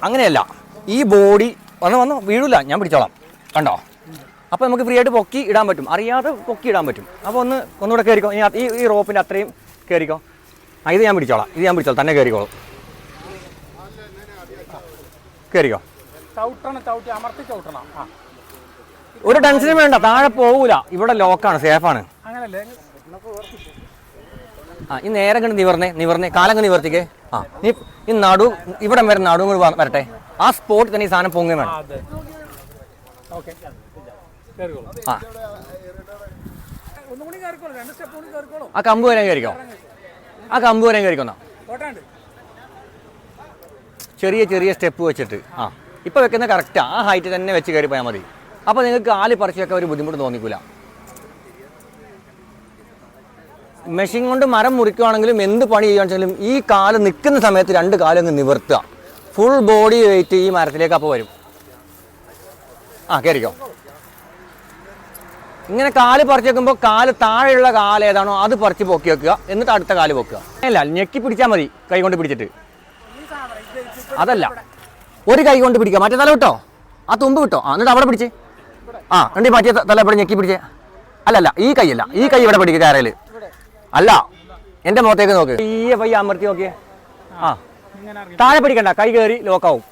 അങ്ങനെയല്ല, ഈ ബോഡി വന്ന് വീഴില്ല, ഞാൻ പിടിച്ചോളാം. കണ്ടോ? അപ്പോൾ നമുക്ക് ഫ്രീ ആയിട്ട് പൊക്കി ഇടാൻ പറ്റും, അറിയാതെ പൊക്കി ഇടാൻ പറ്റും. അപ്പോൾ ഒന്നുകൂടെ കയറിക്കോ. ഈ റോപ്പിൻ്റെ അത്രയും കയറിക്കോ. ഇത് ഞാൻ പിടിച്ചോളാം, തന്നെ കയറിക്കോളും. കയറിക്കോ. ഒരു ടെൻഷനും വേണ്ട, താഴെ പോകൂല. ഇവിടെ ലോക്കാണ്, സേഫാണ്. ആ ഈ നേരെ കണ്ട് നിവർന്നേ കാലങ്ങ് നിവർത്തിക്കേ. ആ ഈ നടു ഇവിടെ വരെ നടു വരട്ടെ. ആ സ്പോട്ടിൽ തന്നെ ഈ സാധനം പൊങ്ങി വേണം. ആ കമ്പ് വരെ കയറിക്കോ. ചെറിയ ചെറിയ സ്റ്റെപ്പ് വെച്ചിട്ട് ഇപ്പൊ വെക്കുന്ന കറക്റ്റാ. ആ ഹൈറ്റ് തന്നെ വെച്ച് കയറി പോയാൽ മതി. അപ്പോൾ നിങ്ങൾക്ക് കാല് പറിച്ച് വെക്കാൻ ഒരു ബുദ്ധിമുട്ട് തോന്നിക്കൂല. മെഷീൻ കൊണ്ട് മരം മുറിക്കുകയാണെങ്കിലും എന്ത് പണി ചെയ്യുകയാണെങ്കിലും ഈ കാല് നിൽക്കുന്ന സമയത്ത് രണ്ട് കാലും അങ്ങ് നിവർത്തുക. ഫുൾ ബോഡി വെയിറ്റ് ഈ മരത്തിലേക്ക് അപ്പോൾ വരും. കയറിക്കോ. ഇങ്ങനെ കാല് പറിച്ച് വെക്കുമ്പോൾ കാല് താഴെയുള്ള കാല് ഏതാണോ അത് പറിച്ച് പൊക്കി വെക്കുക. എന്നിട്ട് അടുത്ത കാല് പൊക്കുക. അല്ല, ഞെക്കി പിടിച്ചാൽ മതി കൈ കൊണ്ട് പിടിച്ചിട്ട്. അതല്ല, ഒരു കൈ കൊണ്ട് പിടിക്കുക, മറ്റേ തല വിട്ടോ, ആ തുമ്പ് വിട്ടോ. എന്നിട്ട് അവിടെ പിടിച്ച് എന്നിട്ട് മറ്റേ തല ഇവിടെ ഞെക്കി പിടിച്ചേ. അല്ലല്ല, ഈ കൈയല്ല, ഈ കൈ ഇവിടെ പിടിക്കുക കയറയില്. അല്ല, എൻ്റെ മുഖത്തേക്ക് നോക്ക്. പയ്യെ അമർത്തി നോക്കിയേ. താഴെ പിടിക്കണ്ട, കൈ കയറി ലോക്കാവും.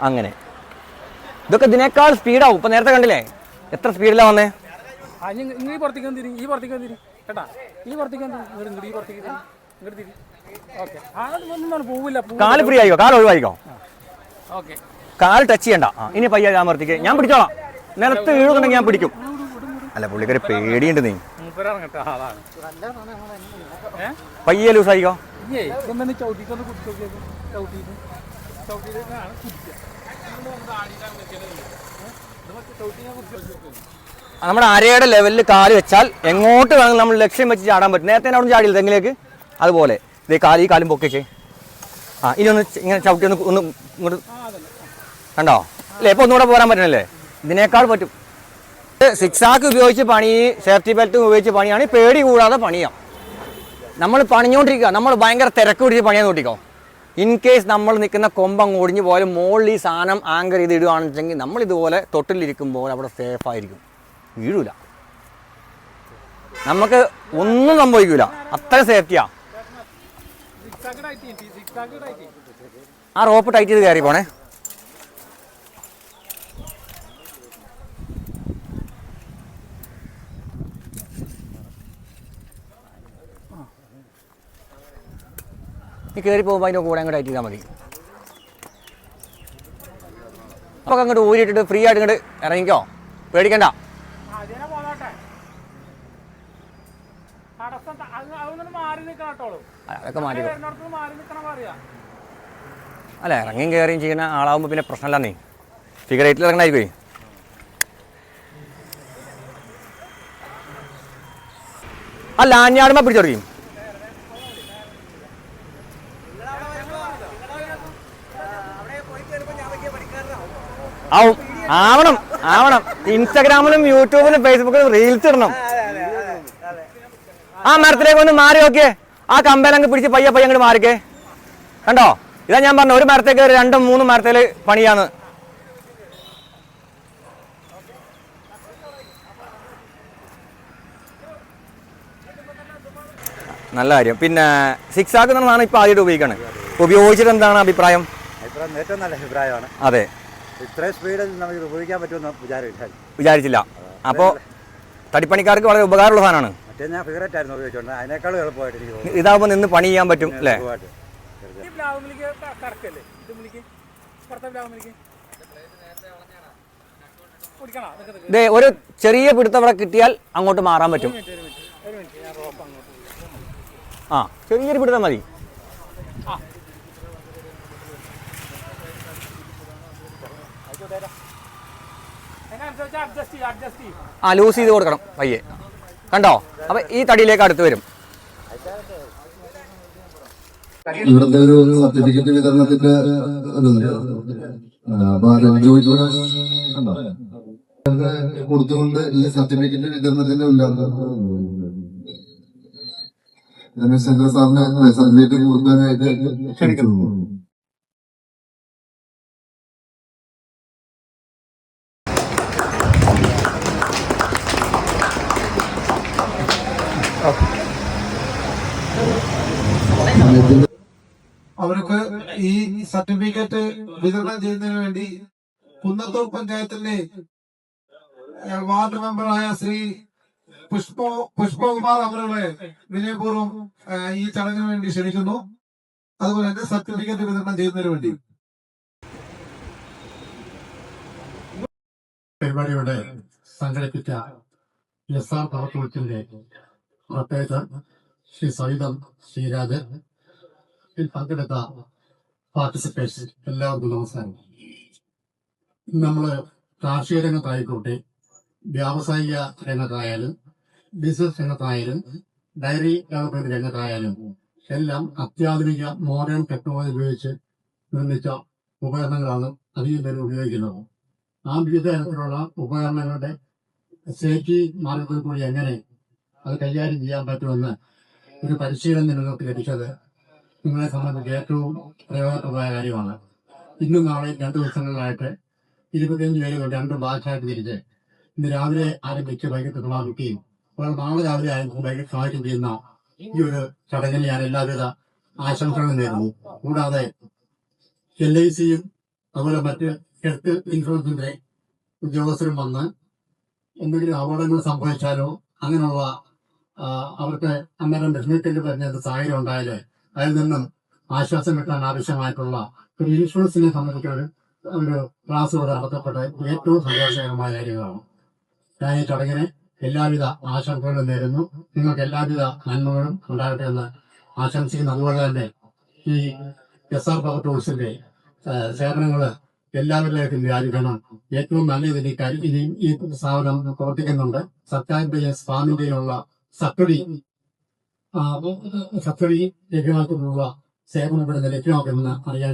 അങ്ങനെ ഇതൊക്കെ ഇതിനേക്കാൾ സ്പീഡാവും. ഇപ്പൊ നേരത്തെ കണ്ടില്ലേ എത്ര സ്പീഡിലാണ് വന്നേ. കാല് ഫ്രീ ആയിക്കോ, കാല് ഒഴിവായിക്കോ, കാല് ടച്ച് ചെയ്യണ്ട. ഇനി പയ്യ അമർത്തിക്കേ, ഞാൻ പിടിച്ചോളാം. നിലത്ത് വീഴുന്നുണ്ടെങ്കിൽ ഞാൻ പിടിക്കും. അല്ല, പുള്ളിക്കാരെ പേടിയുണ്ട്. നീ പയ്യെ ലൂസായിക്കോ. നമ്മുടെ അരയുടെ ലെവലിൽ കാല് വെച്ചാൽ എങ്ങോട്ട് വേണമെങ്കിലും നമ്മൾ ലക്ഷ്യം വെച്ച് ചാടാൻ പറ്റും. നേരത്തെ അവിടെ ചാടിയില്ല തെങ്ങിലേക്ക്, അതുപോലെ ഇതേ ഈ കാലും പൊക്കിച്ചേ. ഇനി ഒന്ന് ഇങ്ങനെ ചവിട്ടി ഒന്ന് ഇങ്ങോട്ട് കണ്ടോ. അല്ലേ, ഇപ്പൊ ഒന്നുകൂടെ പോരാൻ പറ്റണല്ലേ. ഇതിനേക്കാൾ പറ്റും. സിക്സാക്ക് ഉപയോഗിച്ച് പണി, സേഫ്റ്റി ബെൽറ്റും ഉപയോഗിച്ച് പണിയാണ്. പേടി കൂടാതെ പണിയാം. നമ്മൾ പണിഞ്ഞുകൊണ്ടിരിക്കുക, നമ്മൾ ഭയങ്കര തിരക്ക് പിടിച്ച് പണിയാൻ നോട്ടിക്കോ. ഇൻ കേസ് നമ്മൾ നിൽക്കുന്ന കൊമ്പങ്ങ് ഒടിഞ്ഞു പോയാലും മുകളിൽ ഈ സാധനം ആങ്കർ ചെയ്ത് ഇടുകയാണെന്ന് വെച്ചെങ്കിൽ നമ്മളിതുപോലെ തൊട്ടിലിരിക്കുമ്പോൾ അവിടെ സേഫായിരിക്കും, വീഴൂല, നമുക്ക് ഒന്നും സംഭവിക്കൂല. അത്ര സേഫ്റ്റിയാ. ആ റോപ്പ് ടൈറ്റ് ചെയ്ത് കയറി പോണേ. ഈ കയറി പോകുമ്പോൾ അതിൻ്റെ കൂടെ അങ്ങോട്ട് ടൈറ്റ് ചെയ്താൽ മതി. അപ്പോൾ അങ്ങോട്ട് ഊരിയിട്ടിട്ട് ഫ്രീ ആയിട്ട് ഇങ്ങോട്ട് ഇറങ്ങിക്കോ, പേടിക്കണ്ട. അതൊക്കെ മാറ്റി. അല്ല, ഇറങ്ങിയും കയറിയും ചെയ്യുന്ന ആളാവുമ്പോൾ പിന്നെ പ്രശ്നമല്ല. നീ ഫിഗർ എയ്റ്റിൽ ഇറങ്ങണായിരിക്കും. അല്ല, ആഞ്ഞാടുമ്പോൾ പിടിച്ചു തുടങ്ങി. ആവണം. ഇൻസ്റ്റാഗ്രാമിലും യൂട്യൂബിലും ഫേസ്ബുക്കിലും റീൽസ് ഇടണം. ആ മരത്തിലേക്ക് ഒന്ന് മാറി നോക്കിയേ. ആ കമ്പേലങ്ങ് പിടിച്ച് പയ്യെ അങ്ങോട്ട് മാറിക്കേ. കണ്ടോ, ഇതാ ഞാൻ പറഞ്ഞു, ഒരു മരത്തേക്ക് 2-3 മരത്തേല് പണിയാന്ന്. നല്ല കാര്യം. പിന്നെ സിക്സ് ആക്ക് എന്നാണ് ഇപ്പോൾ ആദ്യമായിട്ട് ഉപയോഗിക്കുകയാണ്. ഉപയോഗിച്ചിട്ട് എന്താണ് അഭിപ്രായം? ഏറ്റവും നല്ല അഭിപ്രായമാണ്. അതെ, ഇത്രയും സ്പീഡിൽ നമുക്ക് ഉപയോഗിക്കാൻ പറ്റുമെന്ന് വിചാരിച്ചില്ല. അപ്പോൾ തടിപ്പണിക്കാർക്ക് വളരെ ഉപകാരമുള്ള സാധനമാണ്. മറ്റേ ഞാൻ ഫിഗറേറ്റ് ആയിരുന്നു ഉപയോഗിച്ചോണ്ട്, അതിനേക്കാളും എളുപ്പമായിട്ട് എനിക്ക് തോന്നുന്നു. ഇതാകുമ്പോൾ നിന്ന് പണി ചെയ്യാൻ പറ്റും അല്ലേ? ഇതേ ഒരു ചെറിയ പിടുത്തം അവിടെ കിട്ടിയാൽ അങ്ങോട്ട് മാറാൻ പറ്റും. ആ, ചെറിയൊരു പിടുത്തം മതി. ആ, ലൂസ് ചെയ്ത് കൊടുക്കണം പയ്യെ. കണ്ടോ? അപ്പൊ ഈ തടിയിലേക്ക് അടുത്ത് വരും. ഇവിടുത്തെ ഒരു സർട്ടിഫിക്കറ്റ് വിതരണത്തിന്റെ കൊടുത്തുകൊണ്ട് ഈ സർട്ടിഫിക്കറ്റ് വിതരണത്തിന്റെ രമേശ് സാറിന് സർട്ടിഫിക്കറ്റ് കൊടുക്കാനായിട്ട് ക്ഷണിക്കുന്നു. അവർക്ക് ഈ സർട്ടിഫിക്കറ്റ് വിതരണം ചെയ്യുന്നതിന് വേണ്ടി കുന്നത്തൂർ പഞ്ചായത്തിന്റെ വാർഡ് മെമ്പറായ ശ്രീ പുഷ്പകുമാർ അവരുടെ വിനയപൂർവ്വം ഈ ചടങ്ങിന് വേണ്ടി ക്ഷണിക്കുന്നു. അതുപോലെ തന്നെ സർട്ടിഫിക്കറ്റ് വിതരണം ചെയ്യുന്നതിന് വേണ്ടി പരിപാടിയുടെ സംഘടിപ്പിച്ച SR പ്രവർത്തനത്തിന്റെ പ്രത്യേകത ശ്രീ സവിതം ശ്രീരാജ് പങ്കെടുത്ത പാർട്ടിസിപ്പേഷൻ എല്ലാവർക്കും നമസ്കാരം. നമ്മള് കാർഷിക രംഗത്തായിക്കോട്ടെ, വ്യാവസായിക രംഗത്തായാലും, ബിസിനസ് രംഗത്തായാലും, ഡയറി ഡെവലപ്മെന്റ് രംഗത്തായാലും എല്ലാം അത്യാധുനിക മോഡേൺ ടെക്നോളജി ഉപയോഗിച്ച് നിർമ്മിച്ച ഉപകരണങ്ങളാണ് അധികം പേര് ഉപയോഗിക്കുന്നത്. ആ വിവിധ തരത്തിലുള്ള ഉപകരണങ്ങളുടെ സേഫ്റ്റി മാർഗത്തിൽ കൂടി എങ്ങനെ അത് കൈകാര്യം ചെയ്യാൻ പറ്റുമെന്ന് ഒരു പരിശീലനം നിങ്ങൾക്ക് ലഭിച്ചത് നിങ്ങളെ സംബന്ധിച്ച് ഏറ്റവും പ്രയോജനപ്രദമായ കാര്യമാണ്. ഇന്നും നാളെയും 2 ദിവസങ്ങളിലായിട്ട് 25 പേരുകൾ 2 ബാച്ചായിട്ട് തിരിച്ച് ഇന്ന് രാവിലെ ആരംഭിച്ച് വൈകിട്ട് സമാപിക്കുകയും നാളെ രാവിലെ ആയിരിക്കും വൈകിട്ട് സമാപിക്കുകയും ചെയ്യുന്ന ഈ ഒരു ചടങ്ങിന് ഞാൻ എല്ലാവിധ ആശംസകളും നേരുന്നു. കൂടാതെ LICയും അതുപോലെ മറ്റ് ഹെൽത്ത് ഇൻഷുറൻസിന്റെ ഉദ്യോഗസ്ഥരും വന്ന് എന്തെങ്കിലും അപകടങ്ങൾ സംഭവിച്ചാലോ അങ്ങനെയുള്ള അവർക്ക് അന്നേരം ഡെഫിനറ്റിൽ പറഞ്ഞ സാഹചര്യം ഉണ്ടായാലേ അതിൽ നിന്നും ആശ്വാസം കിട്ടാൻ ആവശ്യമായിട്ടുള്ള ഒരു ഇൻഷുറൻസിനെ സംബന്ധിച്ച ഒരു ക്ലാസ്സോട് നടത്തപ്പെട്ട ഏറ്റവും സന്തോഷകരമായ കാര്യങ്ങളാണ്. ഞാൻ ഈ ചടങ്ങിന് എല്ലാവിധ ആശംസകളും നേരുന്നു. നിങ്ങൾക്ക് എല്ലാവിധ നന്മകളും ഉണ്ടാകട്ടെ എന്ന് ആശംസിക്കുന്നു. അതുപോലെ തന്നെ ഈ SR പവർ ടൂൾസിന്റെ സേവനങ്ങൾ എല്ലാവരിലേക്കും വ്യാപിക്കണം. ഏറ്റവും നല്ല ഇതിൽ ഈ സ്ഥാപനം പ്രവർത്തിക്കുന്നുണ്ട്. സർക്കാരിന്റെയും ഫാമിന്റെയുള്ള സബ്സിഡി ലഭ്യമാക്കുന്നതിനുള്ള സേവനം ഇവിടെ ലഭ്യമാക്കുമെന്ന് അറിയാൻ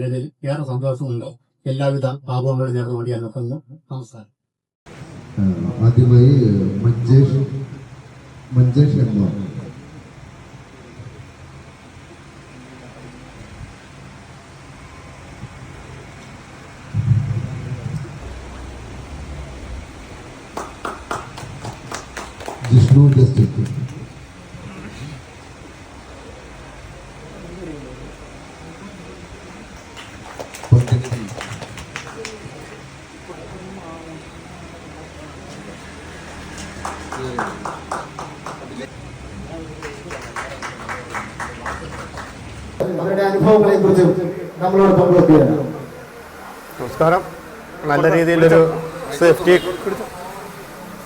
ഏറെ സന്തോഷമുണ്ട്. എല്ലാവിധ ഭാവങ്ങളും നേർന്നുകൊണ്ട് ഞാൻ നിർത്തുന്നു. നമസ്കാരം. ആദ്യമായി മഞ്ചേഷ് എന്ന ജിഷ്ണു ജസ്റ്റിസ് അവരുടെ അനുഭവങ്ങളെ കുറിച്ച് നമ്മളോട് പങ്കുവെക്കുകയാണ്. നമസ്കാരം. നല്ല രീതിയിലൊരു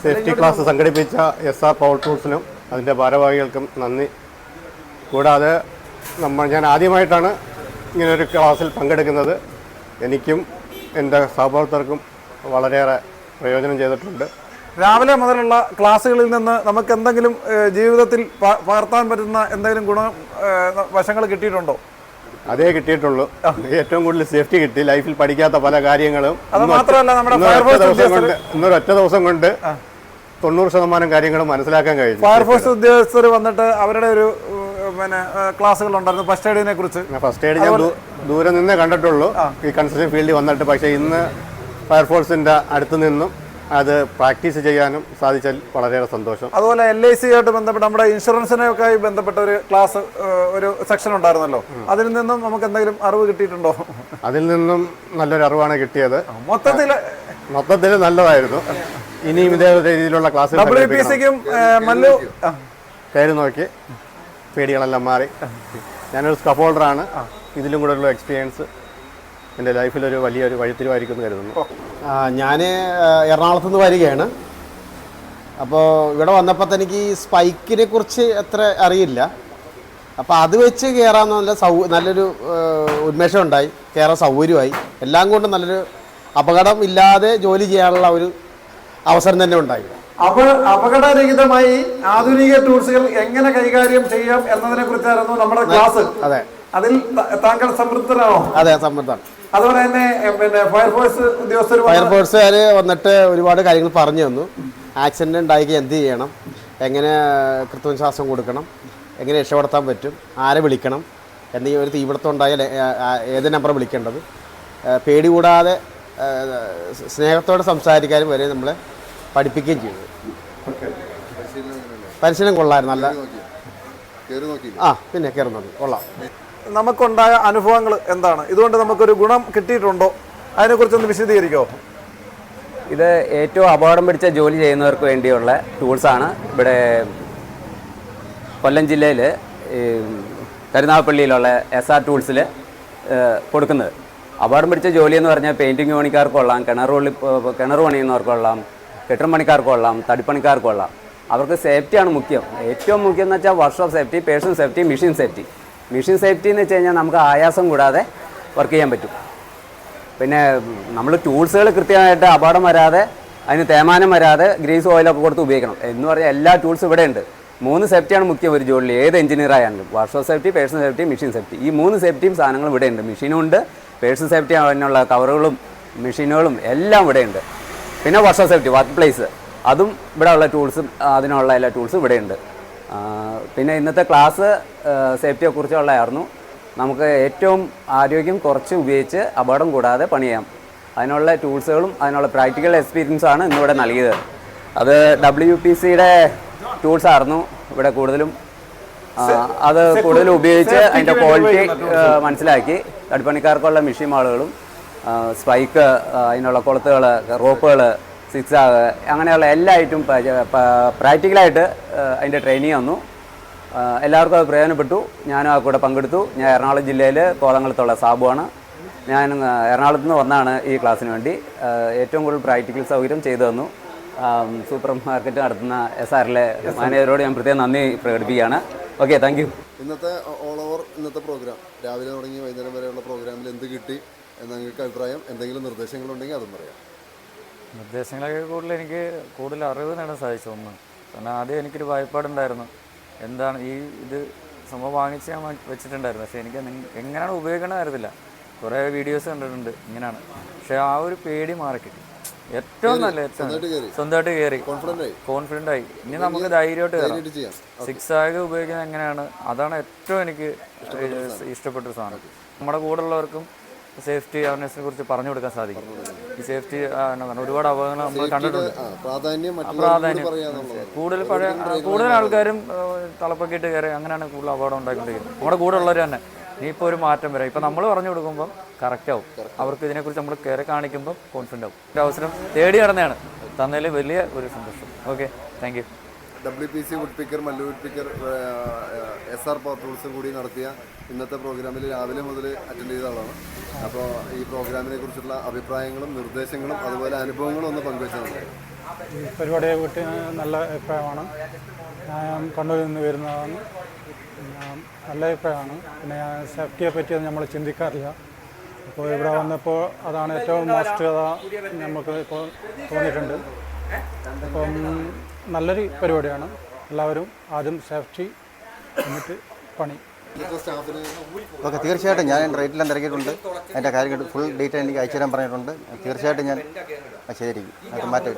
സേഫ്റ്റി ക്ലാസ് സംഘടിപ്പിച്ച SR പവർ ടൂൾസിനും അതിൻ്റെ ഭാരവാഹികൾക്കും നന്ദി. കൂടാതെ ഞാൻ ആദ്യമായിട്ടാണ് ഇങ്ങനൊരു ക്ലാസ്സിൽ പങ്കെടുക്കുന്നത്. എനിക്കും എൻ്റെ സഹപ്രവർത്തകർക്കും വളരെയേറെ പ്രയോജനം ചെയ്തിട്ടുണ്ട്. രാവിലെ മുതലുള്ള ക്ലാസ്സുകളിൽ നിന്ന് നമുക്ക് എന്തെങ്കിലും ജീവിതത്തിൽ പകർത്താൻ പറ്റുന്ന എന്തെങ്കിലും വശങ്ങൾ കിട്ടിയിട്ടുണ്ടോ? അതേ കിട്ടിയിട്ടുള്ളൂ. ഏറ്റവും കൂടുതൽ സേഫ്റ്റി കിട്ടി. ലൈഫിൽ പഠിക്കാത്ത പല കാര്യങ്ങളും ഇന്നൊരൊറ്റ ദിവസം കൊണ്ട് 90% കാര്യങ്ങളും മനസ്സിലാക്കാൻ കഴിഞ്ഞു. ഫയർഫോഴ്സ് ഉദ്യോഗസ്ഥർ വന്നിട്ട് അവരുടെ ഒരു ക്ലാസ്സുകൾ ഉണ്ടായിരുന്നു ഫസ്റ്റ് എയ്ഡിനെ കുറിച്ച്. ഫസ്റ്റ് എയ്ഡ് ഞാൻ ദൂരെ നിന്നേ കണ്ടിട്ടുള്ളൂ ഈ കൺസ്ട്രക്ഷൻ ഫീൽഡിൽ വന്നിട്ട്. പക്ഷേ ഇന്ന് ഫയർഫോഴ്സിൻ്റെ അടുത്ത് നിന്നും അത് പ്രാക്ടീസ് ചെയ്യാനും സാധിച്ചാൽ വളരെയേറെ സന്തോഷം. അതുപോലെ LIC ആയിട്ട് ബന്ധപ്പെട്ട് നമ്മുടെ ഇൻഷുറൻസിനൊക്കെ ആയി ബന്ധപ്പെട്ട ഒരു ക്ലാസ്, ഒരു സെക്ഷൻ ഉണ്ടായിരുന്നല്ലോ, അതിൽ നിന്നും നമുക്ക് എന്തെങ്കിലും അറിവ് കിട്ടിയിട്ടുണ്ടോ? അതിൽ നിന്നും നല്ലൊരു അറിവാണ് കിട്ടിയത്. മൊത്തത്തിൽ നല്ലതായിരുന്നു. ഇനിയും ഇതേ രീതിയിലുള്ള ക്ലാസ് WPCക്കും മല്ലു പേര് നോക്കി പേടികളെല്ലാം മാറി. ഞാനൊരു സ്കഫോൾഡറാണ്. ഇതിലും കൂടെ ഉള്ള എക്സ്പീരിയൻസ് എൻ്റെ ലൈഫിലൊരു വലിയൊരു വഴിത്തിരിവായിരിക്കും എന്ന് കരുതുന്നു. ഞാൻ എറണാകുളത്ത് നിന്ന് വരികയാണ്. അപ്പോൾ ഇവിടെ വന്നപ്പോൾ എനിക്ക് ഈ സ്പൈക്കിനെ കുറിച്ച് അത്ര അറിയില്ല. അപ്പോൾ അത് വെച്ച് കയറാൻ നല്ലൊരു ഉന്മേഷം ഉണ്ടായി, കയറാൻ സൗകര്യമായി. എല്ലാം കൊണ്ടും നല്ലൊരു അപകടം ഇല്ലാതെ ജോലി ചെയ്യാനുള്ള ഒരു അവസരം തന്നെ ഉണ്ടായി. അപകടരഹിതമായി ആധുനിക ടൂൾസുകൾ എങ്ങനെ കൈകാര്യം ചെയ്യാം എന്നതിനെ കുറിച്ചായിരുന്നു നമ്മുടെ ക്ലാസ്. അതെ, അതിൽ താങ്കൾ സംതൃപ്തനാണോ? അതെ, സംതൃപ്തനാണ്. അതുപോലെ തന്നെ പിന്നെ ഫയർഫോഴ്സുകാർ വന്നിട്ട് ഒരുപാട് കാര്യങ്ങൾ പറഞ്ഞു തന്നു. ആക്സിഡന്റ് ഉണ്ടാക്കി എന്ത് ചെയ്യണം, എങ്ങനെ കൃത്രിമ ശ്വാസം കൊടുക്കണം, എങ്ങനെ രക്ഷപ്പെടുത്താൻ പറ്റും, ആരെ വിളിക്കണം, എന്തെങ്കിലും ഒരു തീപിടുത്തം ഉണ്ടായാൽ ഏത് നമ്പർ വിളിക്കേണ്ടത്, പേടി കൂടാതെ സ്നേഹത്തോടെ സംസാരിക്കാനും വരെ നമ്മളെ പഠിപ്പിക്കുകയും ചെയ്തു. പരിശീലനം കൊള്ളായിരുന്നു. നല്ല പിന്നെ കയറുന്നത് കൊള്ളാം. നമുക്കുണ്ടായ അനുഭവങ്ങൾ എന്താണ്? ഇതുകൊണ്ട് നമുക്കൊരു ഗുണം കിട്ടിയിട്ടുണ്ടോ? അതിനെക്കുറിച്ചൊന്ന് വിശദീകരിക്കുമോ? ഇത് ഏറ്റവും അപകടം പിടിച്ച ജോലി ചെയ്യുന്നവർക്ക് വേണ്ടിയുള്ള ടൂൾസാണ് ഇവിടെ കൊല്ലം ജില്ലയിൽ കരുനാഗപ്പള്ളിയിലുള്ള SR ടൂൾസിൽ കൊടുക്കുന്നത്. അപകടം പിടിച്ച ജോലി എന്ന് പറഞ്ഞാൽ പെയിൻറ്റിങ് പണിക്കാർക്ക് കൊള്ളാം, കിണർ പണിയുന്നവർക്ക് കൊള്ളാം, കെട്ടിടം പണിക്കാർക്ക് കൊള്ളാം, തടിപ്പണിക്കാർക്ക് കൊള്ളാം. അവർക്ക് സേഫ്റ്റിയാണ് മുഖ്യം. ഏറ്റവും മുഖ്യം എന്ന് വെച്ചാൽ workshop safety, person safety, machine safety. Machine safety എന്ന് വെച്ച് കഴിഞ്ഞാൽ നമുക്ക് ആയാസം കൂടാതെ വർക്ക് ചെയ്യാൻ പറ്റും. പിന്നെ നമ്മൾ ടൂൾസുകൾ കൃത്യമായിട്ട് അപകടം വരാതെ, അതിന് തേമാനം വരാതെ ഗ്രീസ് ഓയിലൊക്കെ കൊടുത്ത് ഉപയോഗിക്കണം. എന്ന് പറഞ്ഞാൽ എല്ലാ ടൂൾസും ഇവിടെ ഉണ്ട്. 3 സേഫ്റ്റിയാണ് മുഖ്യം ഒരു ജോലിയിൽ, ഏത് എഞ്ചിനീയർ ആയാലും. Workshop safety, person safety, machine safety. ഈ 3 സേഫ്റ്റിയും സാധനങ്ങളും ഇവിടെ ഉണ്ട്. മെഷീനും ഉണ്ട്, പേഴ്സൺ സേഫ്റ്റി അതിനുള്ള കവറുകളും മെഷീനുകളും എല്ലാം ഇവിടെ ഉണ്ട്. പിന്നെ വർക്ക്ഷോപ്പ് സേഫ്റ്റി, വർക്ക് പ്ലേസ്, അതും ഇവിടെ ഉള്ള ടൂൾസും അതിനുള്ള എല്ലാ ടൂൾസും ഇവിടെ ഉണ്ട്. പിന്നെ ഇന്നത്തെ ക്ലാസ് സേഫ്റ്റിയെക്കുറിച്ചുള്ളതായിരുന്നു. നമുക്ക് ഏറ്റവും ആരോഗ്യം കുറച്ച് ഉപയോഗിച്ച് അപകടം കൂടാതെ പണിയാം. അതിനുള്ള ടൂൾസുകളും അതിനുള്ള പ്രാക്ടിക്കൽ എക്സ്പീരിയൻസാണ് ഇന്നിവിടെ നൽകിയത്. അത് WPCയുടെ ടൂൾസായിരുന്നു ഇവിടെ കൂടുതലും. അത് കൂടുതലും ഉപയോഗിച്ച് അതിൻ്റെ ക്വാളിറ്റി മനസ്സിലാക്കി. തടിപ്പണിക്കാർക്കുള്ള മെഷീൻ മാളുകളും സ്പൈക്ക്, അതിനുള്ള കൊളുത്തുകൾ, റോപ്പുകൾ, സിക്സാഗ്, അങ്ങനെയുള്ള എല്ലാ ഐറ്റും പ്രാക്ടിക്കലായിട്ട് അതിൻ്റെ ട്രെയിനിങ് വന്നു. എല്ലാവർക്കും അത് പ്രയോജനപ്പെട്ടു. ഞാനും ആ കൂടെ പങ്കെടുത്തു. ഞാൻ എറണാകുളം ജില്ലയിൽ കോതംകുളത്തുള്ള സാബുവാണ്. ഞാൻ എറണാകുളത്ത് നിന്ന് വന്നാണ് ഈ ക്ലാസ്സിന് വേണ്ടി. ഏറ്റവും കൂടുതൽ പ്രാക്ടിക്കൽ സൗകര്യം ചെയ്തു തന്നു. സൂപ്പർ മാർക്കറ്റ് നടത്തുന്ന SRലെ മാനേജരോട് ഞാൻ പ്രത്യേകം നന്ദി പ്രകടിപ്പിക്കുകയാണ്. Okay, thank you. ഇന്നത്തെ ഓൾ ഓവർ ഇന്നത്തെ പ്രോഗ്രാം, രാവിലെ തുടങ്ങി വൈകുന്നേരം വരെയുള്ള പ്രോഗ്രാമിൽ എന്ത് കിട്ടി എന്ന് നിങ്ങൾക്ക് അഭിപ്രായം, എന്തെങ്കിലും നിർദ്ദേശങ്ങളുണ്ടെങ്കിൽ അതും പറയാം. നിർദ്ദേശങ്ങളൊക്കെ എനിക്ക് കൂടുതൽ അറിവ് നേടാൻ സാധിച്ചു. ഒന്ന് കാരണം ആദ്യം എനിക്കൊരു ഭയപ്പാടുണ്ടായിരുന്നു, എന്താണ് ഇത് സംഭവം വാങ്ങിച്ച് ഞാൻ വെച്ചിട്ടുണ്ടായിരുന്നു. പക്ഷേ എനിക്ക് എങ്ങനെയാണ് ഉപയോഗിക്കണമെന്ന് അറിയത്തില്ല. കുറേ വീഡിയോസ് കണ്ടിട്ടുണ്ട് ഇങ്ങനെയാണ്. പക്ഷേ ആ ഒരു പേടി മാറിക്കിട്ടി. ഏറ്റവും നല്ല സ്വന്തമായിട്ട് കയറി കോൺഫിഡൻ്റ് ആയി. ഇനി നമുക്ക് ധൈര്യമായിട്ട് കയറാം. സിക്സാഗ് ഉപയോഗിക്കുന്നത് എങ്ങനെയാണ്, അതാണ് ഏറ്റവും എനിക്ക് ഇഷ്ടപ്പെട്ടൊരു സാധനം. നമ്മുടെ കൂടെ ഉള്ളവർക്കും സേഫ്റ്റി അവയർനെസ്സിനെ കുറിച്ച് പറഞ്ഞു കൊടുക്കാൻ സാധിക്കും. ഈ സേഫ്റ്റി ഒരുപാട് അപകടങ്ങൾ നമ്മൾ കണ്ടിട്ടുണ്ട്. പ്രാധാന്യം കൂടുതൽ ആൾക്കാരും തലപ്പൊക്കിയിട്ട് കയറി അങ്ങനെയാണ് കൂടുതൽ അപകടം ഉണ്ടാക്കിക്കൊണ്ടിരിക്കുന്നത്. നമ്മുടെ കൂടെ ഉള്ളവർ തന്നെ ഇനിയിപ്പോൾ ഒരു മാറ്റം വരാം. ഇപ്പം നമ്മൾ പറഞ്ഞു കൊടുക്കുമ്പം കറക്റ്റ് ആവും. അവർക്ക് ഇതിനെക്കുറിച്ച് നമ്മൾ കയറി കാണിക്കുമ്പോൾ കോൺഫിഡൻ്റ് ആവും. ഒരു അവസരം തേടി നടന്നതാണ്, തന്നതിൽ വലിയ ഒരു സന്തോഷം. Okay, thank you. WPC woodpecker, Mallu woodpecker, SR power ടൂൾസും കൂടി നടത്തിയ ഇന്നത്തെ പ്രോഗ്രാമിൽ രാവിലെ മുതൽ അറ്റൻഡ് ചെയ്ത ആളാണ്. അപ്പോൾ ഈ പ്രോഗ്രാമിനെ കുറിച്ചുള്ള അഭിപ്രായങ്ങളും നിർദ്ദേശങ്ങളും അതുപോലെ അനുഭവങ്ങളും ഒന്ന് പങ്കുവെച്ചത്. ഈ പരിപാടിയെ പറ്റി നല്ല അഭിപ്രായമാണ്. ഞാൻ കണ്ണൂരിൽ നിന്ന് വരുന്നതാണ്. നല്ല അഭിപ്രായമാണ്. പിന്നെ സേഫ്റ്റിയെ പറ്റി നമ്മൾ ചിന്തിക്കാറില്ല. അപ്പോൾ ഇവിടെ വന്നപ്പോൾ അതാണ് ഏറ്റവും മാസ്റ്റർ നമുക്ക് ഇപ്പോൾ തോന്നിയിട്ടുണ്ട്. അപ്പം നല്ലൊരു പരിപാടിയാണ്. എല്ലാവരും ആദ്യം സേഫ്റ്റി, എന്നിട്ട് പണി. ഓക്കെ, തീർച്ചയായിട്ടും ഞാൻ റേറ്റെല്ലാം തിരക്കിയിട്ടുണ്ട്. അതിൻ്റെ കാര്യങ്ങൾ ഫുൾ ഡീറ്റെയിൽ എനിക്ക് അയച്ചു തരാൻ പറഞ്ഞിട്ടുണ്ട്. തീർച്ചയായിട്ടും ഞാൻ ചെയ്തിരിക്കും. അത് മാറ്റം.